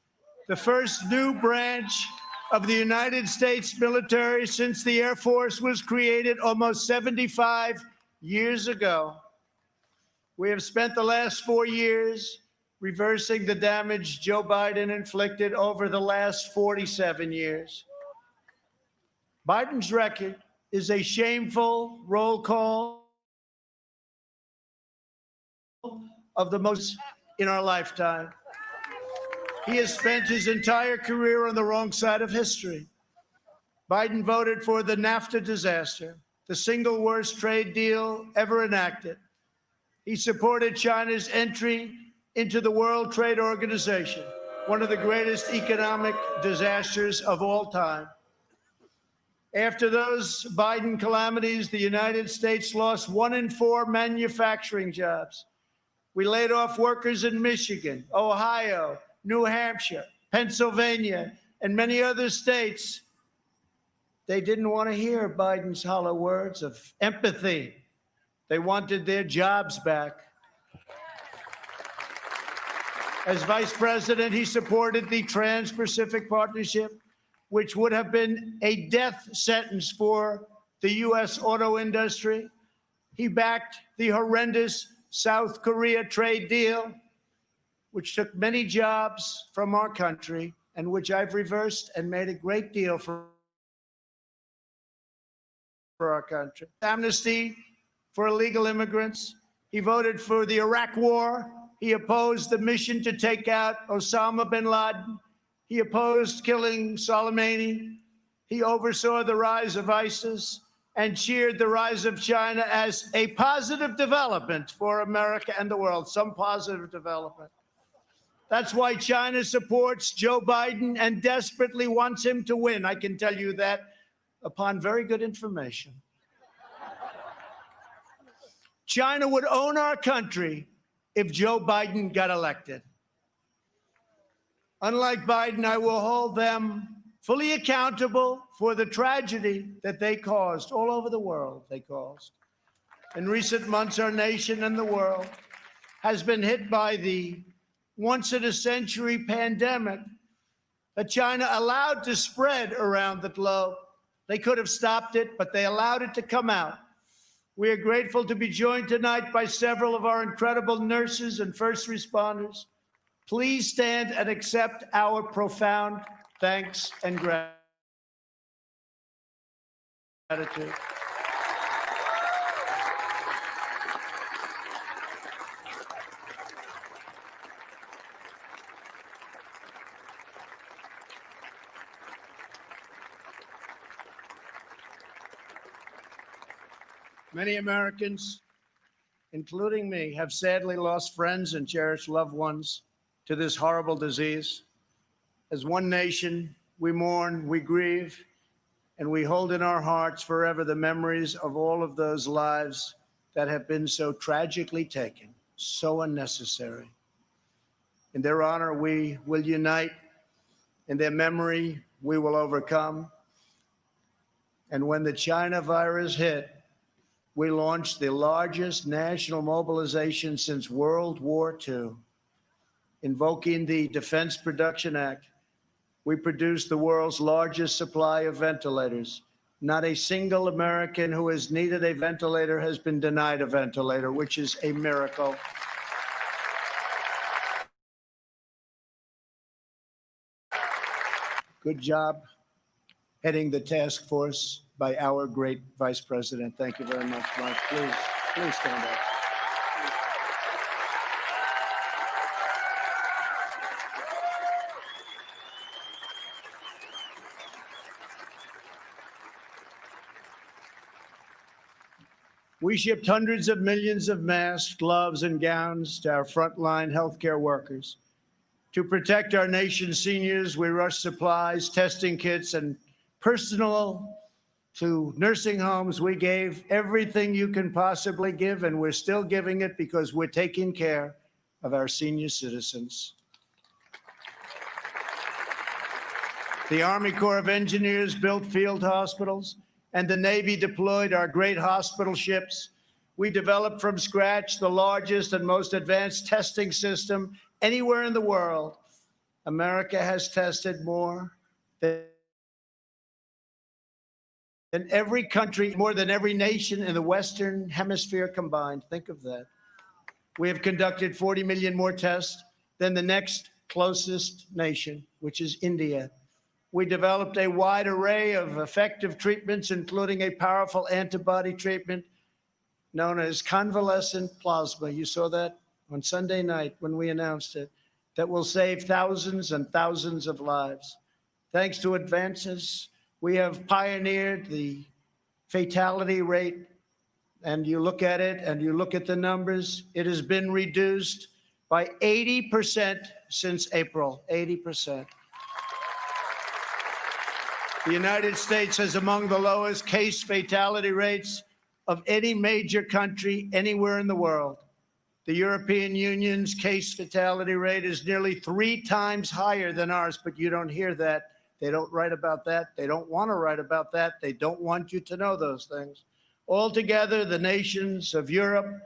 the first new branch of the United States military since the Air Force was created almost 75 years ago. We have spent the last 4 years reversing the damage Joe Biden inflicted over the last 47 years. Biden's record is a shameful roll call of the most in our lifetime. He has spent his entire career on the wrong side of history. Biden voted for the NAFTA disaster, the single worst trade deal ever enacted. He supported China's entry into the World Trade Organization, one of the greatest economic disasters of all time. After those Biden calamities, the United States lost 1 in 4 manufacturing jobs. We laid off workers in Michigan, Ohio, New Hampshire, Pennsylvania, and many other states. They didn't want to hear Biden's hollow words of empathy. They wanted their jobs back. As vice president, he supported the Trans-Pacific Partnership, which would have been a death sentence for the U.S. auto industry. He backed the horrendous South Korea trade deal, which took many jobs from our country and which I've reversed and made a great deal for our country. Amnesty for illegal immigrants. He voted for the Iraq War. He opposed the mission to take out Osama bin Laden. He opposed killing Soleimani. He oversaw the rise of ISIS and cheered the rise of China as a positive development for America and the world, some positive development. That's why China supports Joe Biden and desperately wants him to win. I can tell you that upon very good information. China would own our country if Joe Biden got elected. Unlike Biden, I will hold them fully accountable for the tragedy that they caused all over the world. In recent months, our nation and the world has been hit by the once-in-a-century pandemic that China allowed to spread around the globe. They could have stopped it, but they allowed it to come out. We are grateful to be joined tonight by several of our incredible nurses and first responders. Please stand and accept our profound thanks and gratitude. Many Americans, including me, have sadly lost friends and cherished loved ones to this horrible disease. As one nation, we mourn, we grieve, and we hold in our hearts forever the memories of all of those lives that have been so tragically taken, so unnecessary. In their honor, we will unite. In their memory, we will overcome. And when the China virus hit, we launched the largest national mobilization since World War II. Invoking the Defense Production Act, we produced the world's largest supply of ventilators. Not a single American who has needed a ventilator has been denied a ventilator, which is a miracle. Good job heading the task force by our great Vice President. Thank you very much, Mike. Please stand up. We shipped hundreds of millions of masks, gloves, and gowns to our frontline healthcare workers. To protect our nation's seniors, we rushed supplies, testing kits, and personal to nursing homes. We gave everything you can possibly give, and we're still giving it because we're taking care of our senior citizens. The Army Corps of Engineers built field hospitals, and the Navy deployed our great hospital ships. We developed from scratch the largest and most advanced testing system anywhere in the world. America has tested more than every country, more than every nation in the Western Hemisphere combined. Think of that. We have conducted 40 million more tests than the next closest nation, which is India. We developed a wide array of effective treatments, including a powerful antibody treatment known as convalescent plasma. You saw that on Sunday night when we announced it, that will save thousands and thousands of lives. Thanks to advances, we have pioneered the fatality rate, and you look at it and you look at the numbers, it has been reduced by 80% since April, 80%. The United States has among the lowest case fatality rates of any major country anywhere in the world. The European Union's case fatality rate is nearly 3 times higher than ours, but you don't hear that. They don't write about that. They don't want to write about that. They don't want you to know those things. Altogether, the nations of Europe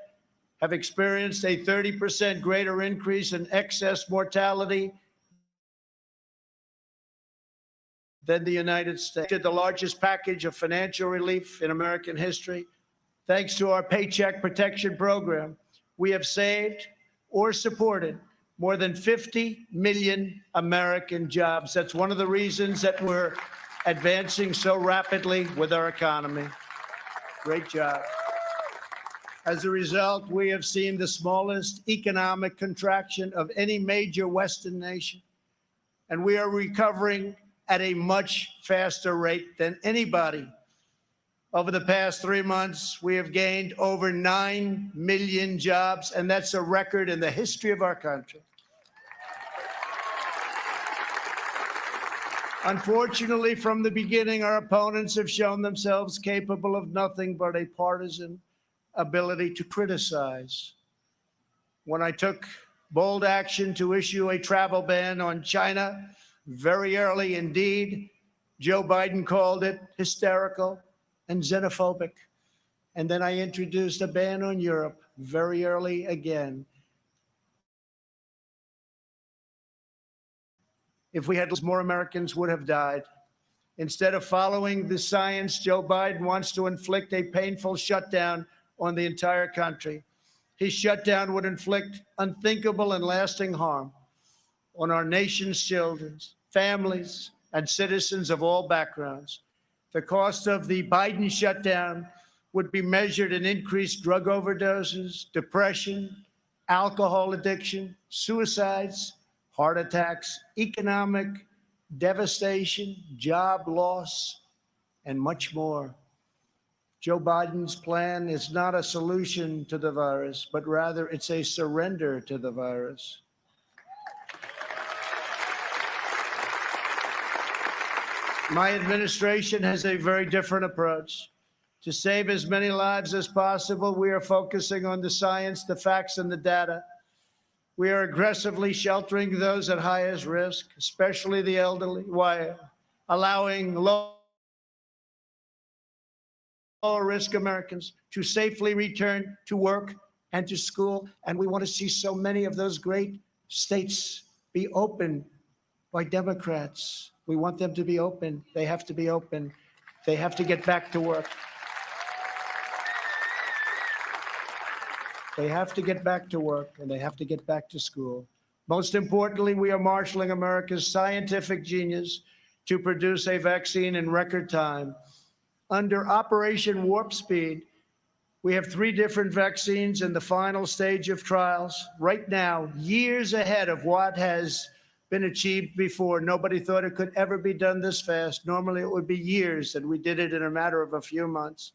have experienced a 30% greater increase in excess mortality than the United States. Did the largest package of financial relief in American history. Thanks to our Paycheck Protection Program, we have saved or supported more than 50 million American jobs. That's one of the reasons that we're advancing so rapidly with our economy. Great job. As a result, we have seen the smallest economic contraction of any major Western nation, and we are recovering at a much faster rate than anybody. Over the past 3 months, we have gained over 9 million jobs, and that's a record in the history of our country. Unfortunately, from the beginning, our opponents have shown themselves capable of nothing but a partisan ability to criticize. When I took bold action to issue a travel ban on China very early indeed, Joe Biden called it hysterical and xenophobic. And then I introduced a ban on Europe very early again. If we had more Americans would have died. Instead of following the science, Joe Biden wants to inflict a painful shutdown on the entire country. His shutdown would inflict unthinkable and lasting harm on our nation's children, families, and citizens of all backgrounds. The cost of the Biden shutdown would be measured in increased drug overdoses, depression, alcohol addiction, suicides, heart attacks, economic devastation, job loss, and much more. Joe Biden's plan is not a solution to the virus, but rather it's a surrender to the virus. My administration has a very different approach. To save as many lives as possible, we are focusing on the science, the facts, and the data. We are aggressively sheltering those at highest risk, especially the elderly, while allowing lower-risk Americans to safely return to work and to school. And we want to see so many of those great states be open by Democrats. We want them to be open. They have to be open. They have to get back to work. They have to get back to work, and they have to get back to school. Most importantly, we are marshaling America's scientific genius to produce a vaccine in record time. Under Operation Warp Speed, we have 3 different vaccines in the final stage of trials. Right now, years ahead of what has been achieved before. Nobody thought it could ever be done this fast. Normally, it would be years, and we did it in a matter of a few months.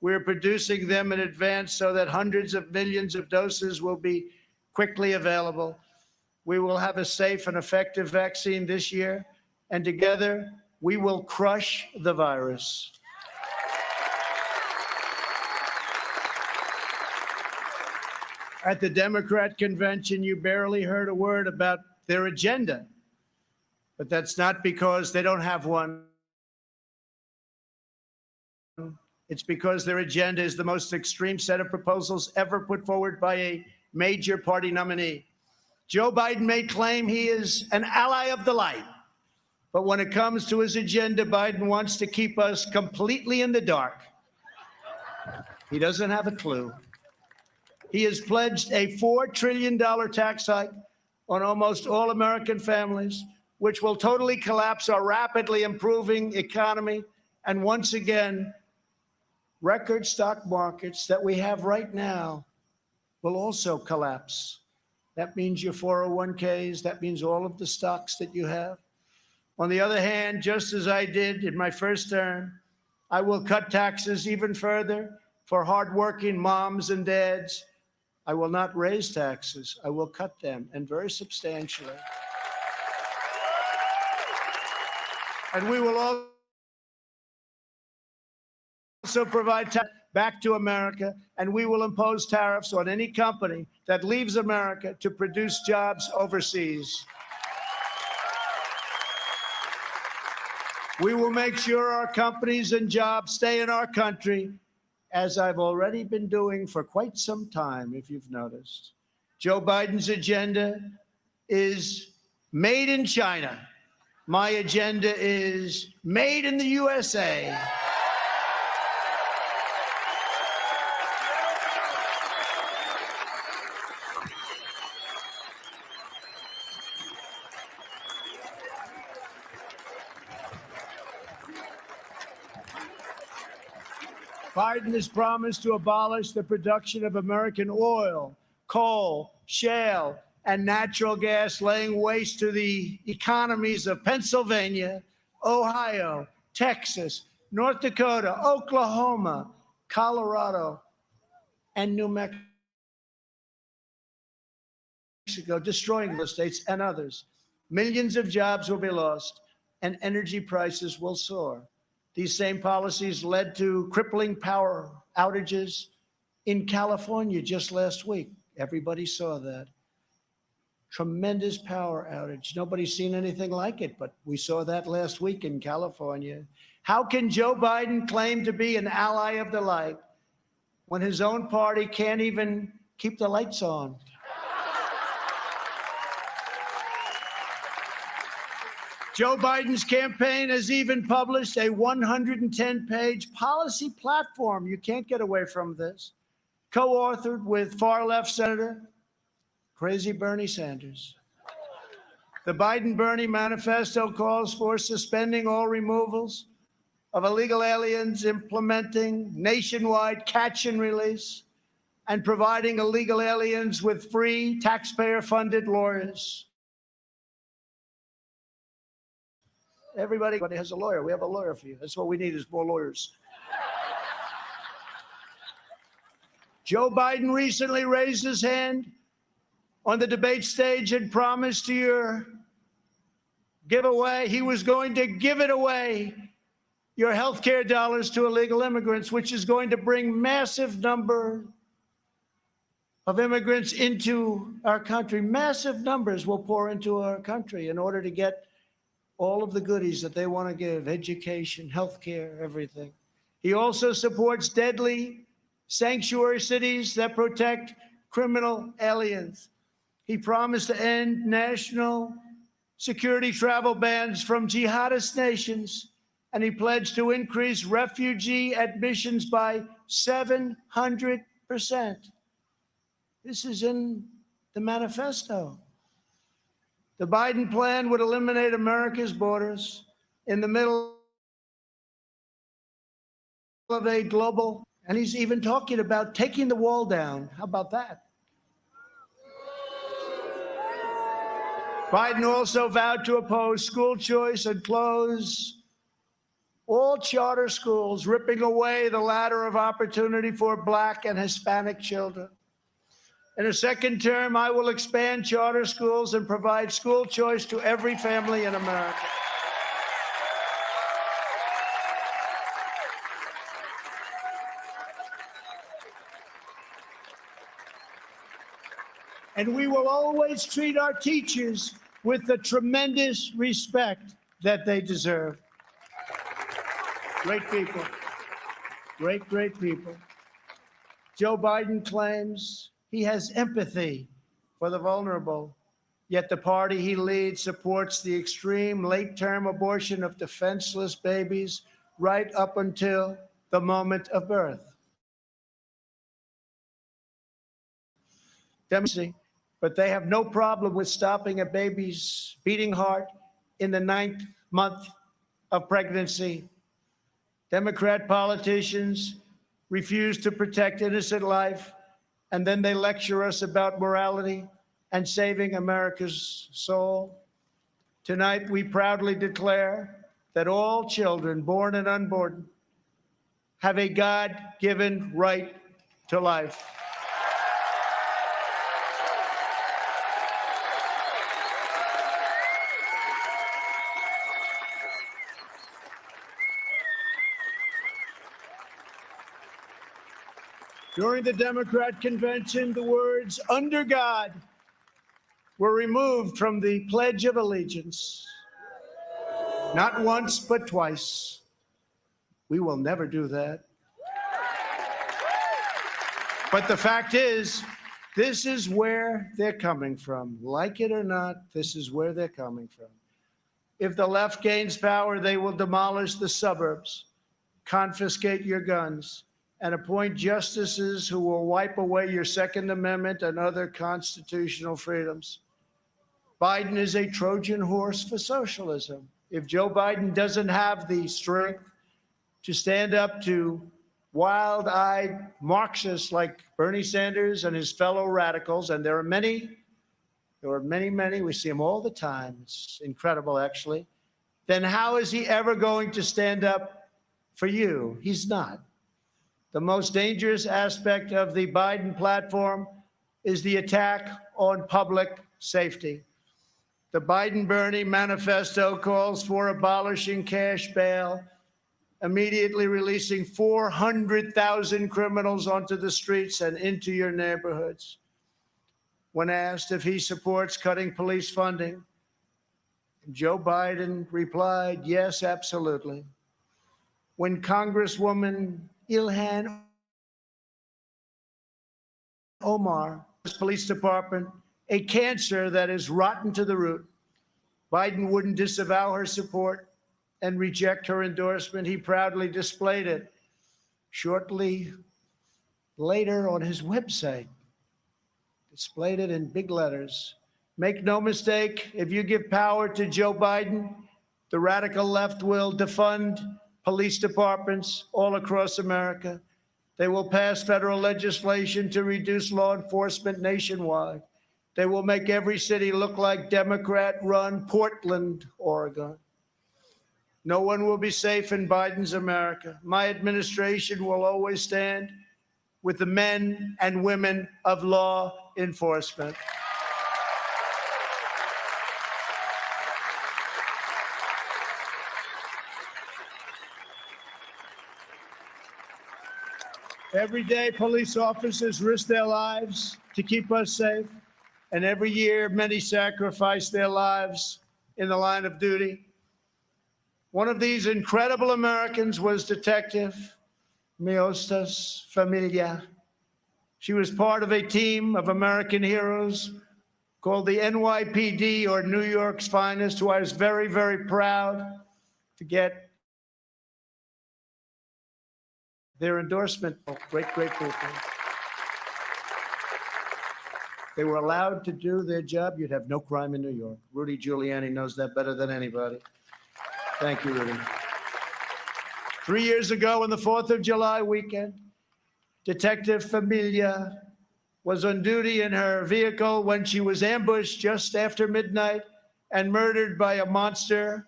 We're producing them in advance so that hundreds of millions of doses will be quickly available. We will have a safe and effective vaccine this year, and together we will crush the virus. At the Democrat convention, you barely heard a word about their agenda, but that's not because they don't have one. It's because their agenda is the most extreme set of proposals ever put forward by a major party nominee. Joe Biden may claim he is an ally of the light, but when it comes to his agenda, Biden wants to keep us completely in the dark. He doesn't have a clue. He has pledged a $4 trillion tax hike on almost all American families, which will totally collapse our rapidly improving economy and once again, record stock markets that we have right now will also collapse. That means your 401ks, that means all of the stocks that you have. On the other hand, just as I did in my first term, I will cut taxes even further for hardworking moms and dads. I will not raise taxes. I will cut them, and very substantially. And we will also provide tax back to America, and we will impose tariffs on any company that leaves America to produce jobs overseas. We will make sure our companies and jobs stay in our country, as I've already been doing for quite some time, if you've noticed. Joe Biden's agenda is made in China. My agenda is made in the USA. Biden has promised to abolish the production of American oil, coal, shale, and natural gas, laying waste to the economies of Pennsylvania, Ohio, Texas, North Dakota, Oklahoma, Colorado, and New Mexico, destroying those states and others. Millions of jobs will be lost, and energy prices will soar. These same policies led to crippling power outages in California just last week. Everybody saw that. Tremendous power outage. Nobody's seen anything like it, but we saw that last week in California. How can Joe Biden claim to be an ally of the light when his own party can't even keep the lights on? Joe Biden's campaign has even published a 110-page policy platform. You can't get away from this. Co-authored with far-left Senator Crazy Bernie Sanders. The Biden-Bernie manifesto calls for suspending all removals of illegal aliens, implementing nationwide catch and release, and providing illegal aliens with free taxpayer-funded lawyers. Everybody has a lawyer. We have a lawyer for you. That's what we need is more lawyers. Joe Biden recently raised his hand on the debate stage and promised to your giveaway, he was going to give it away, your health care dollars to illegal immigrants, which is going to bring massive number of immigrants into our country. Massive numbers will pour into our country in order to get all of the goodies that they want to give, education, health care, everything. He also supports deadly sanctuary cities that protect criminal aliens. He promised to end national security travel bans from jihadist nations, and he pledged to increase refugee admissions by 700%. This is in the manifesto. The Biden plan would eliminate America's borders in the middle of a global, and he's even talking about taking the wall down. How about that? Biden also vowed to oppose school choice and close all charter schools, ripping away the ladder of opportunity for Black and Hispanic children. In a second term, I will expand charter schools and provide school choice to every family in America. And we will always treat our teachers with the tremendous respect that they deserve. Great people. Great, great people. Joe Biden claims he has empathy for the vulnerable, yet the party he leads supports the extreme late-term abortion of defenseless babies right up until the moment of birth. But they have no problem with stopping a baby's beating heart in the 9th month of pregnancy. Democrat politicians refuse to protect innocent life, and then they lecture us about morality and saving America's soul. Tonight, we proudly declare that all children, born and unborn, have a God-given right to life. During the Democrat convention, the words "under God" were removed from the Pledge of Allegiance. Not once, but twice. We will never do that. But the fact is, this is where they're coming from. Like it or not, this is where they're coming from. If the left gains power, they will demolish the suburbs, confiscate your guns, and appoint justices who will wipe away your Second Amendment and other constitutional freedoms. Biden is a Trojan horse for socialism. If Joe Biden doesn't have the strength to stand up to wild-eyed Marxists like Bernie Sanders and his fellow radicals, and there are many, we see them all the time, it's incredible actually, then how is he ever going to stand up for you? He's not. The most dangerous aspect of the Biden platform is the attack on public safety. The Biden-Bernie manifesto calls for abolishing cash bail, immediately releasing 400,000 criminals onto the streets and into your neighborhoods. When asked if he supports cutting police funding, Joe Biden replied, yes, absolutely. When Congresswoman Ilhan Omar, police department, a cancer that is rotten to the root, Biden wouldn't disavow her support and reject her endorsement. He proudly displayed it shortly later on his website. Displayed it in big letters. Make no mistake, if you give power to Joe Biden, the radical left will defund police departments all across America. They will pass federal legislation to reduce law enforcement nationwide. They will make every city look like Democrat-run Portland, Oregon. No one will be safe in Biden's America. My administration will always stand with the men and women of law enforcement. Every day, police officers risk their lives to keep us safe, and every year, many sacrifice their lives in the line of duty. One of these incredible Americans was Detective Miostas Familia. She was part of a team of American heroes called the NYPD, or New York's Finest, who I was very, very proud to get their endorsement. Great, great people. They were allowed to do their job. You'd have no crime in New York. Rudy Giuliani knows that better than anybody. Thank you, Rudy. 3 years ago, on the 4th of July weekend, Detective Familia was on duty in her vehicle when she was ambushed just after midnight and murdered by a monster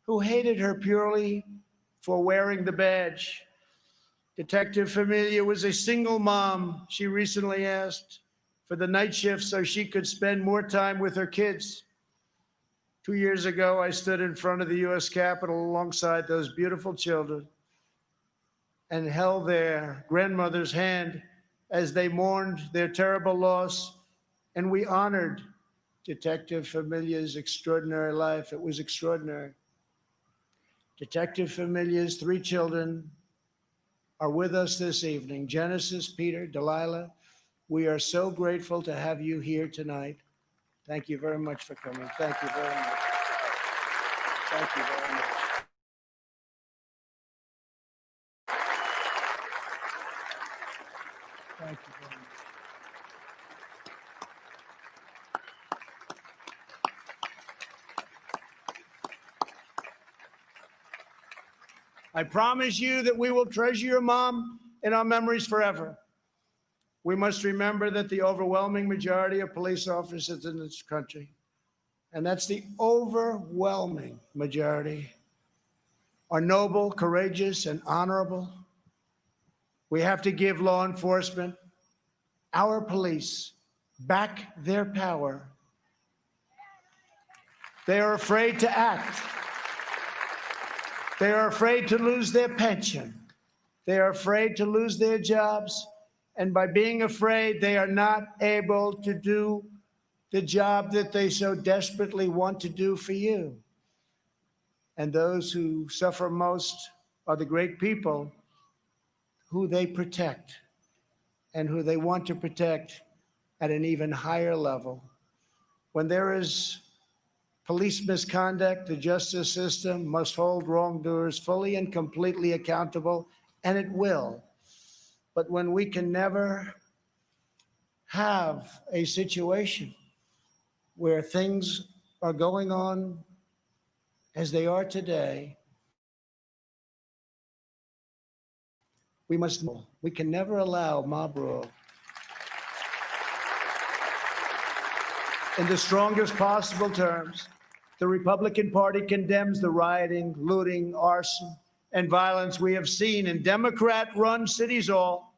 who hated her purely for wearing the badge. Detective Familia was a single mom. She recently asked for the night shift so she could spend more time with her kids. 2 years ago, I stood in front of the U.S. Capitol alongside those beautiful children and held their grandmother's hand as they mourned their terrible loss, and we honored Detective Familia's extraordinary life. It was extraordinary. Detective Familia's 3 children are with us this evening. Genesis, Peter, Delilah, we are so grateful to have you here tonight. Thank you very much for coming. Thank you very much. Thank you very much. Thank you very much. I promise you that we will treasure your mom in our memories forever. We must remember that the overwhelming majority of police officers in this country, and that's the overwhelming majority, are noble, courageous, and honorable. We have to give law enforcement, our police, back their power. They are afraid to act. They are afraid to lose their pension. They are afraid to lose their jobs. And by being afraid, they are not able to do the job that they so desperately want to do for you. And those who suffer most are the great people who they protect and who they want to protect at an even higher level. When there is police misconduct, the justice system must hold wrongdoers fully and completely accountable, and it will. But when we can never have a situation where things are going on as they are today, we can never allow mob rule. In the strongest possible terms, the Republican Party condemns the rioting, looting, arson, and violence we have seen in Democrat-run cities all,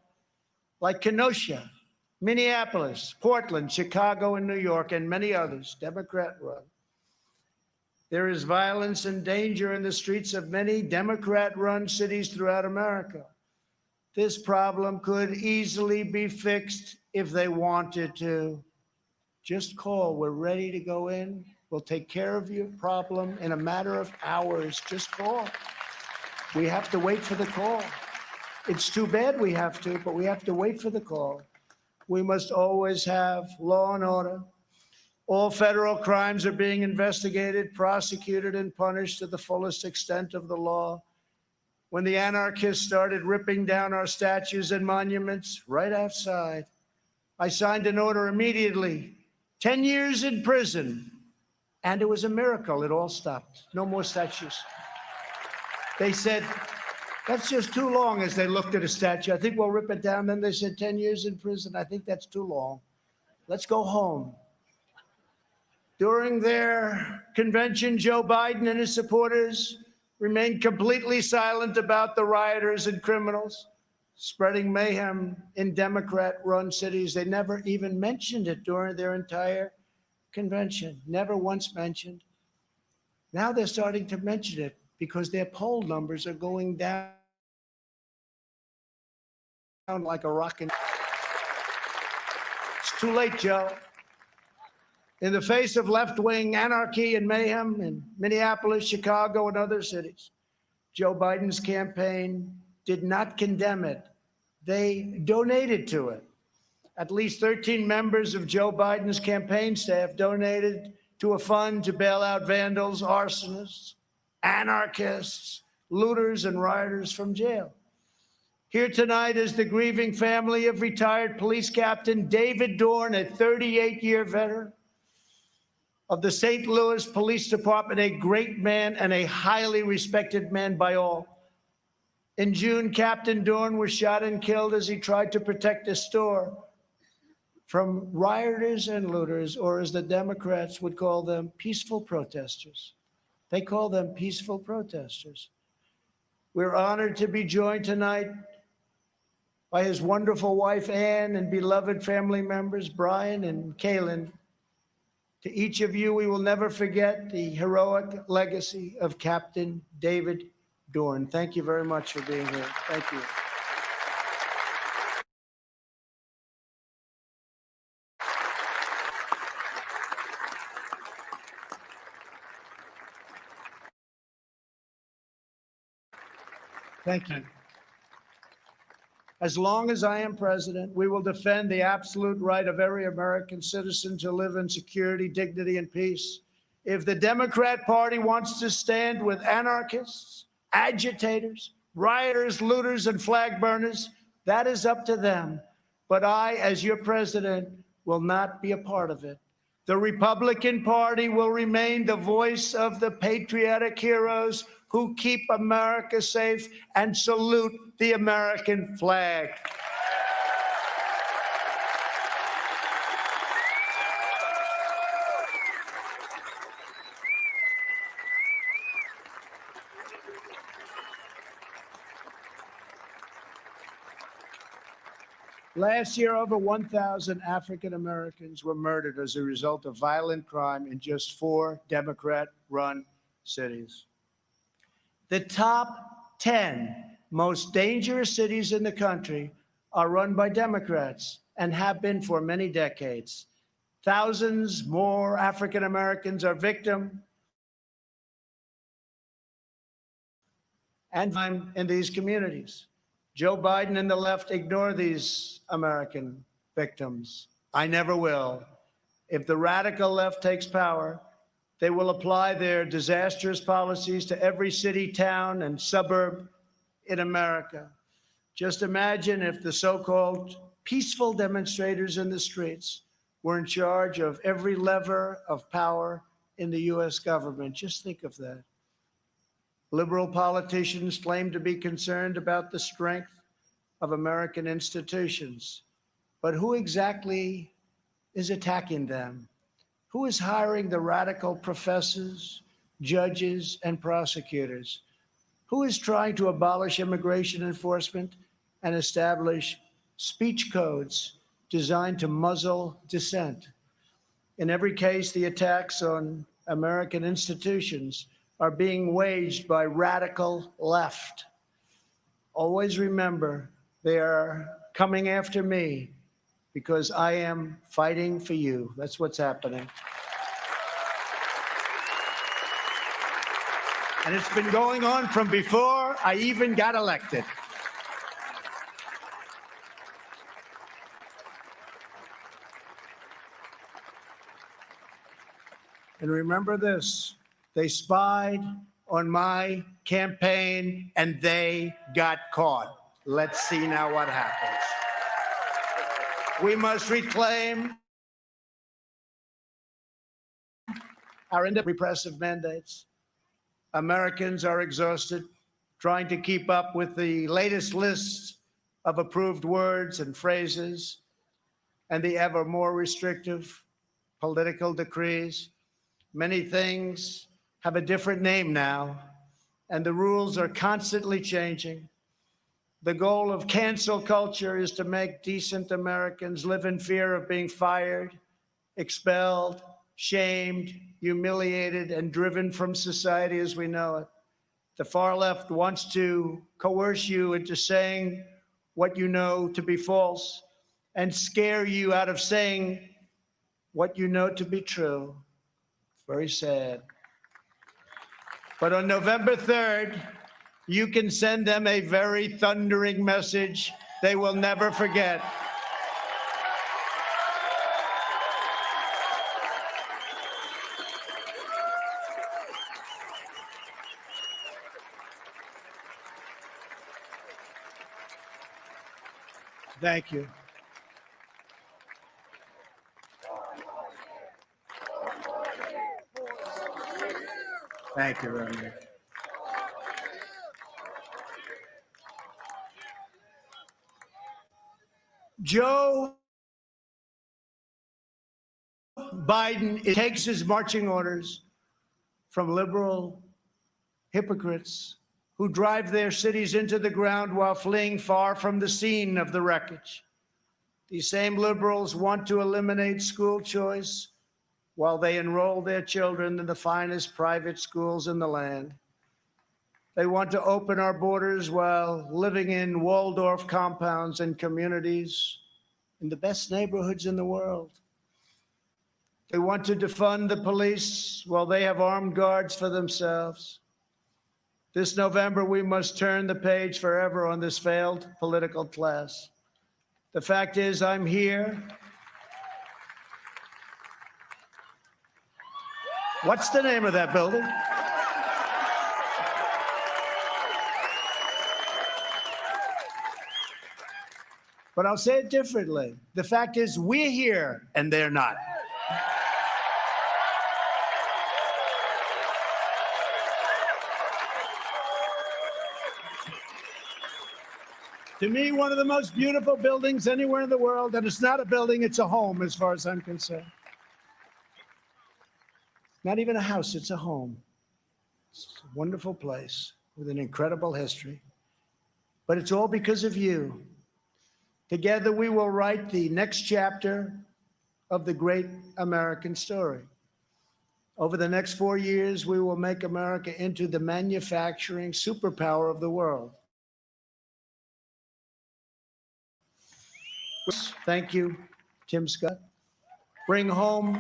like Kenosha, Minneapolis, Portland, Chicago, and New York, and many others, Democrat-run. There is violence and danger in the streets of many Democrat-run cities throughout America. This problem could easily be fixed if they wanted to. Just call. We're ready to go in. We'll take care of your problem in a matter of hours. Just call. We have to wait for the call. It's too bad we have to, but we have to wait for the call. We must always have law and order. All federal crimes are being investigated, prosecuted, and punished to the fullest extent of the law. When the anarchists started ripping down our statues and monuments right outside, I signed an order immediately, 10 years in prison. And it was a miracle. It all stopped. No more statues. They said, that's just too long as they looked at a statue. I think we'll rip it down. Then they said 10 years in prison. I think that's too long. Let's go home. During their convention, Joe Biden and his supporters remained completely silent about the rioters and criminals spreading mayhem in Democrat-run cities. They never even mentioned it during their entire convention, never once mentioned. Now they're starting to mention it because their poll numbers are going down like a rocket. It's too late, Joe. In the face of left-wing anarchy and mayhem in Minneapolis, Chicago, and other cities, Joe Biden's campaign did not condemn it. They donated to it. At least 13 members of Joe Biden's campaign staff donated to a fund to bail out vandals, arsonists, anarchists, looters, and rioters from jail. Here tonight is the grieving family of retired police captain David Dorn, a 38-year veteran of the St. Louis Police Department, a great man and a highly respected man by all. In June, Captain Dorn was shot and killed as he tried to protect a store from rioters and looters, or as the Democrats would call them, peaceful protesters. They call them peaceful protesters. We're honored to be joined tonight by his wonderful wife, Ann, and beloved family members, Brian and Kaylin. To each of you, we will never forget the heroic legacy of Captain David Dorn. Thank you very much for being here. Thank you. Thank you. As long as I am president, we will defend the absolute right of every American citizen to live in security, dignity, and peace. If the Democrat Party wants to stand with anarchists, agitators, rioters, looters, and flag burners, that is up to them. But I, as your president, will not be a part of it. The Republican Party will remain the voice of the patriotic heroes who keep America safe and salute the American flag. Last year, over 1,000 African Americans were murdered as a result of violent crime in just 4 Democrat-run cities. The top 10 most dangerous cities in the country are run by Democrats and have been for many decades. Thousands more African Americans are victims and in these communities. Joe Biden and the left ignore these American victims. I never will. If the radical left takes power, they will apply their disastrous policies to every city, town, and suburb in America. Just imagine if the so-called peaceful demonstrators in the streets were in charge of every lever of power in the U.S. government. Just think of that. Liberal politicians claim to be concerned about the strength of American institutions. But who exactly is attacking them? Who is hiring the radical professors, judges, and prosecutors? Who is trying to abolish immigration enforcement and establish speech codes designed to muzzle dissent? In every case, the attacks on American institutions are being waged by radical left. Always remember, they are coming after me because I am fighting for you. That's what's happening. And it's been going on from before I even got elected. And remember this, they spied on my campaign and they got caught. Let's see now what happens. We must reclaim our repressive mandates. Americans are exhausted trying to keep up with the latest list of approved words and phrases and the ever more restrictive political decrees. Many things have a different name now, and the rules are constantly changing. The goal of cancel culture is to make decent Americans live in fear of being fired, expelled, shamed, humiliated, and driven from society as we know it. The far left wants to coerce you into saying what you know to be false and scare you out of saying what you know to be true. Very sad. But on November 3rd, you can send them a very thundering message they will never forget. Thank you. Thank you very much. Joe Biden takes his marching orders from liberal hypocrites who drive their cities into the ground while fleeing far from the scene of the wreckage. These same liberals want to eliminate school choice while they enroll their children in the finest private schools in the land. They want to open our borders while living in Waldorf compounds and communities in the best neighborhoods in the world. They want to defund the police while they have armed guards for themselves. This November, we must turn the page forever on this failed political class. The fact is, I'm here. What's the name of that building? But I'll say it differently. The fact is, we're here and they're not. To me, one of the most beautiful buildings anywhere in the world, and it's not a building, it's a home as far as I'm concerned. Not even a house, it's a home. It's a wonderful place with an incredible history. But it's all because of you. Together, we will write the next chapter of the great American story. Over the next 4 years, we will make America into the manufacturing superpower of the world. Thank you, Tim Scott. Bring home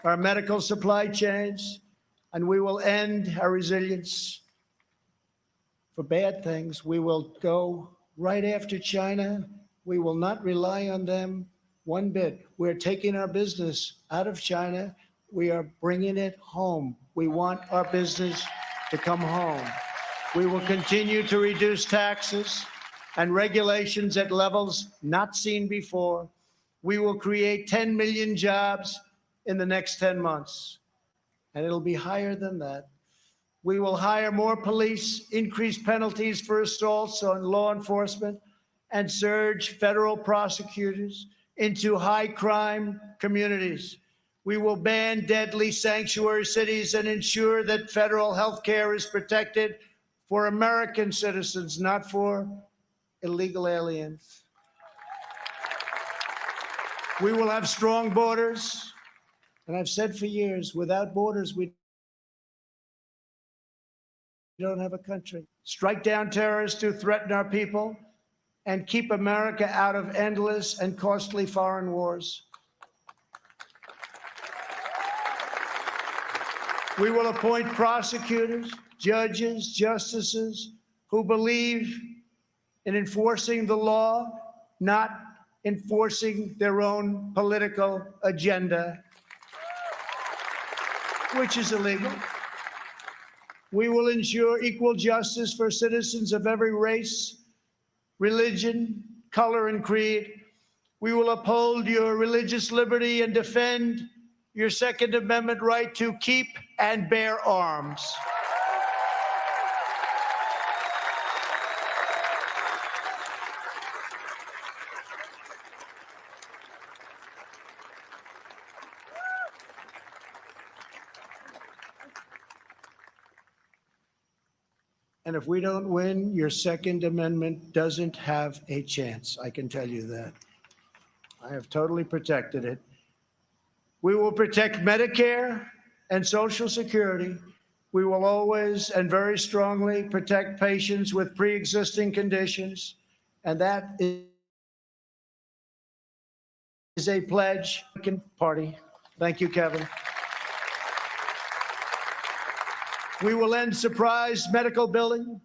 our medical supply chains, and we will end our resilience for bad things. We will go right after China. We will not rely on them one bit. We're taking our business out of China. We are bringing it home. We want our business to come home. We will continue to reduce taxes and regulations at levels not seen before. We will create 10 million jobs in the next 10 months, and it'll be higher than that. We will hire more police, increase penalties for assaults on law enforcement, and surge federal prosecutors into high-crime communities. We will ban deadly sanctuary cities and ensure that federal health care is protected for American citizens, not for illegal aliens. We will have strong borders, and I've said for years, without borders, we don't have a country. Strike down terrorists who threaten our people and keep America out of endless and costly foreign wars. We will appoint prosecutors, judges, justices who believe in enforcing the law, not enforcing their own political agenda. which is illegal. We will ensure equal justice for citizens of every race, religion, color, and creed. We will uphold your religious liberty and defend your Second Amendment right to keep and bear arms. And if we don't win, your Second Amendment doesn't have a chance. I can tell you that. I have totally protected it. We will protect Medicare and Social Security. We will always and very strongly protect patients with pre-existing conditions. And that is a pledge. Party. Thank you, Kevin. We will end surprise medical billing,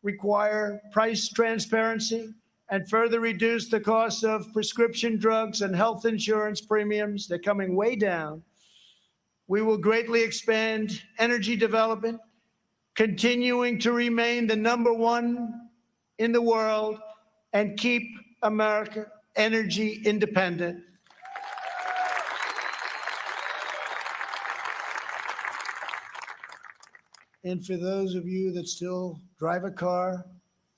require price transparency, and further reduce the cost of prescription drugs and health insurance premiums. They're coming way down. We will greatly expand energy development, continuing to remain the #1 in the world and keep America energy independent. And for those of you that still drive a car,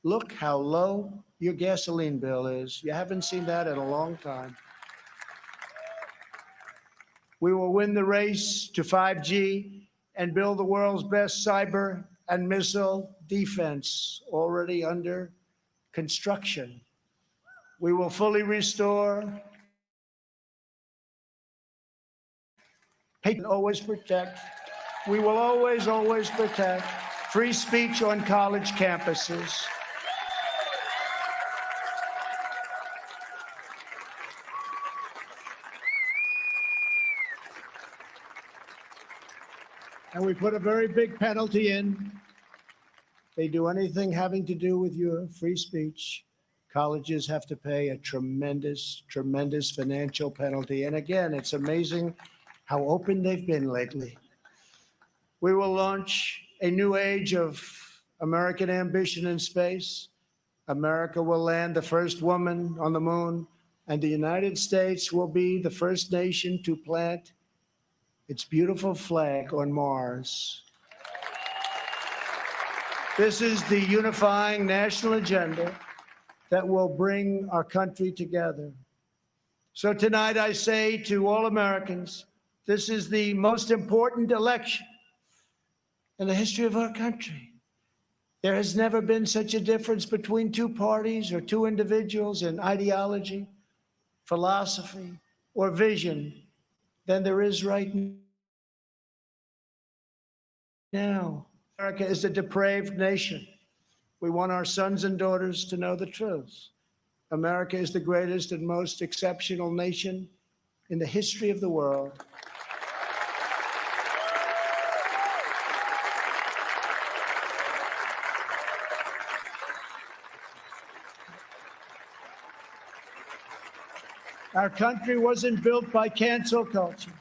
look how low your gasoline bill is. You haven't seen that in a long time. We will win the race to 5G and build the world's best cyber and missile defense, already under construction. We will fully restore, always protect. We will always, always protect free speech on college campuses. And we put a very big penalty in. If they do anything having to do with your free speech, colleges have to pay a tremendous, tremendous financial penalty. And again, it's amazing how open they've been lately. We will launch a new age of American ambition in space. America will land the first woman on the moon, and the United States will be the first nation to plant its beautiful flag on Mars. This is the unifying national agenda that will bring our country together. So tonight I say to all Americans, this is the most important election in the history of our country. There has never been such a difference between two parties or two individuals in ideology, philosophy, or vision than there is right now. America is a depraved nation. We want our sons and daughters to know the truth. America is the greatest and most exceptional nation in the history of the world. Our country wasn't built by cancel culture,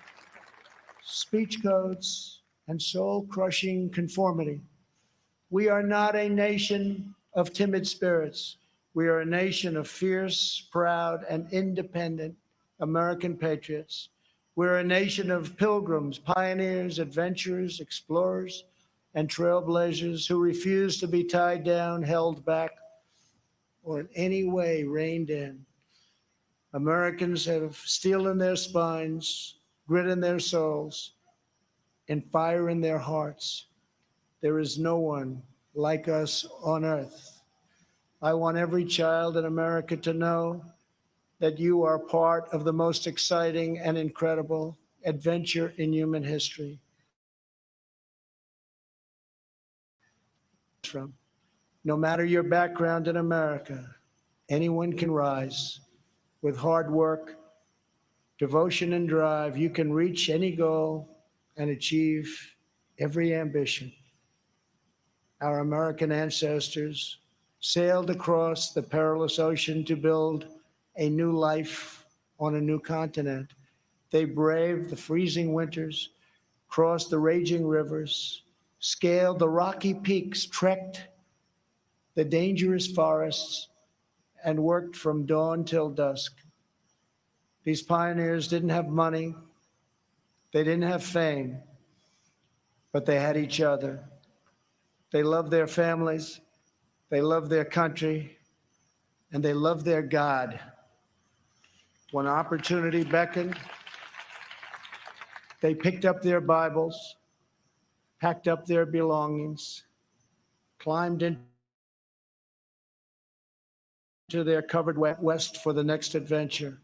speech codes, and soul-crushing conformity. We are not a nation of timid spirits. We are a nation of fierce, proud, and independent American patriots. We're a nation of pilgrims, pioneers, adventurers, explorers, and trailblazers who refuse to be tied down, held back, or in any way reined in. Americans have steel in their spines, grit in their souls, and fire in their hearts. There is no one like us on earth. I want every child in America to know that you are part of the most exciting and incredible adventure in human history. No matter your background in America, anyone can rise. With hard work, devotion, and drive, you can reach any goal and achieve every ambition. Our American ancestors sailed across the perilous ocean to build a new life on a new continent. They braved the freezing winters, crossed the raging rivers, scaled the rocky peaks, trekked the dangerous forests, and worked from dawn till dusk. These pioneers didn't have money, they didn't have fame, but they had each other. They loved their families, they loved their country, and they loved their God. When opportunity beckoned, they picked up their Bibles, packed up their belongings, climbed into their covered west for the next adventure.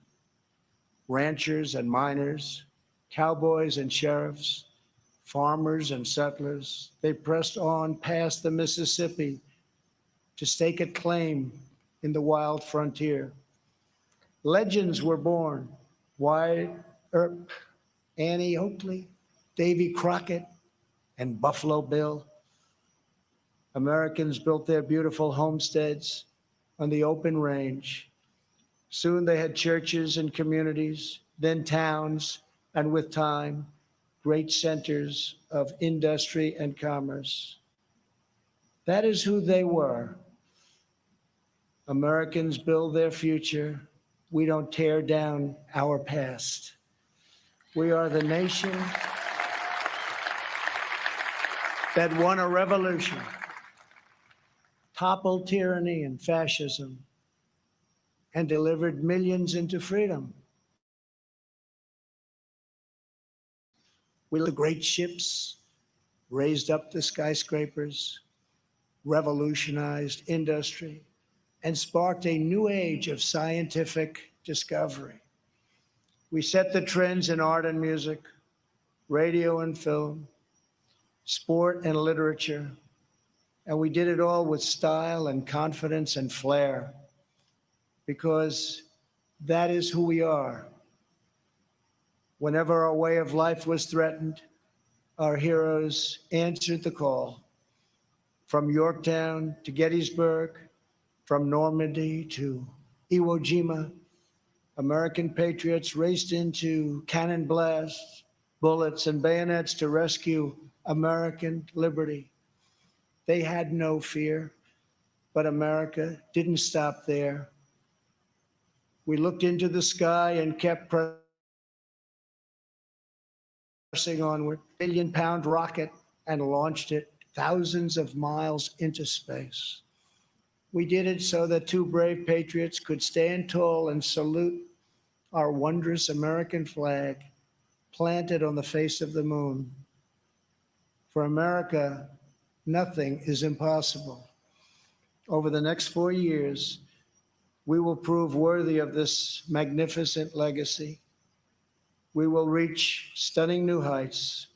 Ranchers and miners, cowboys and sheriffs, farmers and settlers, they pressed on past the Mississippi to stake a claim in the wild frontier. Legends were born. Wyatt Earp, Annie Oakley, Davy Crockett, and Buffalo Bill. Americans built their beautiful homesteads on the open range. Soon they had churches and communities, then towns, and with time, great centers of industry and commerce. That is who they were. Americans build their future. We don't tear down our past. We are the nation that won a revolution, toppled tyranny and fascism, and delivered millions into freedom. We the great ships, raised up the skyscrapers, revolutionized industry, and sparked a new age of scientific discovery. We set the trends in art and music, radio and film, sport and literature, and we did it all with style and confidence and flair, because that is who we are. Whenever our way of life was threatened, our heroes answered the call. From Yorktown to Gettysburg, from Normandy to Iwo Jima, American patriots raced into cannon blasts, bullets, and bayonets to rescue American liberty. They had no fear, but America didn't stop there. We looked into the sky and kept pressing onward, billion-pound rocket, and launched it thousands of miles into space. We did it so that two brave patriots could stand tall and salute our wondrous American flag planted on the face of the moon. For America, nothing is impossible. Over the next 4 years, we will prove worthy of this magnificent legacy. We will reach stunning new heights,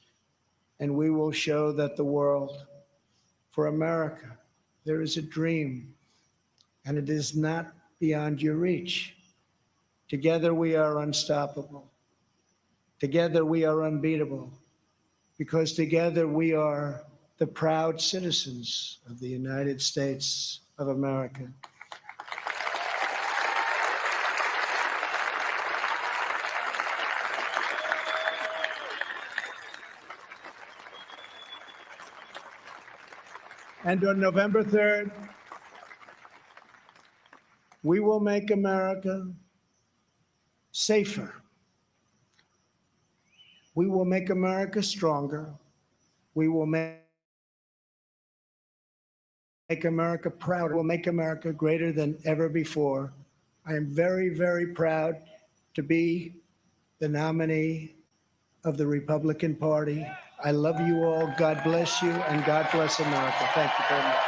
and we will show that the world, for America, there is a dream, and it is not beyond your reach. Together we are unstoppable. Together we are unbeatable, because together we are the proud citizens of the United States of America. And on November 3rd, we will make America safer. We will make America stronger. We will make America proud. We'll make America greater than ever before. I am very, very proud to be the nominee of the Republican Party. I love you all. God bless you, and God bless America. Thank you very much.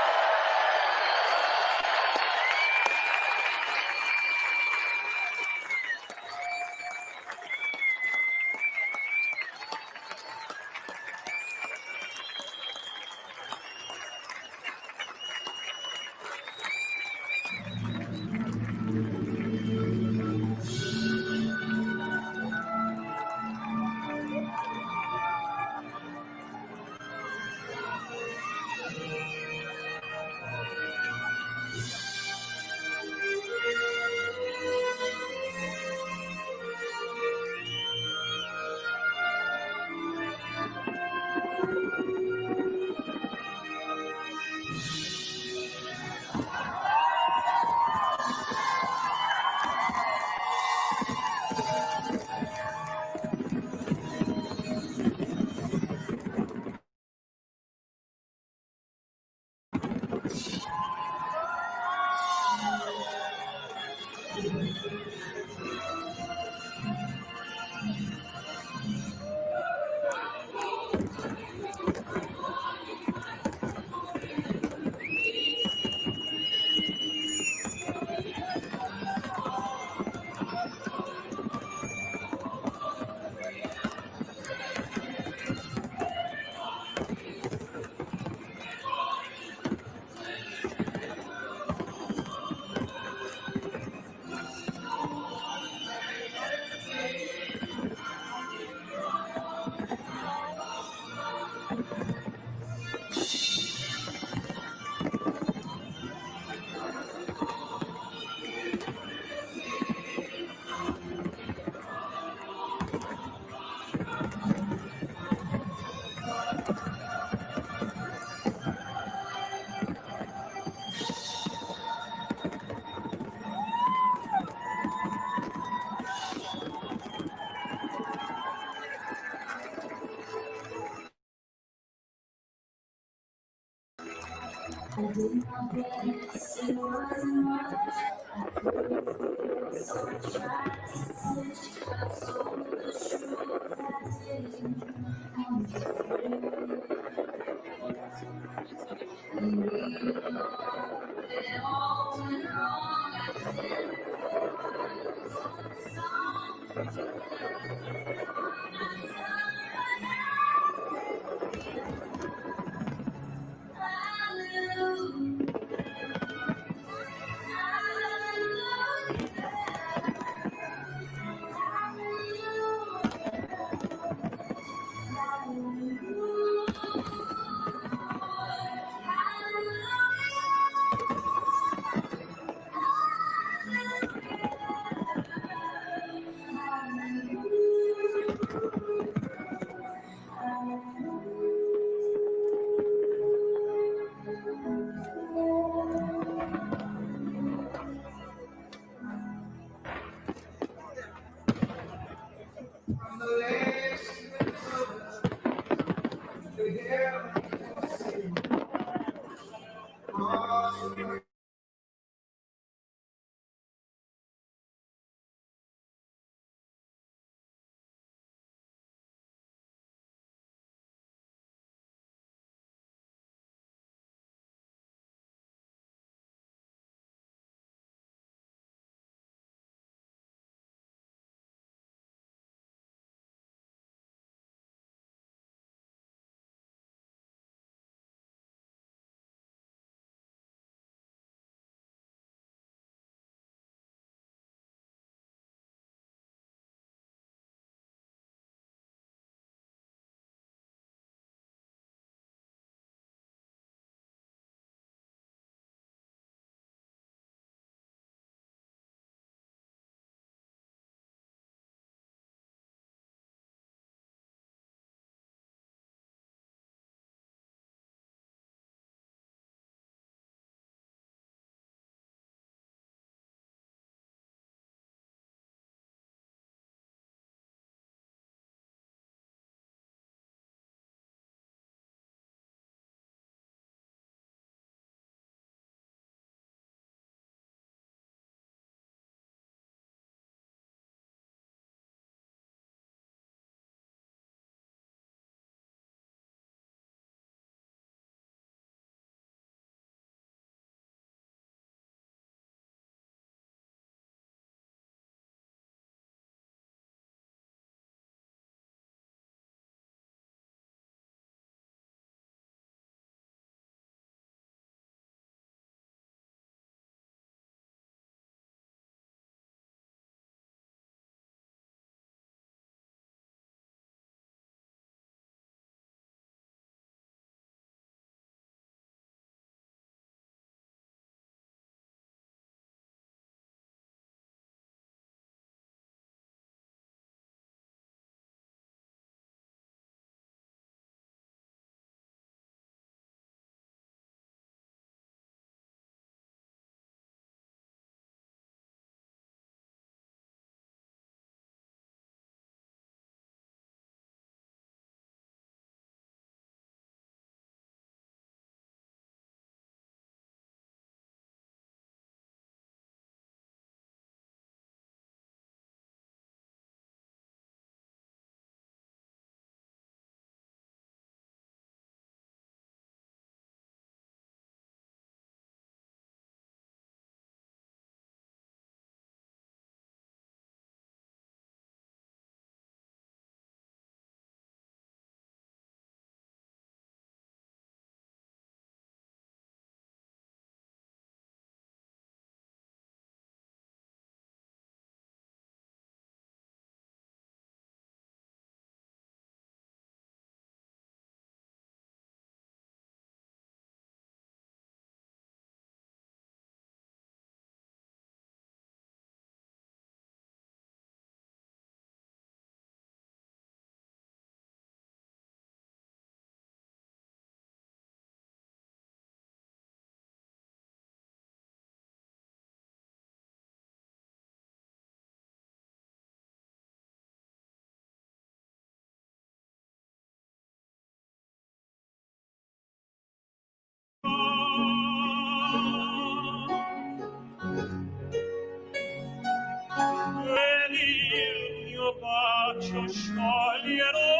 il mio bacio scioglierò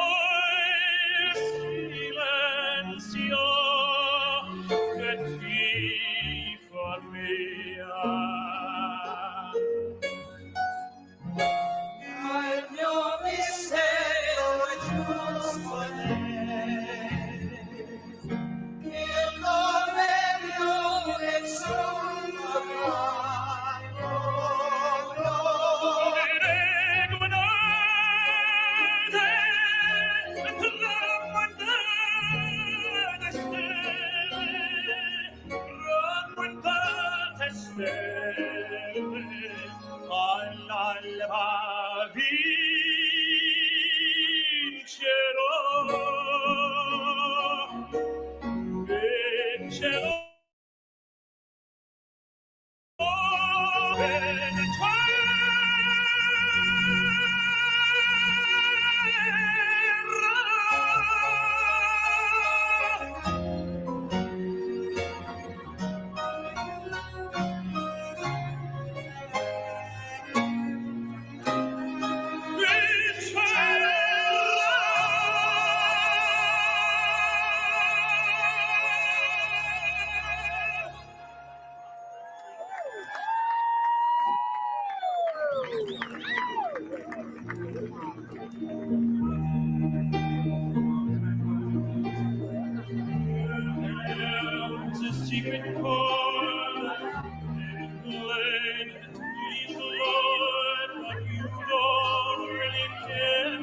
il silenzio che ti fa mia. Il mio mistero è giusto il nome mio nessuno There's a secret chord played to please the Lord, but you don't really care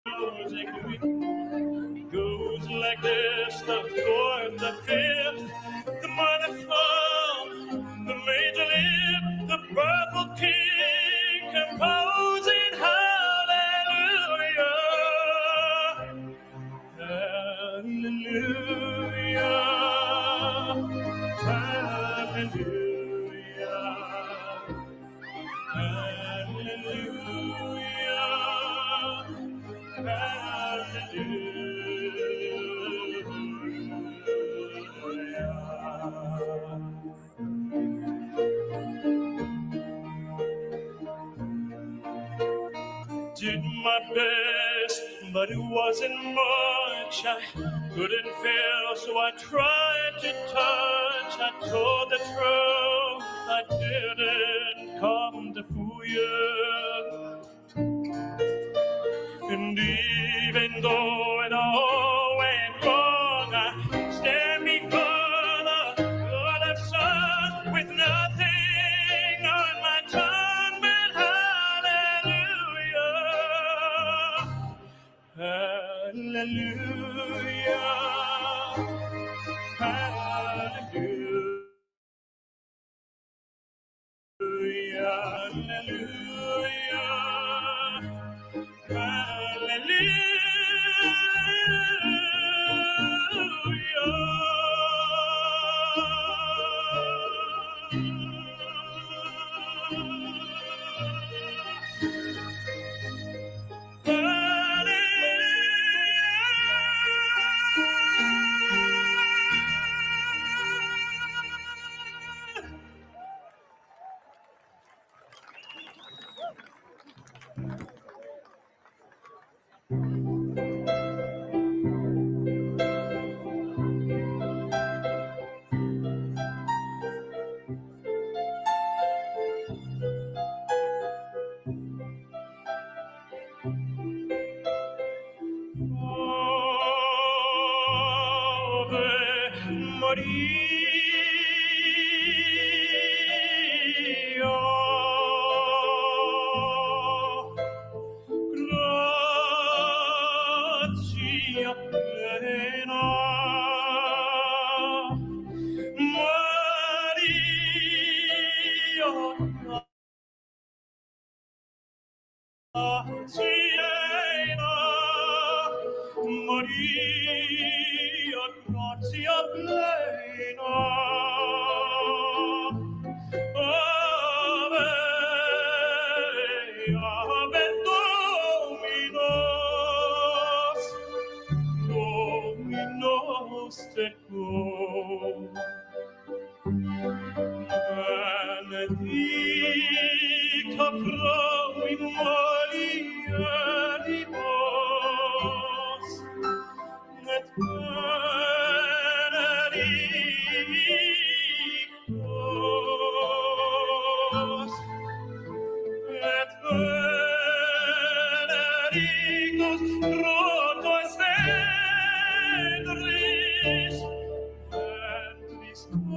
for music. It goes like this: the fourth, the fifth, the minor fall, the major lift, the baffled king composing hallelujah. Hallelujah, hallelujah, did my best, but it wasn't much. I couldn't feel, so I tried to touch. I told the truth, I didn't come to fool you. And even though it all went wrong, I stand before the Lord of Sun with nothing on my tongue but hallelujah, hallelujah, hallelujah, hallelujah. Maria, grazia plena, ave, ave Dominos, Dominos tecum, benedicta pro in mulieribus, et benedictus, et benedictus fructus ventris, ventris tui,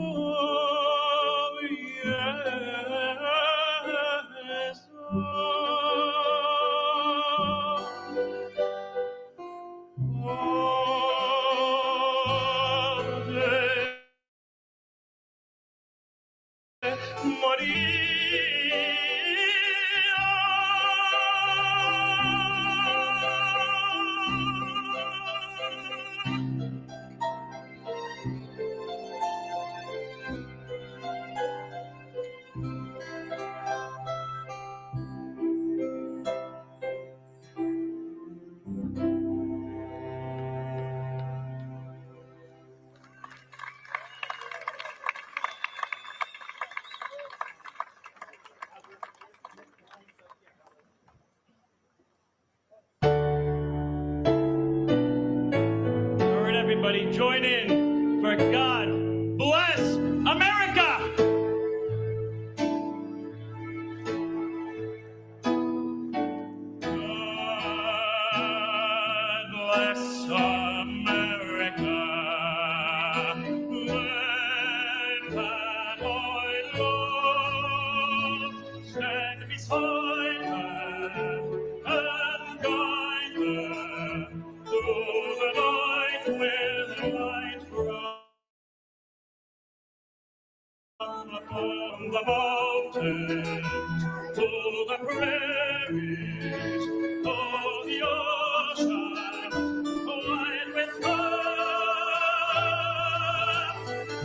All right, everybody, join in for God Bless America! God bless America. When that oil Lord stand beside her and guide her through the night with light from the mountains to the prairies, to the ocean, wide with love.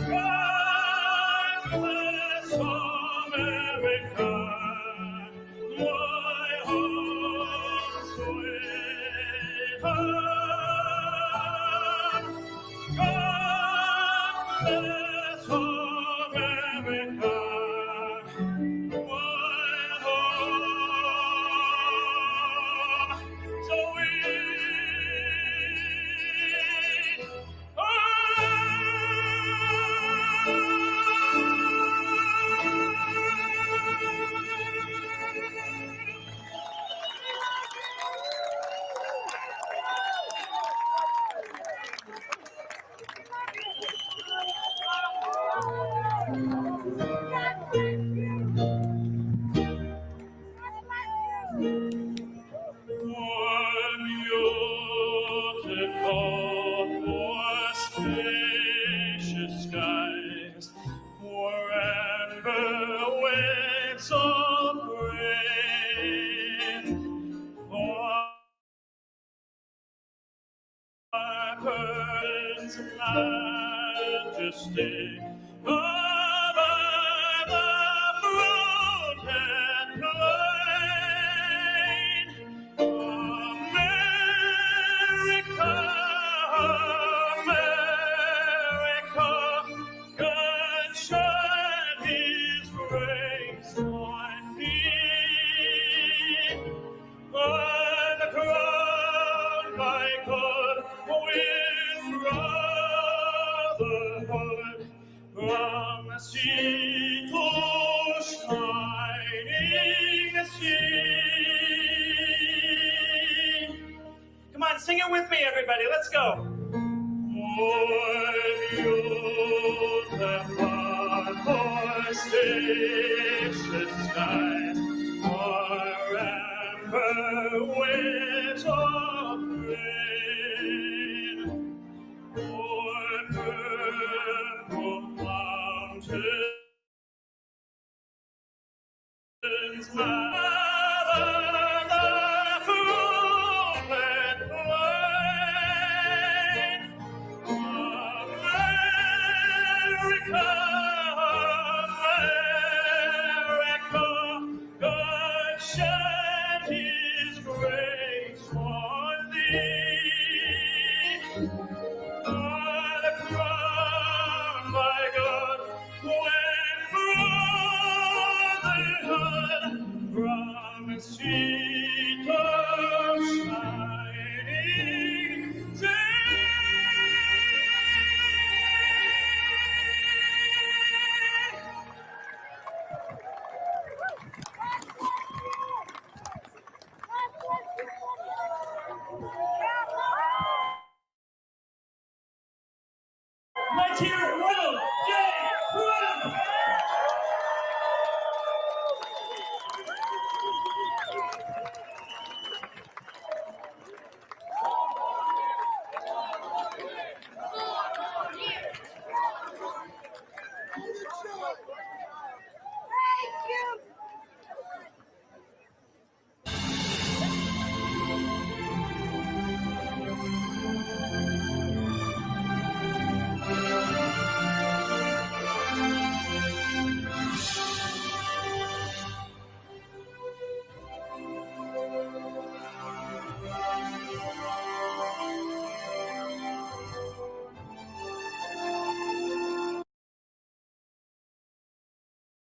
God bless America, my home sweetheart. God bless America, my home so sweet. For spacious skies, for amber waves of grain, for curtains majesty, above the fruit and plain. America, America, God shed His grace on thee. By the crown, by God, with brotherhood, from sea to shining sea. Come on, sing it with me, everybody. Let's go. When youth apart for spacious skies, for amber waves of rain, for purple mountains, the fruit and plain. America, America, God shed His grace on thee. By the crown, by God, when street.